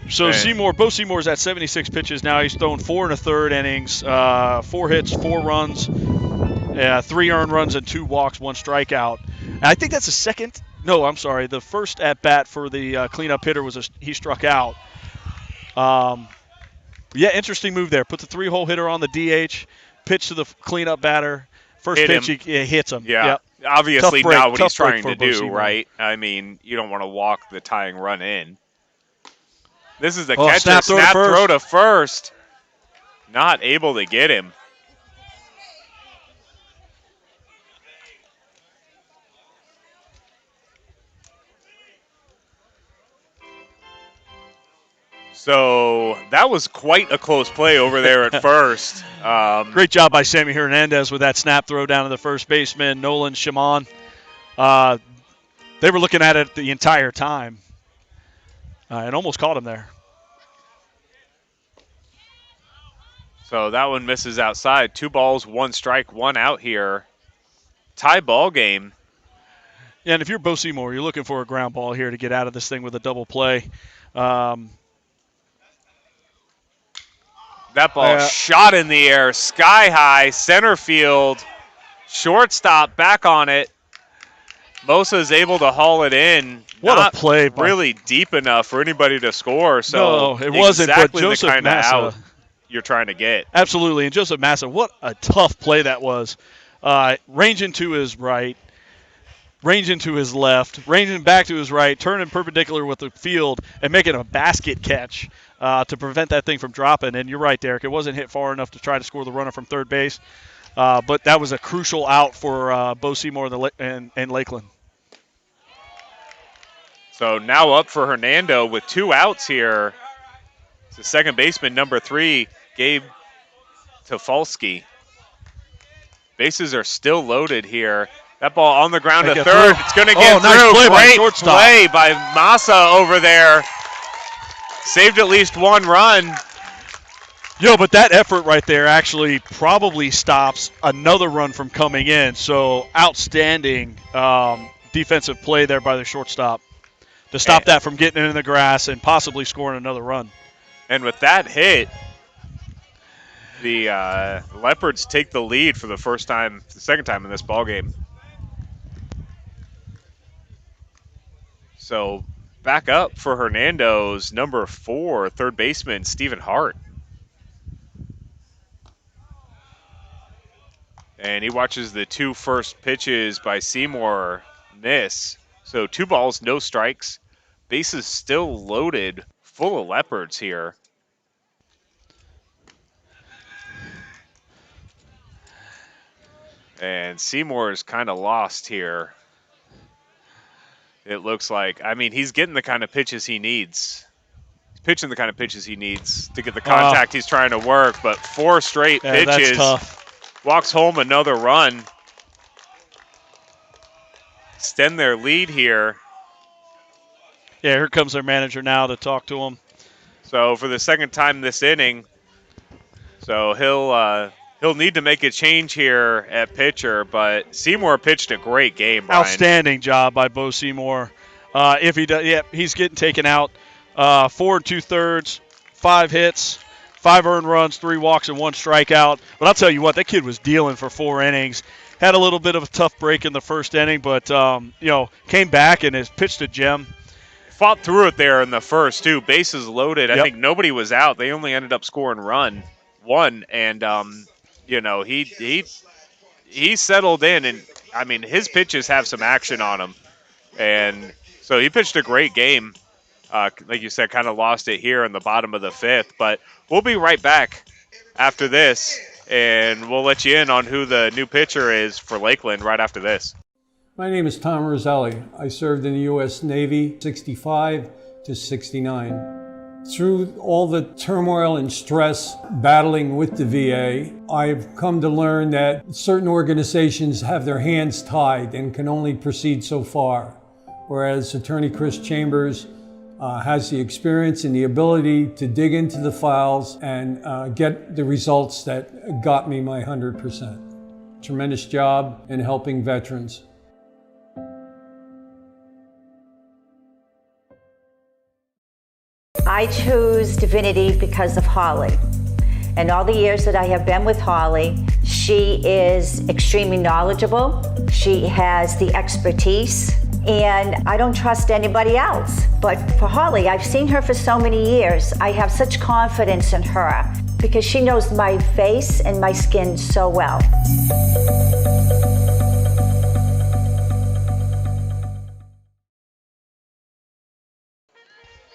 So Bo Seymour's at 76 pitches now. He's thrown 4 1/3 innings, 4 hits, 4 runs, 3 earned runs, and 2 walks, 1 strikeout. And I think that's the first at bat for the cleanup hitter he struck out. Interesting move there. Put the 3-hole hitter on the DH, pitch to the cleanup batter. First pitch, he hits him. Yeah, yep. Obviously not what he's trying to do, right? I mean, you don't want to walk the tying run in. This is the catcher. Snap throw to first. Not able to get him. So that was quite a close play over there at first. Great job by Sammy Hernandez with that snap throw down to the first baseman, Nolan Shimon. They were looking at it the entire time and almost caught him there. So that one misses outside. 2 balls, 1 strike, 1 out here. Tie ball game. Yeah, and if you're Bo Seymour, you're looking for a ground ball here to get out of this thing with a double play. That ball shot in the air, sky high, center field, shortstop back on it. Mosa is able to haul it in. What a play! Really deep enough for anybody to score. So no, it wasn't. Exactly but Joseph the kind Massa, of out you're trying to get. Absolutely, and Joseph Massa, what a tough play that was. Ranging to his right, ranging to his left, ranging back to his right, turning perpendicular with the field, and making a basket catch to prevent that thing from dropping. And you're right, Derek. It wasn't hit far enough to try to score the runner from third base, but that was a crucial out for Bo Seymour and Lakeland. So now up for Hernando with 2 outs here. It's the second baseman, number 3, Gabe Tafalski. Bases are still loaded here. That ball on the ground to third. Through. It's going to get through. Nice play by Great shortstop. play by Massa over there. Saved at least 1 run. Yo, but that effort right there actually probably stops another run from coming in. So outstanding defensive play there by the shortstop to stop that from getting into the grass and possibly scoring another run. And with that hit, the Leopards take the lead for the second time in this ballgame. So back up for Hernando's number 4, third baseman, Stephen Hart. And he watches the 2 first pitches by Seymour miss. So 2 balls, no strikes. Bases still loaded, full of Leopards here. And Seymour is kind of lost here. It looks like. I mean, he's getting the kind of pitches he needs. He's pitching the kind of pitches he needs to get the contact he's trying to work. But 4 straight pitches. That's tough. Walks home another run. Extend their lead here. Yeah, here comes their manager now to talk to him. So for the second time this inning, so he'll need to make a change here at pitcher, but Seymour pitched a great game, Brian. Outstanding job by Bo Seymour. If he does, he's getting taken out. 4 2/3, 5 hits, 5 earned runs, 3 walks, and 1 strikeout. But I'll tell you what, that kid was dealing for 4 innings. Had a little bit of a tough break in the first inning, but came back and has pitched a gem. Fought through it there in the first, too. Bases loaded. I think nobody was out. They only ended up scoring one, and he settled in, and I mean his pitches have some action on them, and so he pitched a great game. Like you said, kind of lost it here in the bottom of the 5th, but we'll be right back after this, and we'll let you in on who the new pitcher is for Lakeland right after this. My name is Tom Roselli. I served in the U.S. Navy 65 to 69. Through all the turmoil and stress battling with the VA, I've come to learn that certain organizations have their hands tied and can only proceed so far, whereas Attorney Chris Chambers has the experience and the ability to dig into the files and get the results that got me my 100%. Tremendous job in helping veterans. I chose Divinity because of Holly. And all the years that I have been with Holly, she is extremely knowledgeable. She has the expertise, and I don't trust anybody else. But for Holly, I've seen her for so many years. I have such confidence in her because she knows my face and my skin so well.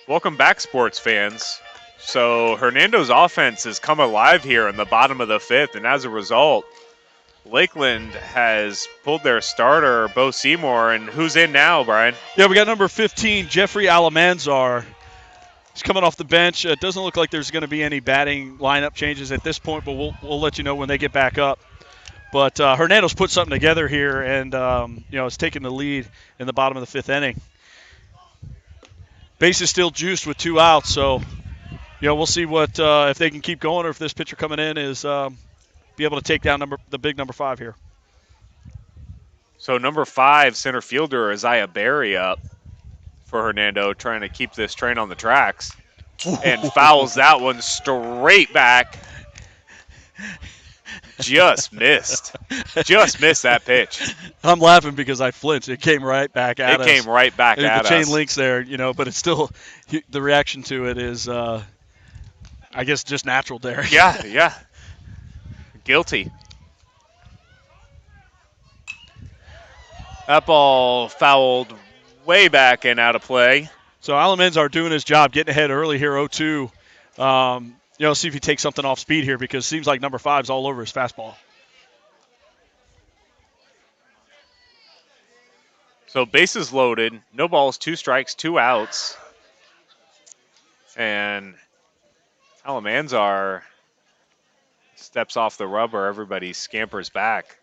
Welcome back, sports fans. So Hernando's offense has come alive here in the bottom of the 5th, and as a result, Lakeland has pulled their starter, Bo Seymour, and who's in now, Brian? Yeah, we got number 15, Jeffrey Alamanzar. He's coming off the bench. It doesn't look like there's going to be any batting lineup changes at this point, but we'll let you know when they get back up. But Hernando's put something together here, and is taking the lead in the bottom of the 5th inning. Base is still juiced with 2 outs, so we'll see what if they can keep going or if this pitcher coming in is be able to take down the big number 5 here. So number 5, center fielder Isaiah Berry up for Hernando, trying to keep this train on the tracks, and fouls that one straight back. Just missed that pitch. I'm laughing because I flinched. It came right back at us. It came right back at us. The chain links there, but it's still the reaction to it is, I guess, just natural there. Yeah. Guilty. That ball fouled way back and out of play. So Alamanzar doing his job, getting ahead early here, 0-2. See if he takes something off speed here because it seems like number 5's all over his fastball. So bases loaded, no balls, 2 strikes, 2 outs. And Alamanzar steps off the rubber. Everybody scampers back.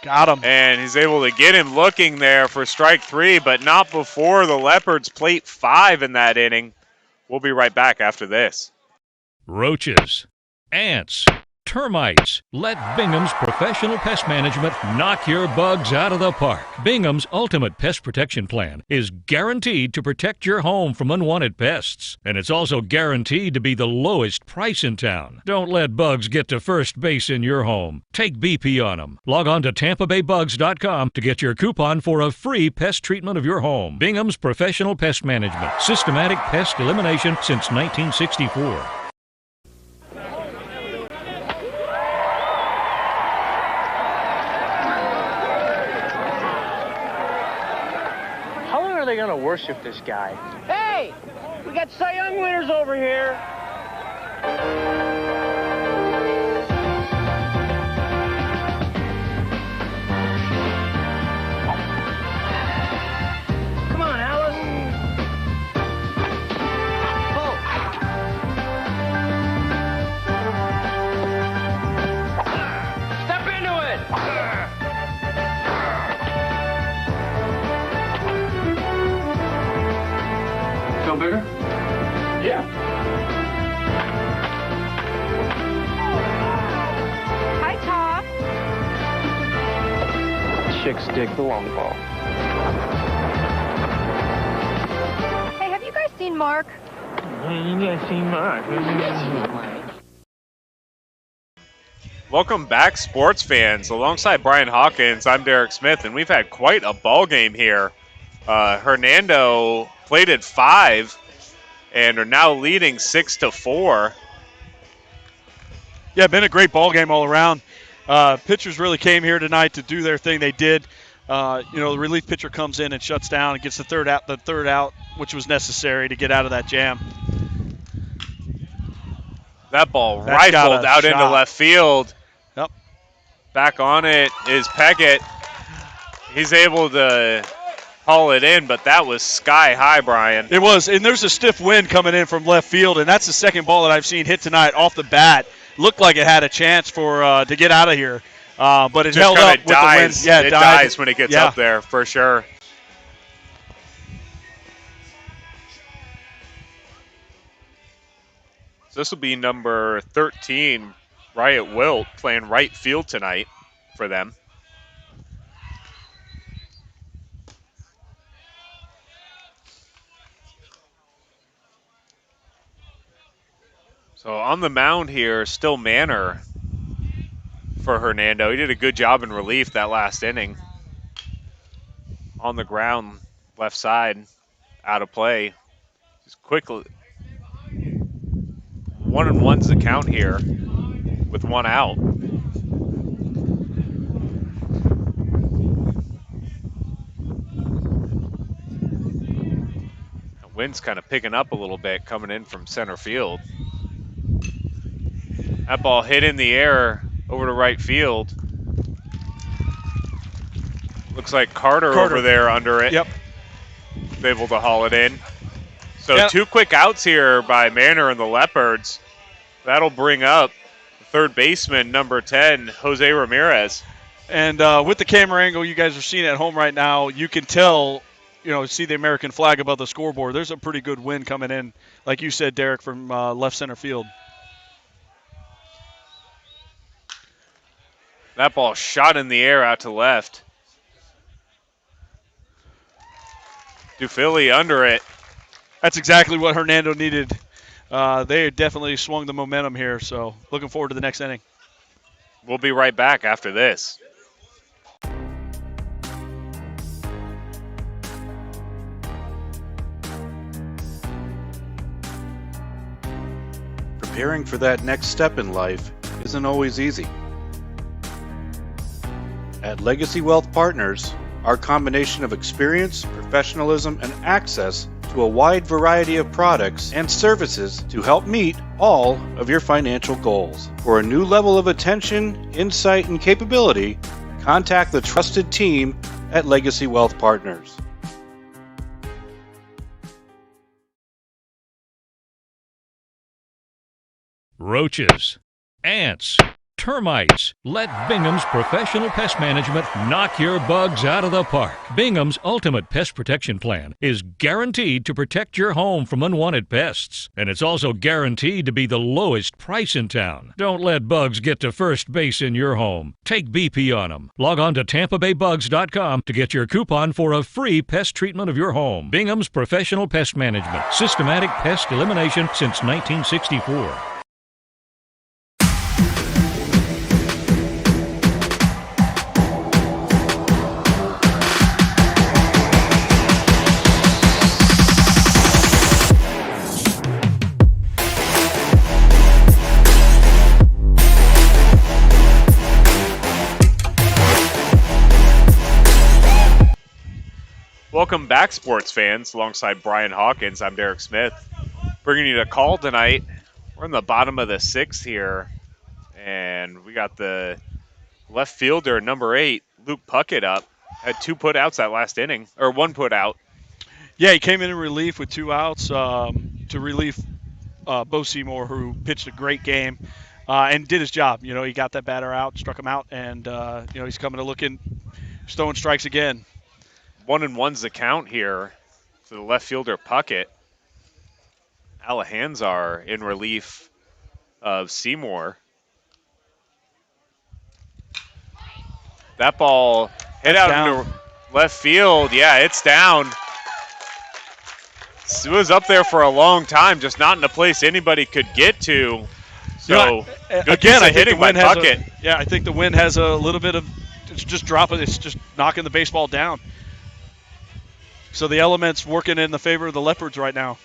Got him. And he's able to get him looking there for strike 3, but not before the Leopards plate 5 in that inning. We'll be right back after this. Roaches, ants, termites. Let Bingham's professional pest management knock your bugs out of the park. Bingham's ultimate pest protection plan is guaranteed to protect your home from unwanted pests. And it's also guaranteed to be the lowest price in town. Don't let bugs get to first base in your home. Take BP on them. Log on to TampaBayBugs.com to get your coupon for a free pest treatment of your home. Bingham's professional pest management. Systematic pest elimination since 1964. They're gonna worship this guy. Hey, we got Cy Young winners over here. Come on, Alice. Step into it. Feel bigger? Yeah. Hi, Top. Chicks dig the long ball. Hey, have you guys seen Mark? You guys seen Mark? Welcome back, sports fans. Alongside Brian Hawkins, I'm Derek Smith, and we've had quite a ball game here. Hernando plated 5 and are now leading 6-4. Yeah, been a great ball game all around. Pitchers really came here tonight to do their thing. They did. The relief pitcher comes in and shuts down and gets the third out, which was necessary to get out of that jam. That ball rifled out into left field. Yep. Back on it is Peckett. He's able to haul it in, but that was sky high, Brian. It was, and there's a stiff wind coming in from left field, and that's the second ball that I've seen hit tonight off the bat. Looked like it had a chance for to get out of here, but it held up with the wind. Yeah, it dies when it gets up there, for sure. So this will be number 13, Riot Wilt, playing right field tonight for them. So on the mound here, still Manor for Hernando. He did a good job in relief that last inning. On the ground, left side, out of play. Just quickly. 1-1's the count here with 1 out. The wind's kind of picking up a little bit coming in from center field. That ball hit in the air over to right field. Looks like Carter over there under it. Yep. Able to haul it in. So 2 quick outs here by Manor and the Leopards. That'll bring up third baseman, number 10, Jose Ramirez. And with the camera angle you guys are seeing at home right now, you can tell, see the American flag above the scoreboard. There's a pretty good wind coming in, like you said, Derek, from left center field. That ball shot in the air out to left. Dufili under it. That's exactly what Hernando needed. They definitely swung the momentum here, so looking forward to the next inning. We'll be right back after this. Preparing for that next step in life isn't always easy. At Legacy Wealth Partners, our combination of experience, professionalism, and access to a wide variety of products and services to help meet all of your financial goals. For a new level of attention, insight, and capability, contact the trusted team at Legacy Wealth Partners. Roaches, ants, termites. Let Bingham's professional pest management knock your bugs out of the park. Bingham's ultimate pest protection plan is guaranteed to protect your home from unwanted pests. And it's also guaranteed to be the lowest price in town. Don't let bugs get to first base in your home. Take BP on them. Log on to TampaBayBugs.com to get your coupon for a free pest treatment of your home. Bingham's professional pest management. Systematic pest elimination since 1964. Welcome back, sports fans. Alongside Brian Hawkins, I'm Derek Smith. Bringing you a call tonight. We're in the bottom of the sixth here, and we got the left fielder, number 8, Luke Puckett up. Had 2 put-outs that last inning, or 1 put-out. Yeah, he came in relief with 2 outs to relieve Bo Seymour, who pitched a great game and did his job. You know, he got that batter out, struck him out, and, he's coming to looking, throwing strikes again. 1-1's the count here for the left fielder Puckett. Alejandro in relief of Seymour. That ball hit out into left field. Yeah, it's down. It was up there for a long time, just not in a place anybody could get to. So, good piece of hitting by Puckett. I think the wind has a little bit of, it's just dropping, it's just knocking the baseball down. So the elements working in the favor of the Leopards right now.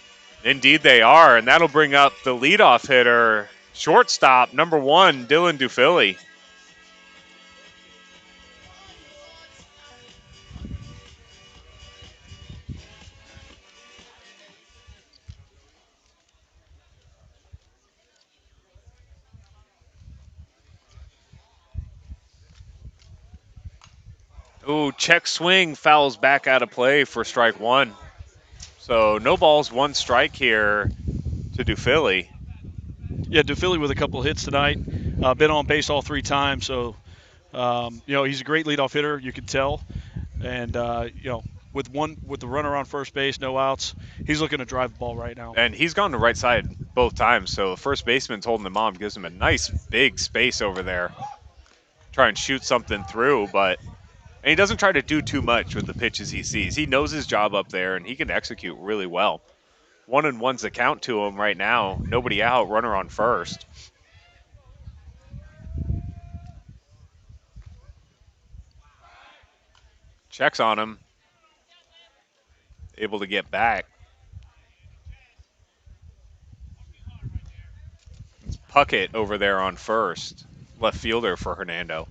Indeed they are, and that'll bring up the leadoff hitter, shortstop, number 1, Dylan Dufilli. Ooh, check swing, fouls back out of play for strike 1. So no balls, 1 strike here to Dufilli. Yeah, Dufilli with a couple of hits tonight. Been on base all 3 times, so he's a great leadoff hitter. You can tell, and with the runner on first base, no outs, he's looking to drive the ball right now. And he's gone to right side both times, so the first baseman's holding him on, gives him a nice big space over there. Try and shoot something through, and he doesn't try to do too much with the pitches he sees. He knows his job up there, and he can execute really well. 1-1's the count to him right now. Nobody out, runner on first. Checks on him. Able to get back. It's Puckett over there on first. Left fielder for Hernando.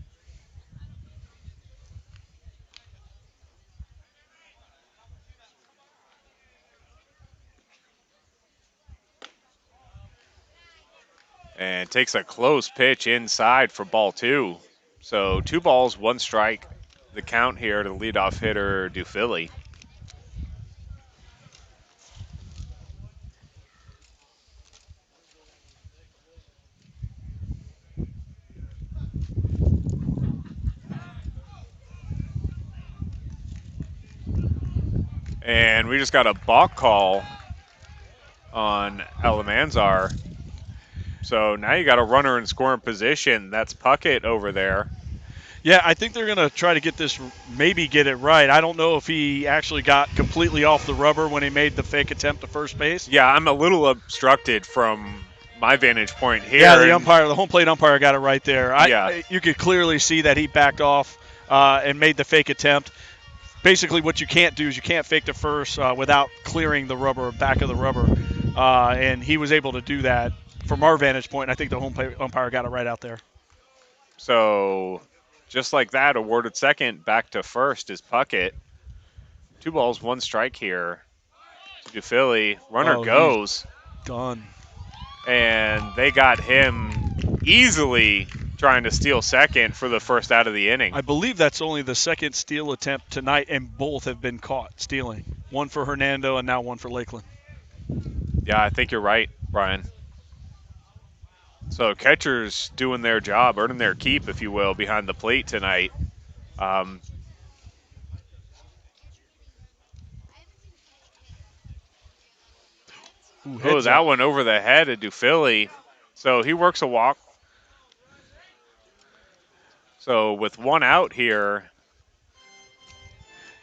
And takes a close pitch inside for ball 2. So 2 balls, 1 strike. The count here to the leadoff hitter, Dufilli. And we just got a balk call on Almanzar. So now you got a runner in scoring position. That's Puckett over there. Yeah, I think they're going to try to get this, maybe get it right. I don't know if he actually got completely off the rubber when he made the fake attempt to first base. Yeah, I'm a little obstructed from my vantage point here. Yeah, the home plate umpire got it right there. You could clearly see that he backed off and made the fake attempt. Basically, what you can't do is you can't fake the first without clearing the rubber, back of the rubber. And he was able to do that from our vantage point, and I think the home plate umpire got it right out there. So just like that, awarded second, back to first is Puckett. 2 balls, 1 strike here to Philly. Runner Oh, goes. Done. And they got him easily trying to steal second for the first out of the inning. I believe that's only the second steal attempt tonight, and both have been caught stealing. One for Hernando and now one for Lakeland. Yeah, I think you're right, Brian. So catchers doing their job, earning their keep, if you will, behind the plate tonight. That one over the head of Dufilli. So he works a walk. So with one out here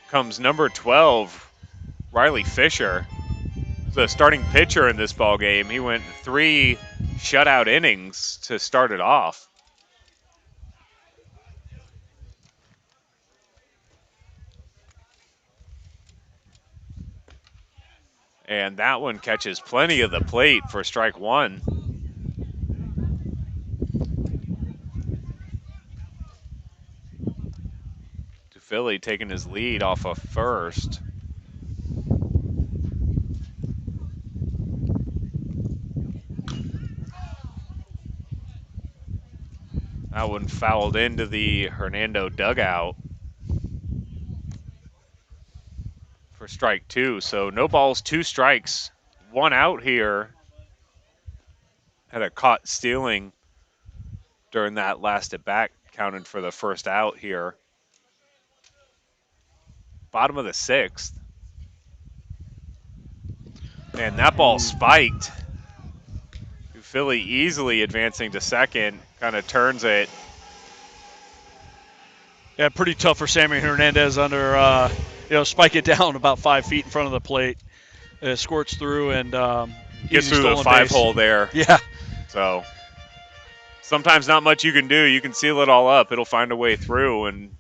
comes number 12, Riley Fisher, the starting pitcher in this ball game. He went 3 shutout innings to start it off. And that one catches plenty of the plate for strike 1. Philly taking his lead off of first. That one fouled into the Hernando dugout for strike 2. So no balls, 2 strikes, 1 out here. Had a caught stealing during that last at bat, counted for the first out here. Bottom of the 6th. And that ball spiked. Philly easily advancing to second, kind of turns it. Yeah, pretty tough for Sammy Hernandez under, spike it down about 5 feet in front of the plate. It squirts through and gets through the 5-hole there. Yeah. So sometimes not much you can do. You can seal it all up. It'll find a way through. And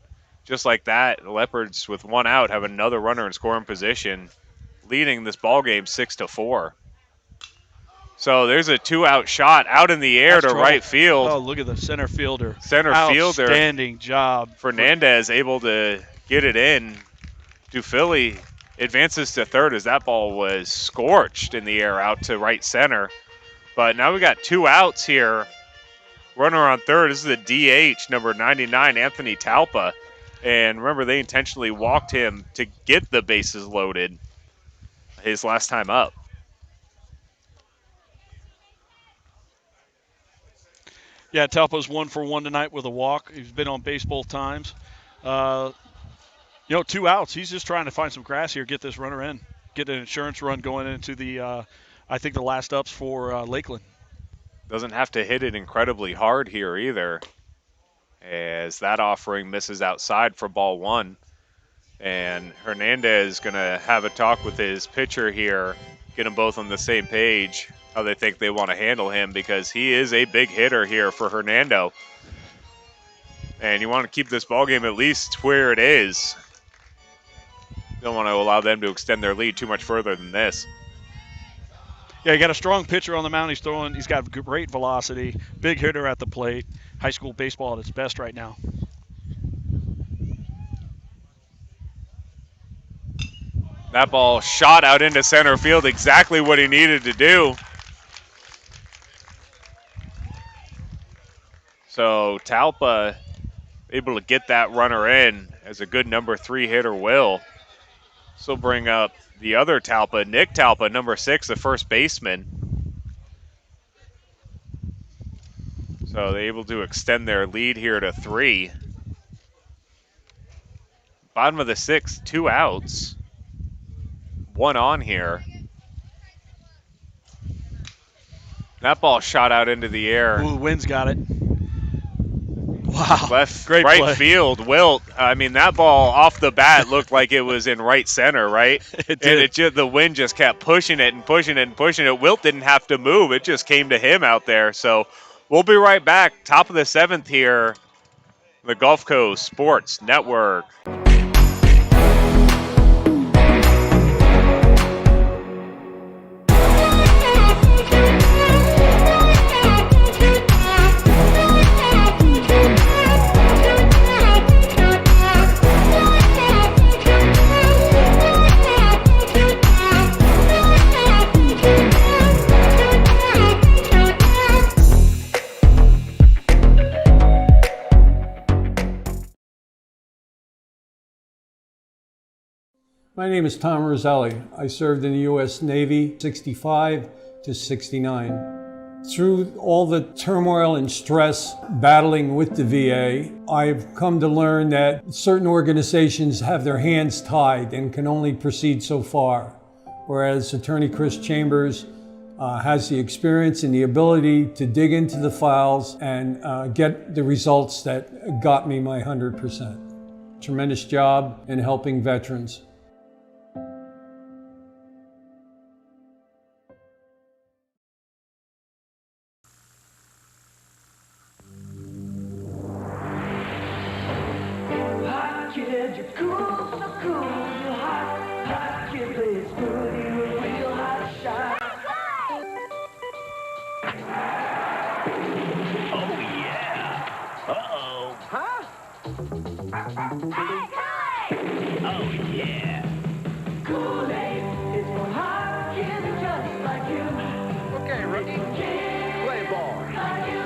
just like that, the Leopards with 1 out have another runner in scoring position, leading this ball game 6-4. So there's a 2-out shot out in the air to right field. Oh, look at the center fielder. Outstanding job. Fernandez able to get it in. Dufilli advances to third as that ball was scorched in the air out to right center. But now we got 2 outs here. Runner on third. This is the DH, number 99, Anthony Talpa. And remember, they intentionally walked him to get the bases loaded his last time up. Yeah, Talpa's 1 for 1 tonight with a walk. He's been on base both times. 2 outs. He's just trying to find some grass here, get this runner in, get an insurance run going into the, I think, the last ups for Lakeland. Doesn't have to hit it incredibly hard here either, as that offering misses outside for ball 1. And Hernandez going to have a talk with his pitcher here, get them both on the same page, how they think they want to handle him, because he is a big hitter here for Hernando. And you want to keep this ballgame at least where it is. Don't want to allow them to extend their lead too much further than this. Yeah, you got a strong pitcher on the mound. He's got great velocity, big hitter at the plate. High school baseball at its best right now. That ball shot out into center field, exactly what he needed to do. So Talpa able to get that runner in, as a good number 3 hitter will. So bring up the other Talpa, Nick Talpa, number 6, the first baseman. So they're able to extend their lead here to 3. Bottom of the 6th, 2 outs. 1 on here. That ball shot out into the air. Ooh, the wind's got it. Wow. Right play. Field, Wilt. I mean, that ball off the bat looked like it was in right center, right? It did. And the wind just kept pushing it and pushing it and pushing it. Wilt didn't have to move. It just came to him out there. So we'll be right back. Top of the 7th here, the Gulf Coast Sports Network. My name is Tom Roselli. I served in the U.S. Navy 65 to 69. Through all the turmoil and stress battling with the VA, I've come to learn that certain organizations have their hands tied and can only proceed so far, whereas Attorney Chris Chambers has the experience and the ability to dig into the files and get the results that got me my 100%. Tremendous job in helping veterans. Hot kid, you're cool, so cool, you're hot. Hot kid plays good, you're a real hot shot. Oh, yeah. Uh-oh. Huh? Oh, yeah. Kool-Aid is for hot kids just like you. Okay, rookie. Play ball. Like you.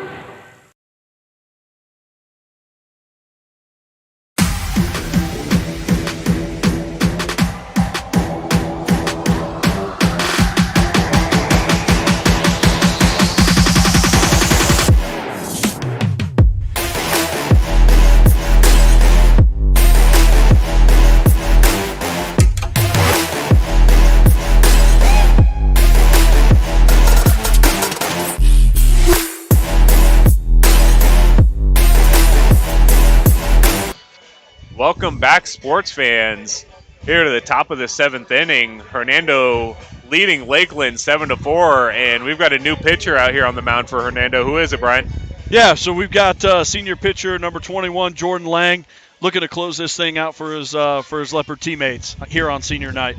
Welcome back, sports fans. Here to the top of the 7th inning, Hernando leading Lakeland 7-4, and we've got a new pitcher out here on the mound for Hernando. Who is it, Brian? Yeah, so we've got senior pitcher number 21, Jordan Lang, looking to close this thing out for his Leopard teammates here on senior night.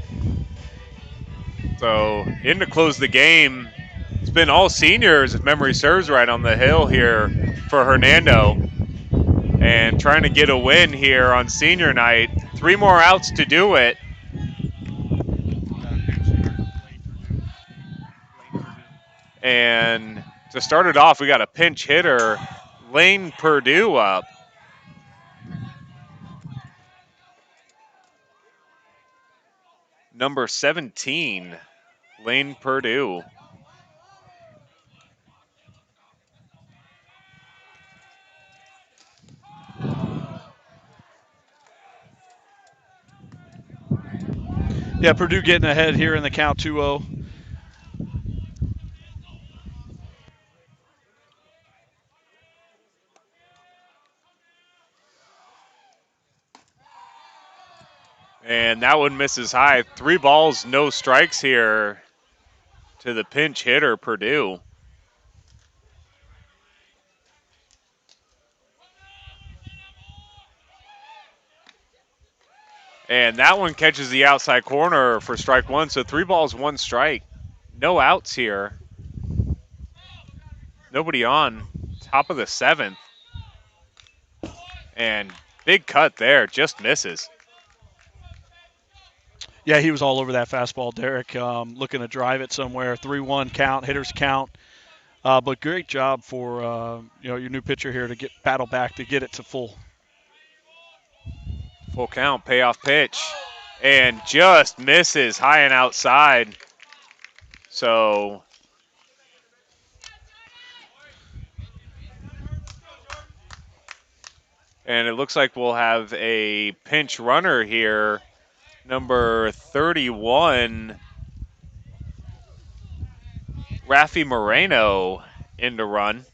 So in to close the game, it's been all seniors, if memory serves right, on the hill here for Hernando. And trying to get a win here on senior night. 3 more outs to do it. And to start it off, we got a pinch hitter, Lane Purdue, up. Number 17, Lane Purdue. Yeah, Purdue getting ahead here in the count 2-0. And that one misses high. 3 balls, no strikes here to the pinch hitter, Purdue. And that one catches the outside corner for strike 1. So 3 balls, 1 strike. No outs here. Nobody on. Top of the 7th. And big cut there, just misses. Yeah, he was all over that fastball, Derek, looking to drive it somewhere. 3-1 count, hitters count. But great job for your new pitcher here to battle back to get it to full. Full count, payoff pitch. And just misses high and outside. So and it looks like we'll have a pinch runner here. Number 31, Rafi Moreno, in to run.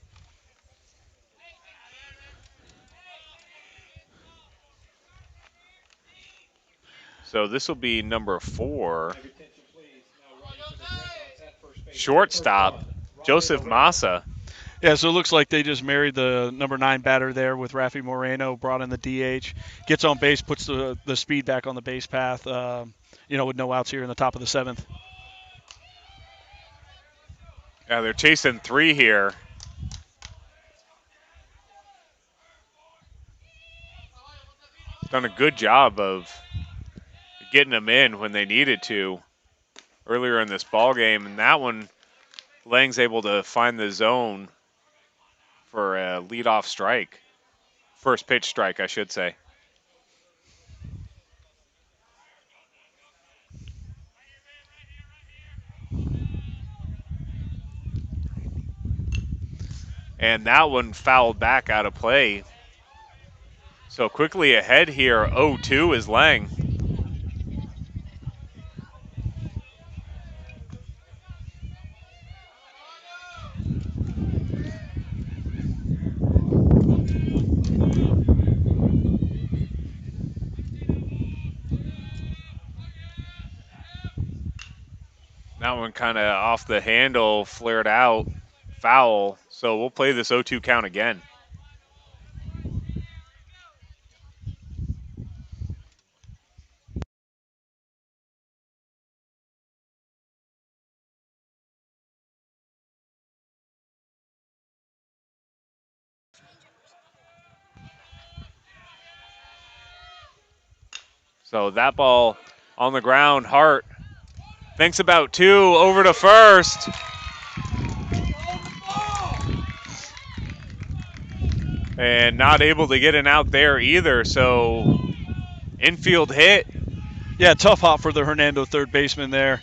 So this will be number 4. Shortstop, Joseph Massa. Yeah, so it looks like they just married the number 9 batter there with Rafi Moreno, brought in the DH, gets on base, puts the speed back on the base path, with no outs here in the top of the 7th. Yeah, they're chasing 3 here. Done a good job of getting them in when they needed to earlier in this ball game, and that one, Lang's able to find the zone for a leadoff strike. First pitch strike, I should say. And that one fouled back out of play. So quickly ahead here, 0-2 is Lang. That one kind of off the handle, flared out, foul. So we'll play this 0-2 count again. So that ball on the ground, Hart thinks about 2, over to first. And not able to get an out there either, so infield hit. Yeah, tough hop for the Hernando third baseman there.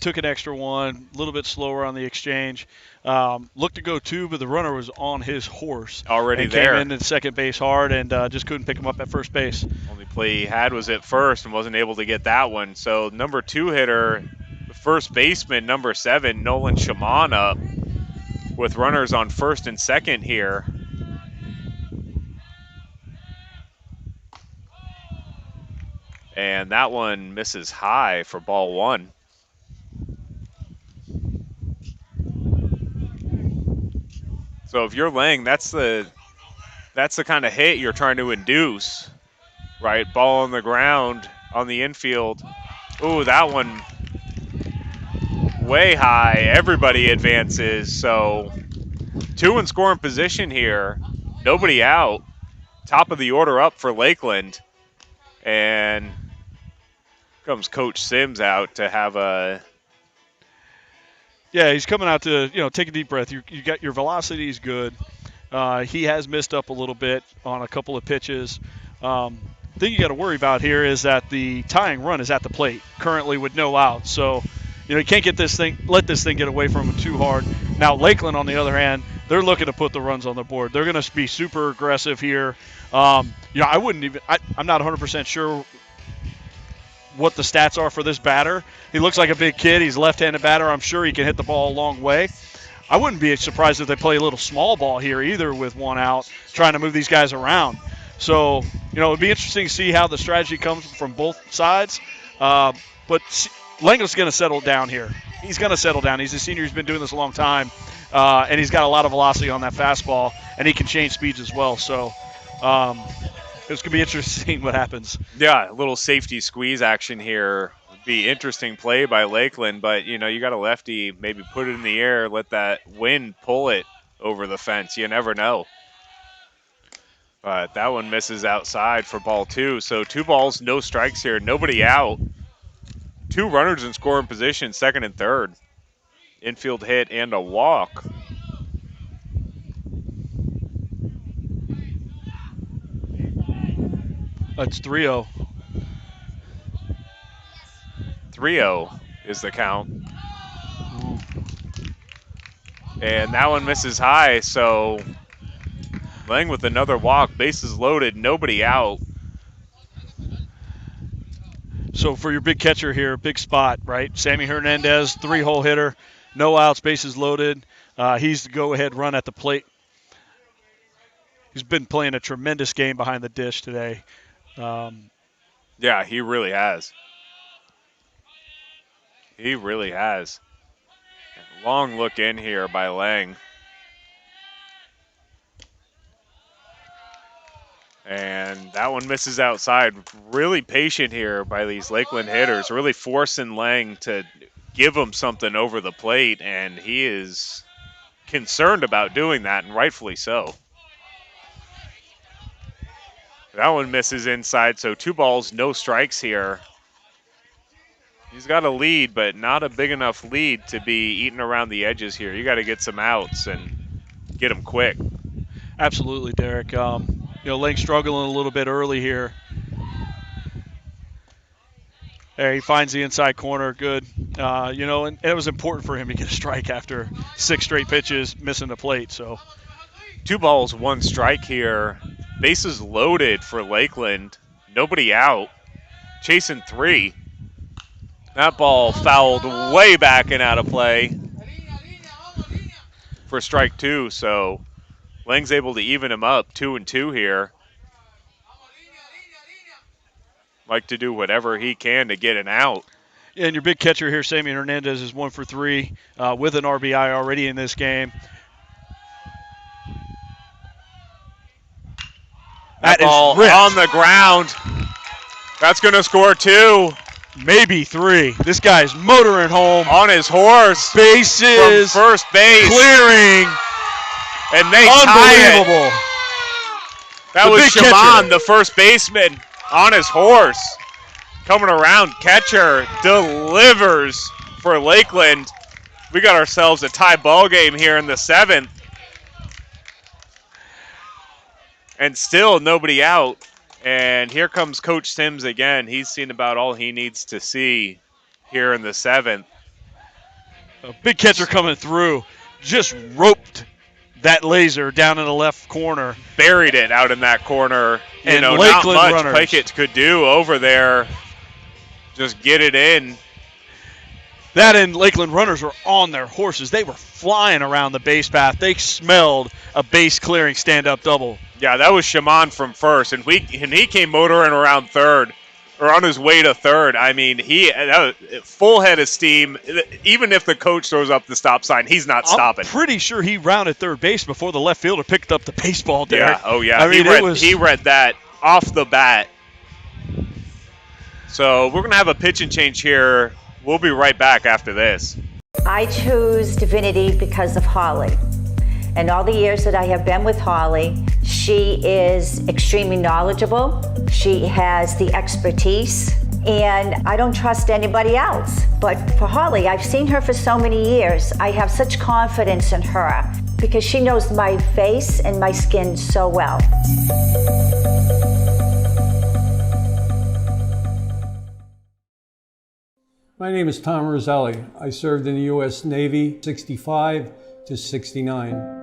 Took an extra one, a little bit slower on the exchange. Looked to go 2, but the runner was on his horse. Already and there. Came into second base hard and just couldn't pick him up at first base. Only play he had was at first and wasn't able to get that one. So number 2 hitter, the first baseman, number 7, Nolan Shaman up with runners on first and second here. And that one misses high for ball 1. So if you're Lang, that's the kind of hit you're trying to induce, right? Ball on the ground on the infield. Ooh, that one way high. Everybody advances. So 2 in scoring position here. Nobody out. Top of the order up for Lakeland. And comes Coach Sims out to have a... Yeah, he's coming out to, take a deep breath. You got your velocity is good. He has missed up a little bit on a couple of pitches. Thing you got to worry about here is that the tying run is at the plate currently with no out. So, you can't let this thing get away from him too hard. Now, Lakeland, on the other hand, they're looking to put the runs on the board. They're going to be super aggressive here. I'm not 100% sure what the stats are for this batter. He looks like a big kid. He's a left-handed batter. I'm sure he can hit the ball a long way. I wouldn't be surprised if they play a little small ball here either with 1 out, trying to move these guys around. So, it'd be interesting to see how the strategy comes from both sides. But Langland's going to settle down here. He's going to settle down. He's a senior. He's been doing this a long time. And he's got a lot of velocity on that fastball, and he can change speeds as well. So it's going to be interesting what happens. Yeah, a little safety squeeze action here. Be interesting play by Lakeland, but you got a lefty, maybe put it in the air, let that wind pull it over the fence. You never know. But that one misses outside for ball 2. So 2 balls, no strikes here, nobody out. 2 runners in scoring position, second and third. Infield hit and a walk. That's 3-0. 3-0 is the count. And that one misses high, so Lang with another walk, bases loaded, nobody out. So for your big catcher here, big spot, right? Sammy Hernandez, 3-hole hitter, no outs, bases loaded. He's the go-ahead run at the plate. He's been playing a tremendous game behind the dish today. Yeah, he really has. He really has. Long look in here by Lang. And that one misses outside. Really patient here by these Lakeland hitters, really forcing Lang to give him something over the plate, and he is concerned about doing that, and rightfully so. That one misses inside, so 2 balls, no strikes here. He's got a lead, but not a big enough lead to be eating around the edges here. You got to get some outs and get them quick. Absolutely, Derek. Lang struggling a little bit early here. There, he finds the inside corner, good. And it was important for him to get a strike after 6 straight pitches, missing the plate. So 2 balls, 1 strike here. Bases loaded for Lakeland. Nobody out. Chasing 3. That ball fouled way back and out of play for strike 2. So Lang's able to even him up 2-2 here. Like to do whatever he can to get an out. And your big catcher here, Sammy Hernandez, is 1 for 3 with an RBI already in this game. That ball on the ground. That's going to score 2. Maybe 3. This guy's motoring home. On his horse. Bases. From first base. Clearing. And they tie it. Unbelievable. That was Shaman, the first baseman, on his horse. Coming around, catcher delivers for Lakeland. We got ourselves a tie ball game here in the 7th. And still nobody out. And here comes Coach Sims again. He's seen about all he needs to see here in the 7th. A big catcher coming through. Just roped that laser down in the left corner. Buried it out in that corner. And not Lakeland much runners. Pikett could do over there. Just get it in. That and Lakeland runners were on their horses. They were flying around the base path. They smelled a base clearing stand-up double. Yeah, that was Shaman from first, and he came motoring around third, or on his way to third. I mean, that was full head of steam. Even if the coach throws up the stop sign, he's not stopping. I'm pretty sure he rounded third base before the left fielder picked up the baseball, Derek. Yeah, oh yeah. I mean, he read that off the bat. So we're going to have a pitch and change here. We'll be right back after this. I choose Divinity because of Holly. And all the years that I have been with Holly, she is extremely knowledgeable. She has the expertise, and I don't trust anybody else. But for Holly, I've seen her for so many years. I have such confidence in her because she knows my face and my skin so well. My name is Tom Roselli. I served in the U.S. Navy 65 to 69.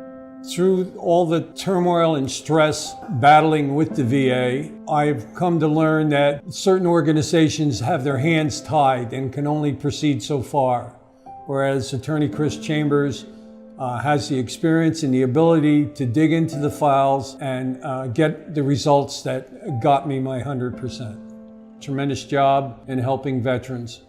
Through all the turmoil and stress battling with the VA, I've come to learn that certain organizations have their hands tied and can only proceed so far, whereas Attorney Chris Chambers has the experience and the ability to dig into the files and get the results that got me my 100%. Tremendous job in helping veterans.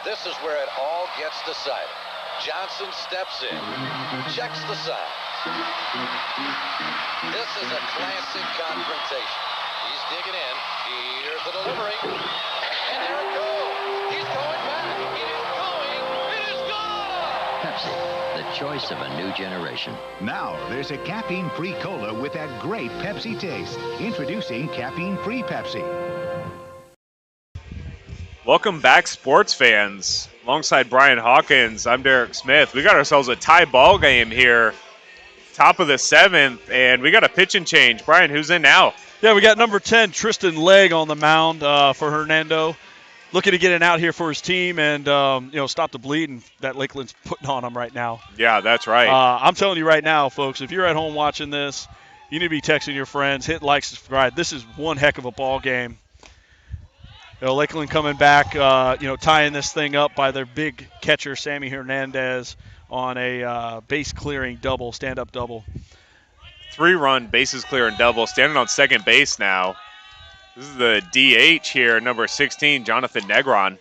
This is where it all gets decided. Johnson steps in, checks the sign. This is a classic confrontation. He's digging in. Here's the delivery. And there it goes. He's going back. It is going. It is gone. Pepsi, the choice of a new generation. Now, there's a caffeine-free cola with that great Pepsi taste. Introducing caffeine-free Pepsi. Welcome back, sports fans. Alongside Brian Hawkins, I'm Derek Smith. We got ourselves a tie ball game here. Top of the 7th, and we got a pitch and change. Brian, who's in now? Yeah, we got number 10, Tristan Legg, on the mound for Hernando. Looking to get an out here for his team and, stop the bleeding that Lakeland's putting on him right now. Yeah, that's right. I'm telling you right now, folks, if you're at home watching this, you need to be texting your friends, hit like, subscribe. This is one heck of a ball game. Lakeland coming back, tying this thing up by their big catcher, Sammy Hernandez, on a base-clearing double, stand-up double. 3-run bases clear and double, standing on second base now. This is the DH here, number 16, Jonathan Negron.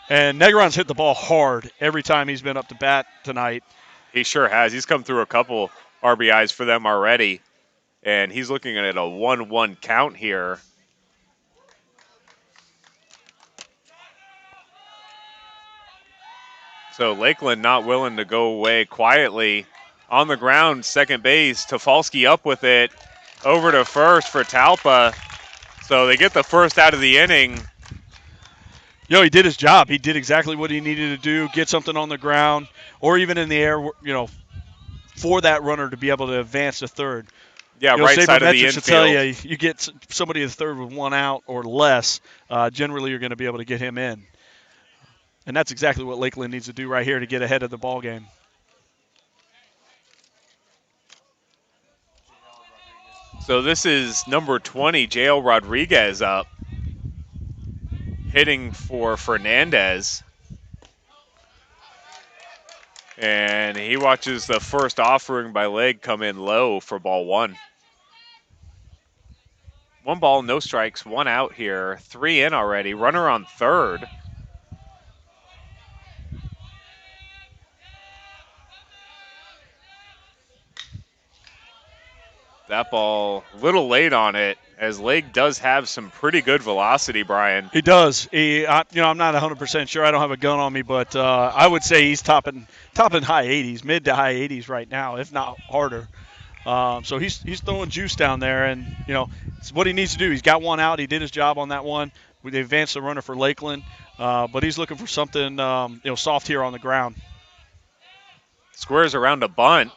And Negron's hit the ball hard every time he's been up to bat tonight. He sure has. He's come through a couple RBIs for them already. And he's looking at a 1-1 count here. So Lakeland not willing to go away quietly. On the ground, second base, Tafalski up with it. Over to first for Talpa. So they get the first out of the inning. He did his job. He did exactly what he needed to do, get something on the ground or even in the air, for that runner to be able to advance to third. Yeah, right side of the infield. To tell you get somebody to third with one out or less, generally you're going to be able to get him in. And that's exactly what Lakeland needs to do right here to get ahead of the ball game. So this is number 20, J.L. Rodriguez up, hitting for Fernandez. And he watches the first offering by Leg come in low for ball one. 1 ball, no strikes, 1 out here. 3 in already. Runner on third. That ball a little late on it, as Leg does have some pretty good velocity, Brian. He does. I'm not 100% sure. I don't have a gun on me, but I would say he's topping high 80s, mid to high 80s right now, if not harder. So he's throwing juice down there, and it's what he needs to do. He's got 1 out. He did his job on that one. They advanced the runner for Lakeland, but he's looking for something soft here on the ground. Squares around a bunt.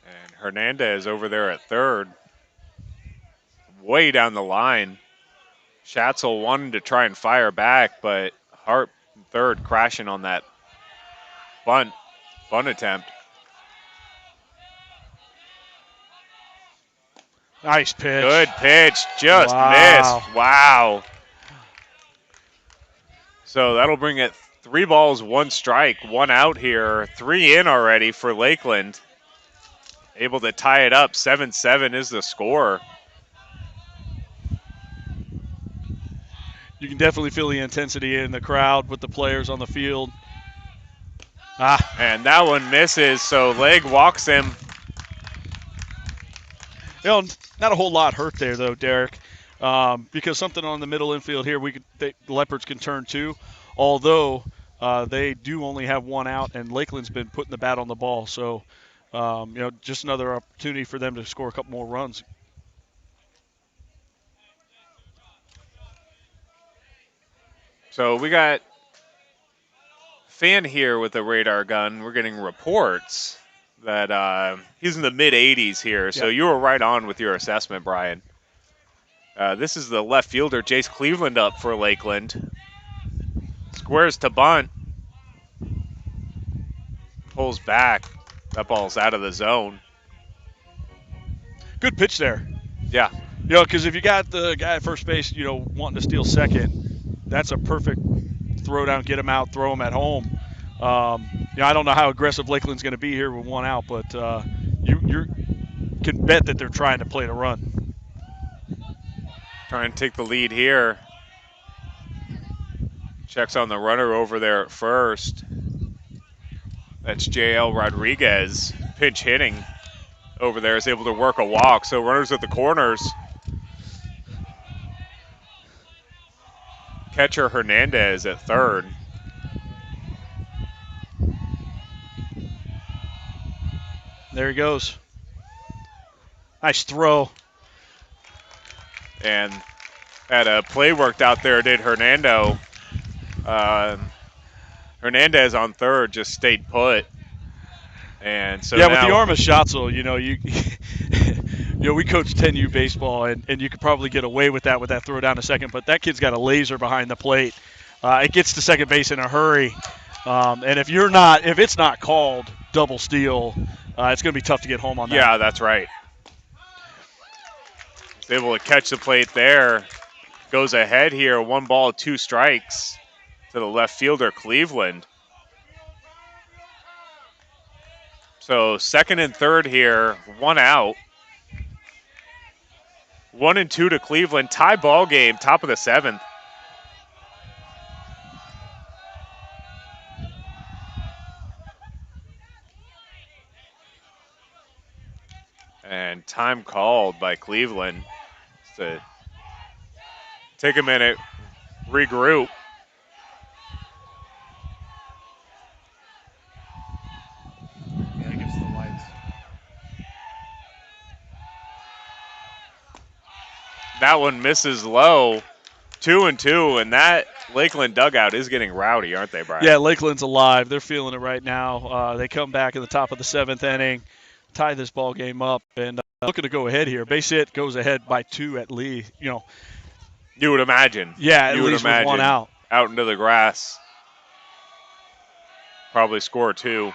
And Hernandez over there at third. Way down the line. Schatzel wanted to try and fire back, but Hart third crashing on that bunt attempt. Nice pitch. Good pitch, just missed. Wow. So that'll bring it 3 balls, 1 strike, 1 out here. 3 in already for Lakeland. Able to tie it up. 7-7 is the score. You can definitely feel the intensity in the crowd with the players on the field. And that one misses, so Leg walks him. Not a whole lot hurt there, though, Derek, because something on the middle infield here the Leopards can turn to, although they do only have 1 out, and Lakeland's been putting the bat on the ball. So, just another opportunity for them to score a couple more runs. So we got Fan here with a radar gun. We're getting reports that he's in the mid-80s here. So you were right on with your assessment, Brian. This is the left fielder, Jace Cleveland, up for Lakeland. Squares to bunt. Pulls back. That ball's out of the zone. Good pitch there. Yeah. Because if you got the guy at first base, wanting to steal second, that's a perfect throw down, get him out, throw him at home. I don't know how aggressive Lakeland's going to be here with 1 out, but you can bet that they're trying to play the run. Trying to take the lead here. Checks on the runner over there at first. That's J.L. Rodriguez. Pinch hitting over there, is able to work a walk. So runners at the corners. Catcher Hernandez at third. There he goes. Nice throw. And had a play worked out there, did Hernando. Hernandez on third just stayed put. And so with the arm of Schatzel, we coach 10U baseball, and you could probably get away with that throw down to second, but that kid's got a laser behind the plate. It gets to second base in a hurry. And if it's not called double steal, it's going to be tough to get home on that. Yeah, that's right. He's able to catch the plate there. Goes ahead here, 1 ball, 2 strikes to the left fielder, Cleveland. So second and third here, one out. 1-2 to Cleveland. Tie ball game, top of the seventh. And time called by Cleveland to take a minute, regroup. Yeah, it gives the lights. That one misses low. 2-2, and that Lakeland dugout is getting rowdy, aren't they, Brian? Yeah, Lakeland's alive. They're feeling it right now. They come back in the top of the seventh inning, tie this ball game up, and looking to go ahead here. Base hit goes ahead by 2 at least. You would imagine. Yeah, at you would least imagine. with one out. Out into the grass. Probably score 2.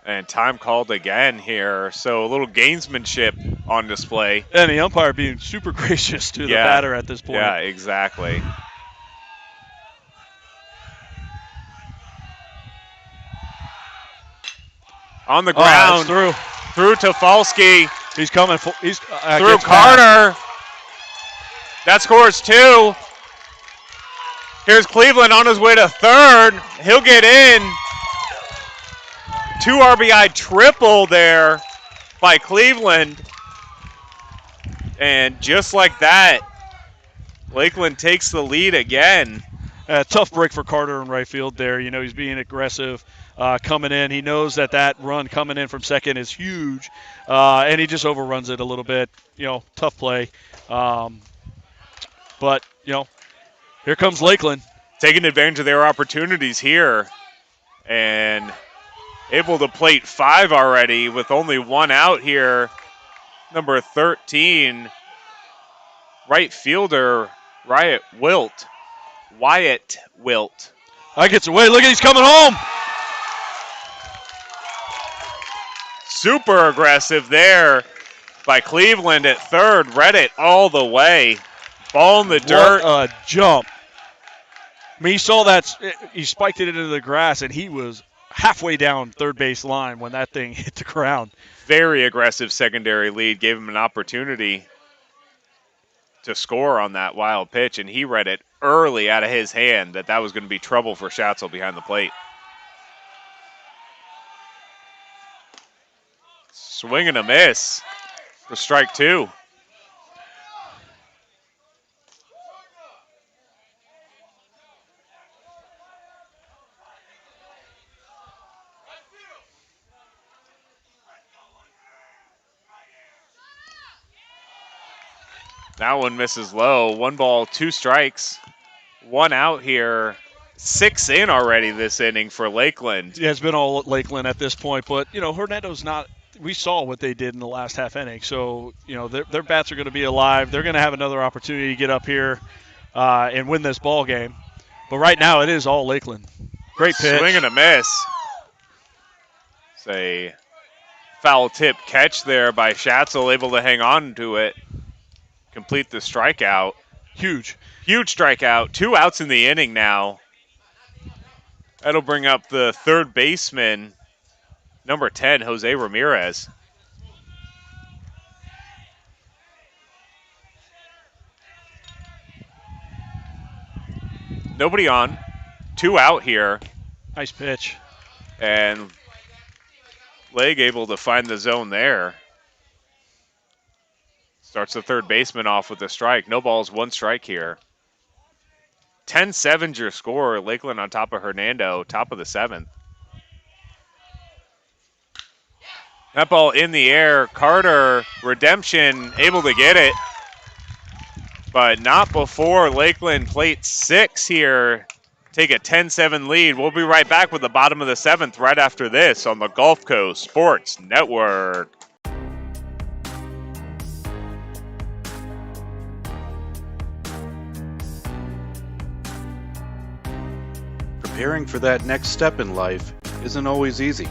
And time called again here. So a little gamesmanship on display. And the umpire being super gracious to the batter at this point. Yeah, exactly. On the ground. Through to Falski. He's coming. He's through Carter. That scores 2. Here's Cleveland on his way to third. He'll get in. 2 RBI triple there by Cleveland. And just like that, Lakeland takes the lead again. Tough break for Carter in right field there. You know, he's being aggressive coming in. He knows that run coming in from second is huge, and he just overruns it a little bit. You know, tough play. But, you know, here comes Lakeland. Taking advantage of their opportunities here. And able to plate 5 already with only 1 out here. Number 13, right fielder Wyatt Wilt. Gets away. Look, he's coming home. Super aggressive there by Cleveland at third. Read it all the way. Ball in the dirt. What a jump. I mean, he saw that. He spiked it into the grass, and he was halfway down third base line when that thing hit the ground. Very aggressive secondary lead. Gave him an opportunity to score on that wild pitch, and he read it early out of his hand that was going to be trouble for Schatzel behind the plate. Swing and a miss for strike 2. That one misses low. 1 ball, 2 strikes. 1 out here. 6 in already this inning for Lakeland. Yeah, it's been all Lakeland at this point. But, you know, Hernando's not – we saw what they did in the last half inning. So, you know, their bats are going to be alive. They're going to have another opportunity to get up here and win this ball game. But right now it is all Lakeland. Great pitch. Swing and a miss. It's a foul tip catch there by Schatzel, able to hang on to it. Complete the strikeout. Huge strikeout. 2 outs in the inning now. That'll bring up the third baseman, number 10, Jose Ramirez. Nobody on. 2 out here. Nice pitch. And Leg able to find the zone there. Starts the third baseman off with a strike. No balls, 1 strike here. 10-7's your score. Lakeland on top of Hernando, top of the 7th. That ball in the air. Carter, redemption, able to get it. But not before Lakeland plate 6 here. Take a 10-7 lead. We'll be right back with the bottom of the 7th right after this on the Gulf Coast Sports Network. Preparing for that next step in life isn't always easy.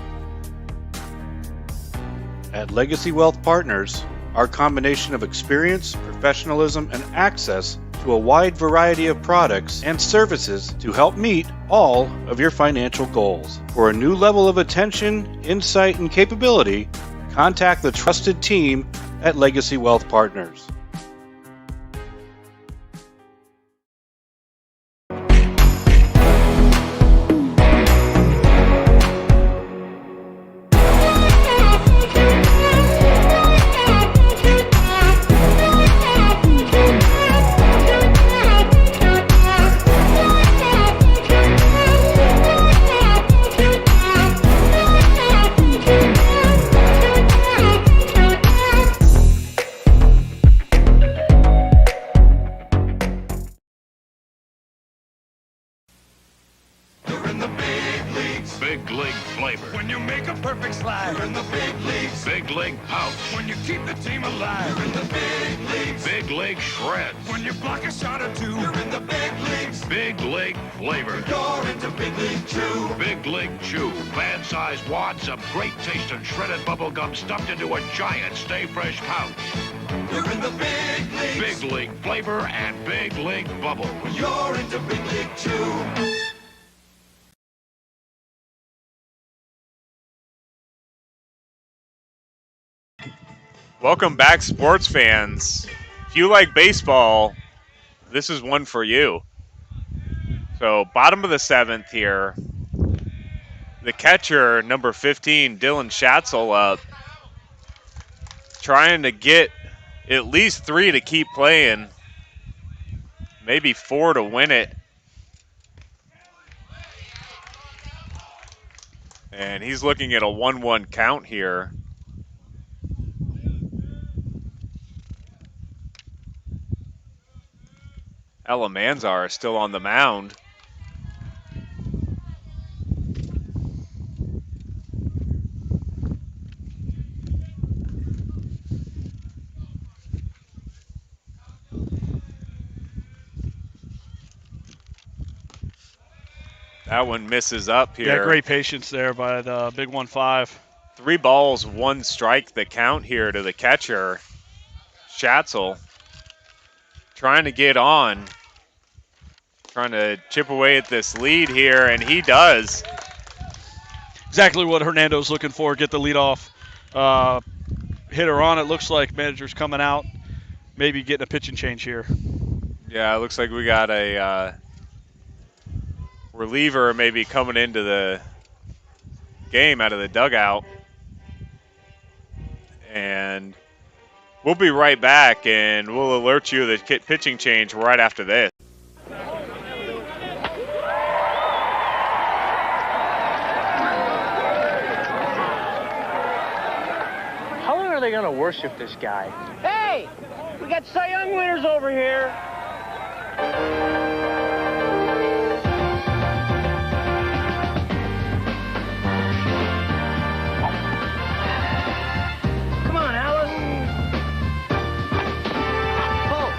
At Legacy Wealth Partners, our combination of experience, professionalism, and access to to a wide variety of products and services to help meet all of your financial goals. For a new level of attention, insight, and capability, contact the trusted team at Legacy Wealth Partners. Big league flavor. When you make a perfect slide. You're in the big leagues. Big league pout. When you keep the team alive. You're in the big leagues. Big league shreds. When you block a shot or two. You're in the big leagues. Big league flavor. You're into Big League Chew. Big League Chew. Fan-sized wads of great taste and shredded bubble gum stuffed into a giant Stay Fresh pouch. You're in the big leagues. Big league flavor and big league bubble. You're into Big League Chew. Welcome back, sports fans. If you like baseball, this is one for you. So, bottom of the seventh here. The catcher, number 15, Dylan Schatzel, up. Trying to get at least 3 to keep playing. Maybe 4 to win it. And he's looking at a 1-1 count here. Alamanzar is still on the mound. That one misses up here. Yeah, great patience there by the big 1-5. 3 balls, 1 strike the count here to the catcher, Schatzel. Trying to get on. Trying to chip away at this lead here, and he does. Exactly what Hernando's looking for. Get the leadoff hitter on. It looks like manager's coming out. Maybe getting a pitching change here. Yeah, it looks like we got a reliever maybe coming into the game out of the dugout. And we'll be right back, and we'll alert you of the pitching change right after this. How long are they going to worship this guy? Hey, we got Cy Young winners over here. Come on, Alice. Pull.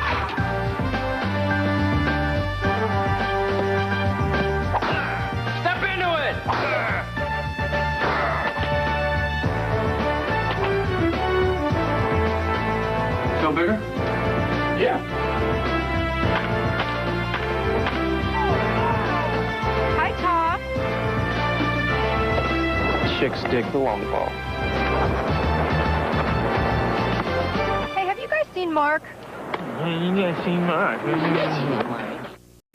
Step into it. Feel bigger? Yeah. Hi, Top. Chicks dig the long ball. Hey, have you guys seen Mark?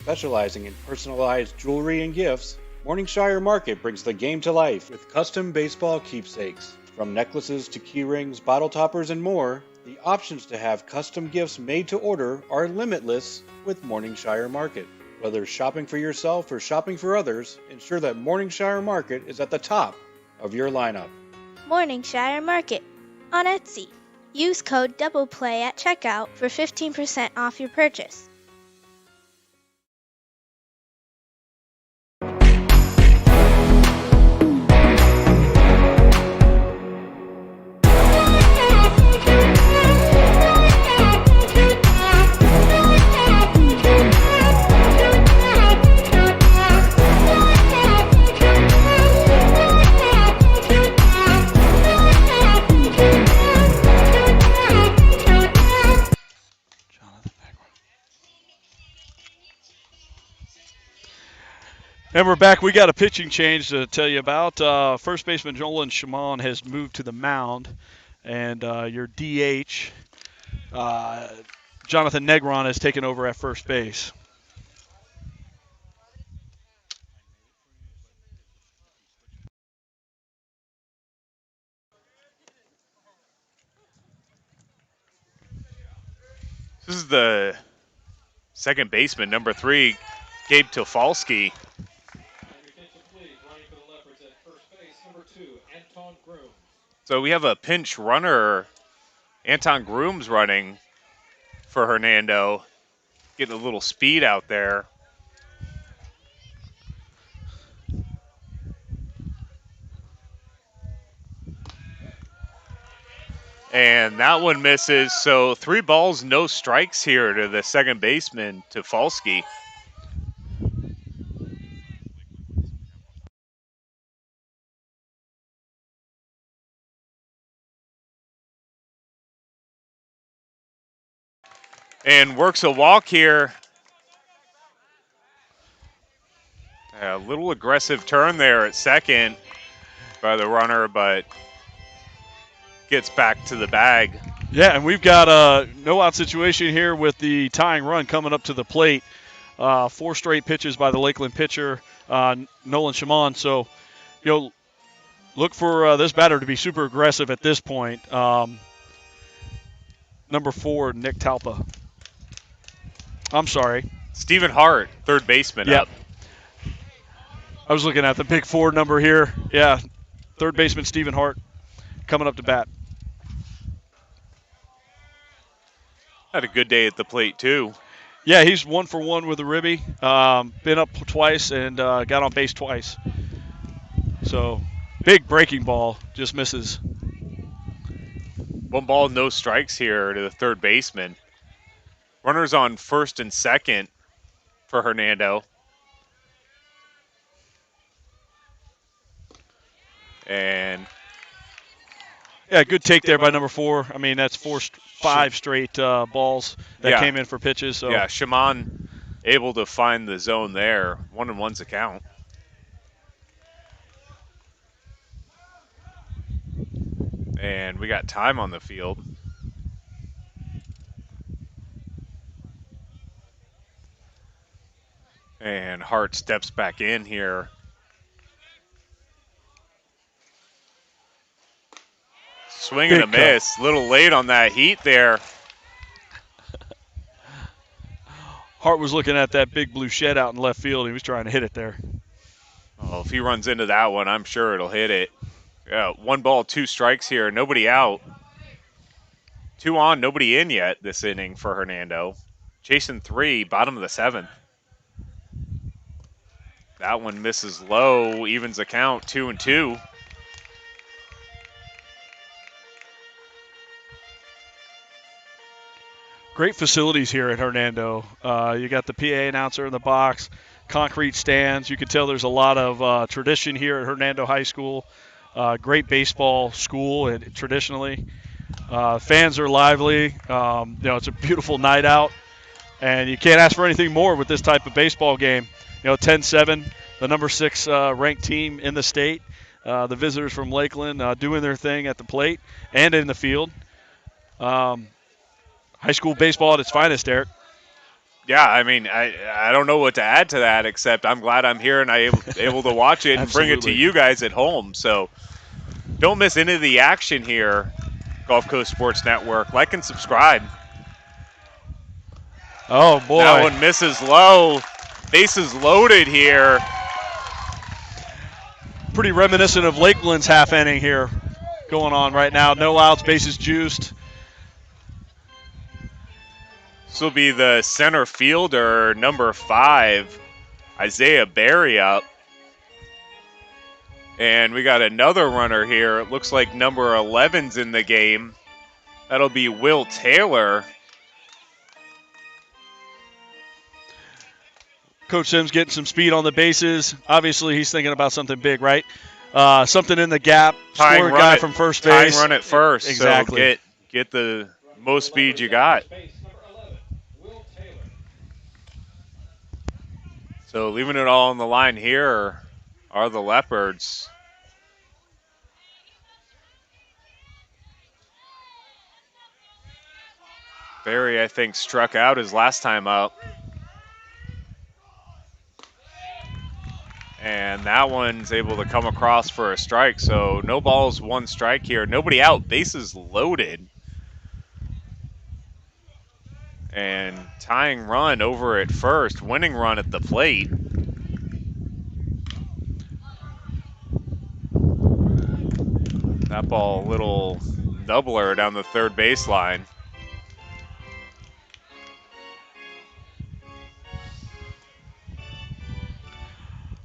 Specializing in personalized jewelry and gifts, Morningshire Market brings the game to life with custom baseball keepsakes. From necklaces to key rings, bottle toppers, and more, the options to have custom gifts made to order are limitless with Morningshire Market. Whether shopping for yourself or shopping for others, ensure that Morningshire Market is at the top of your lineup. Morningshire Market on Etsy. Use code DOUBLEPLAY at checkout for 15% off your purchase. And we're back. We got a pitching change to tell you about. First baseman Nolan Shimon has moved to the mound, and your DH, Jonathan Negron, has taken over at first base. This is the second baseman, number 3, Gabe Tofalski. So we have a pinch runner, Anton Grooms, running for Hernando, getting a little speed out there. And that one misses. So 3 balls, no strikes here to the second baseman, Tofalski. And works a walk here. A little aggressive turn there at second by the runner, but gets back to the bag. Yeah, and we've got a no-out situation here with the tying run coming up to the plate. 4 straight pitches by the Lakeland pitcher, Nolan Shimon. So, look for this batter to be super aggressive at this point. Number 4, Nick Talpa. I'm sorry. Stephen Hart, third baseman up. I was looking at the big 4 number here. Yeah, third baseman Stephen Hart coming up to bat. Had a good day at the plate, too. Yeah, he's 1 for 1 with a ribby. Been up twice and got on base twice. So, big breaking ball, just misses. 1 ball, no strikes here to the third baseman. Runners on first and second for Hernando. And yeah, good take there by number 4. I mean, that's 5 straight balls that came in for pitches. So yeah, Shimon able to find the zone there. 1-1's a count. And we got time on the field. And Hart steps back in here. Swing and a miss. A little late on that heat there. Hart was looking at that big blue shed out in left field. He was trying to hit it there. Oh, if he runs into that one, I'm sure it'll hit it. Yeah, 1 ball, 2 strikes here. Nobody out. 2 on, nobody in yet this inning for Hernando. Chasing 3, bottom of the 7th. That one misses low, evens the count, 2-2. Great facilities here at Hernando. You got the PA announcer in the box, concrete stands. You can tell there's a lot of tradition here at Hernando High School. Great baseball school, and traditionally, fans are lively. It's a beautiful night out, and you can't ask for anything more with this type of baseball game. 10-7, the number 6 ranked team in the state. The visitors from Lakeland doing their thing at the plate and in the field. High school baseball at its finest, Derek. Yeah, I mean, I don't know what to add to that, except I'm glad I'm here and I'm able to watch it and bring it to you guys at home. So don't miss any of the action here, Gulf Coast Sports Network. Like and subscribe. Oh, boy. That one misses low. Bases loaded here. Pretty reminiscent of Lakeland's half inning here going on right now. No outs, bases juiced. This will be the center fielder, number 5, Isaiah Berry up. And we got another runner here. It looks like number 11's in the game. That'll be Will Taylor. Coach Sims getting some speed on the bases. Obviously, he's thinking about something big, right? Something in the gap. Score guy from first base. Tying run at first. Exactly. So get the most speed you got. So leaving it all on the line here are the Leopards. Barry, I think, struck out his last time up. And that one's able to come across for a strike. So no balls, one strike here. Nobody out, bases loaded. And tying run over at first, winning run at the plate. That ball, a little doubler down the third baseline.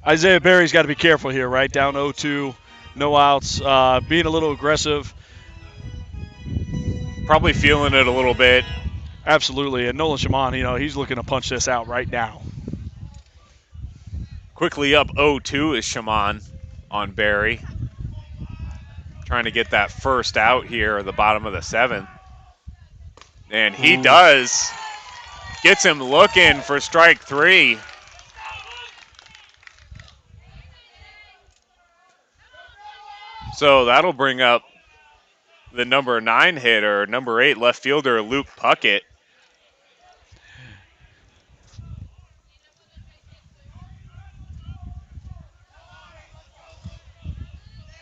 Isaiah Berry's got to be careful here, right? Down 0-2, no outs, being a little aggressive. Probably feeling it a little bit. Absolutely, and Nolan Shaman, he's looking to punch this out right now. Quickly up 0-2 is Shaman on Barry. Trying to get that first out here at the bottom of the 7th. And he does. Gets him looking for strike 3. So that'll bring up the number 9 hitter, number 8 left fielder, Luke Puckett.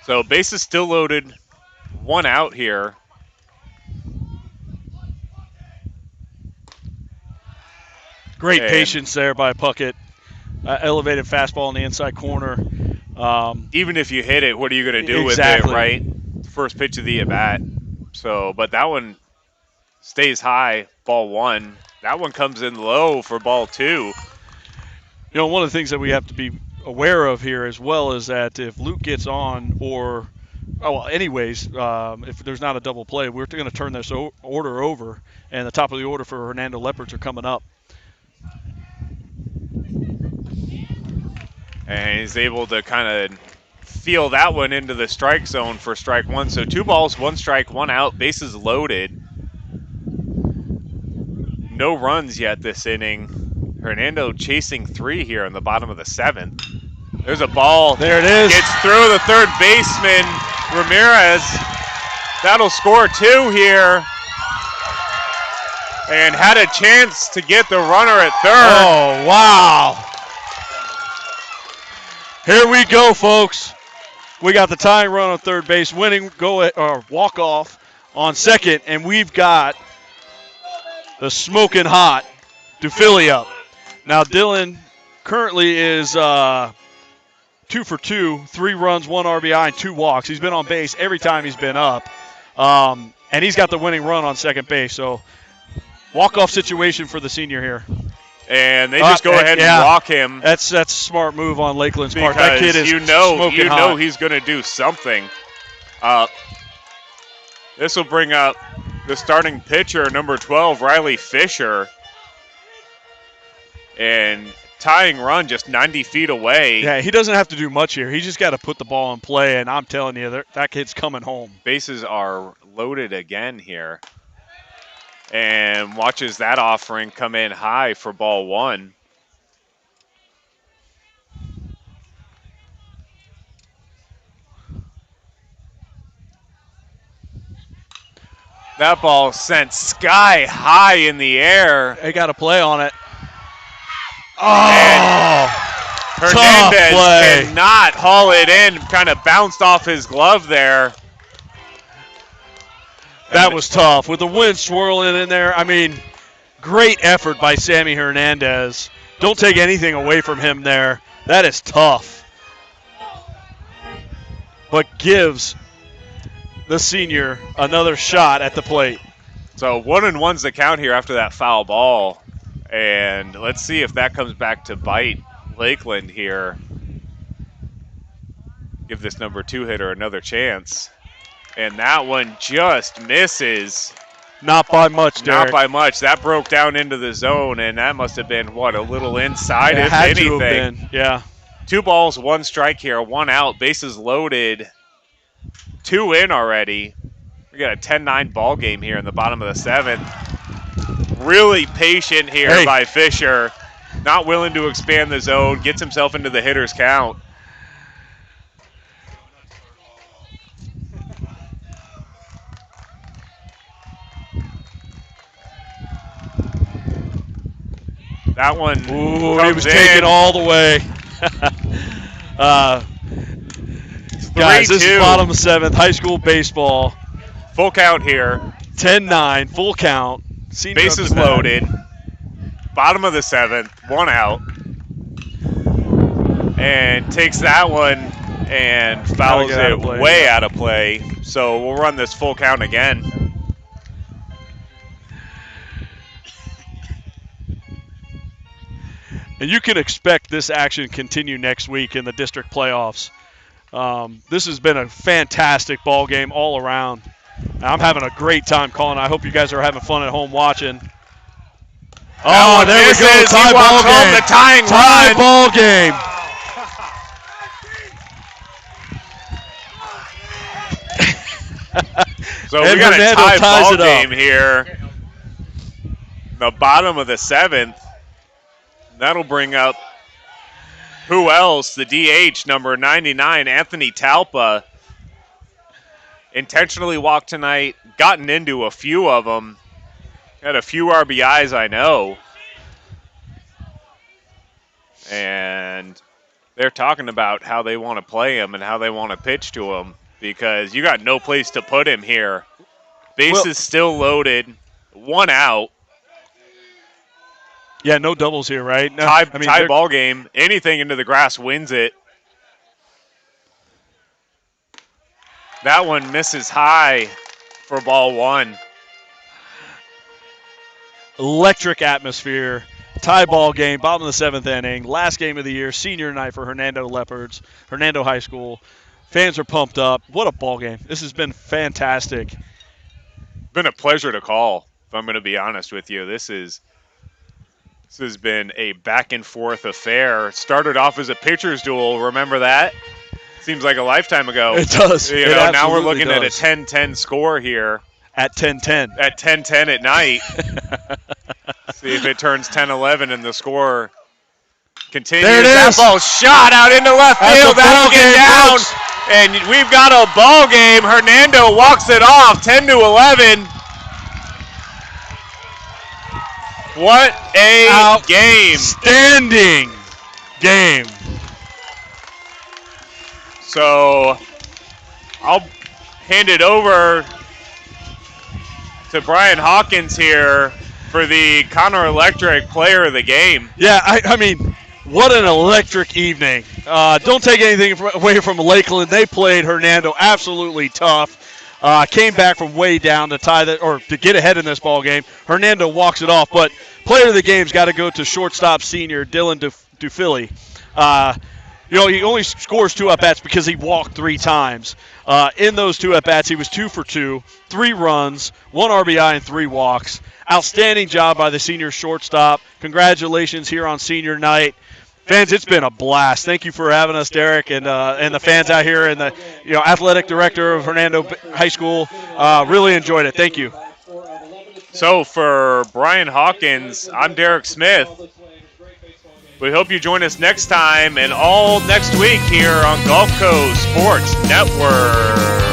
So bases still loaded, one out here. Great patience there by Puckett. Elevated fastball in the inside corner. Even if you hit it, what are you going to do with it, right? First pitch of the at-bat. So, but that one stays high, ball 1. That one comes in low for ball 2. One of the things that we have to be aware of here as well is that if Luke gets on if there's not a double play, we're going to turn this order over, and the top of the order for Hernando Leopards are coming up. And he's able to kind of feel that one into the strike zone for strike 1. So 2 balls, 1 strike, 1 out, bases loaded. No runs yet this inning. Hernando chasing 3 here in the bottom of the 7th. There's a ball. There it is. Gets through the third baseman, Ramirez. That'll score 2 here. And had a chance to get the runner at third. Oh, wow. Here we go, folks. We got the tying run on third base, winning walk off on second, and we've got the smoking hot Dufili up. Now Dylan currently is 2 for 2, 3 runs, 1 RBI, and 2 walks. He's been on base every time he's been up, and he's got the winning run on second base. So walk-off situation for the senior here. And they just go ahead and walk him. That's a smart move on Lakeland's part. That kid is smoking hot. You know he's going to do something. This will bring up the starting pitcher, number 12, Riley Fisher. And tying run just 90 feet away. Yeah, he doesn't have to do much here. He just got to put the ball in play, and I'm telling you, that kid's coming home. Bases are loaded again here. And watches that offering come in high for ball 1. That ball sent sky high in the air. They got a play on it. Oh, Hernandez cannot haul it in. Kind of bounced off his glove there. That was tough. With the wind swirling in there, I mean, great effort by Sammy Hernandez. Don't take anything away from him there. That is tough. But gives the senior another shot at the plate. So 1-1's the count here after that foul ball. And let's see if that comes back to bite Lakeland here. Give this number 2 hitter another chance. And that one just misses. Not by much, Derek. Not by much. That broke down into the zone, and that must have been, a little inside, if anything. To have been. Yeah. 2 balls, 1 strike here, 1 out, bases loaded, 2 in already. We got a 10-9 ball game here in the bottom of the 7th. Really patient here by Fisher. not willing to expand the zone, gets himself into the hitter's count. That one he was taken all the way. Guys, this is bottom of 7th, high school baseball. Full count here. 10-9, full count. Bases loaded. Bottom of the 7th, 1 out. And takes that one and fouls it way out of play. So we'll run this full count again. And you can expect this action to continue next week in the district playoffs. This has been a fantastic ball game all around. I'm having a great time calling. I hope you guys are having fun at home watching. Oh, there we go. Tie ball game. The tying tie ball game. So we got a tie ball game here. The bottom of the 7th. That'll bring up who else? The DH, number 99, Anthony Talpa. Intentionally walked tonight, gotten into a few of them. Had a few RBIs, I know. And they're talking about how they want to play him and how they want to pitch to him because you got no place to put him here. Bases still loaded, 1 out. Yeah, no doubles here, right? No, tie ball game. Anything into the grass wins it. That one misses high for ball 1. Electric atmosphere. Tie ball game, bottom of the 7th inning. Last game of the year, senior night for Hernando Leopards, Hernando High School. Fans are pumped up. What a ball game. This has been fantastic. Been a pleasure to call, if I'm going to be honest with you. This has been a back-and-forth affair. It started off as a pitcher's duel. Remember that? Seems like a lifetime ago. It does. Now we're looking at a 10-10 score here. At 10-10. At 10-10 at night. See if it turns 10-11 and the score continues. There it is. That ball shot out into left field. That'll get down. And we've got a ball game. Hernando walks it off, 10-11. What a game. Outstanding game. So I'll hand it over to Brian Hawkins here for the Connor Electric Player of the Game. Yeah, I mean, what an electric evening. Don't take anything away from Lakeland. They played Hernando absolutely tough. Came back from way down to tie that or to get ahead in this ball game. Hernando walks it off, but player of the game's got to go to shortstop senior Dylan Dufilli. He only scores 2 at-bats because he walked 3 times. In those 2 at-bats, he was 2 for 2, 3 runs, 1 RBI, and 3 walks. Outstanding job by the senior shortstop. Congratulations here on senior night. Fans, it's been a blast. Thank you for having us, Derek, and the fans out here, and the athletic director of Hernando High School. Really enjoyed it. Thank you. So for Brian Hawkins, I'm Derek Smith. We hope you join us next time and all next week here on Gulf Coast Sports Network.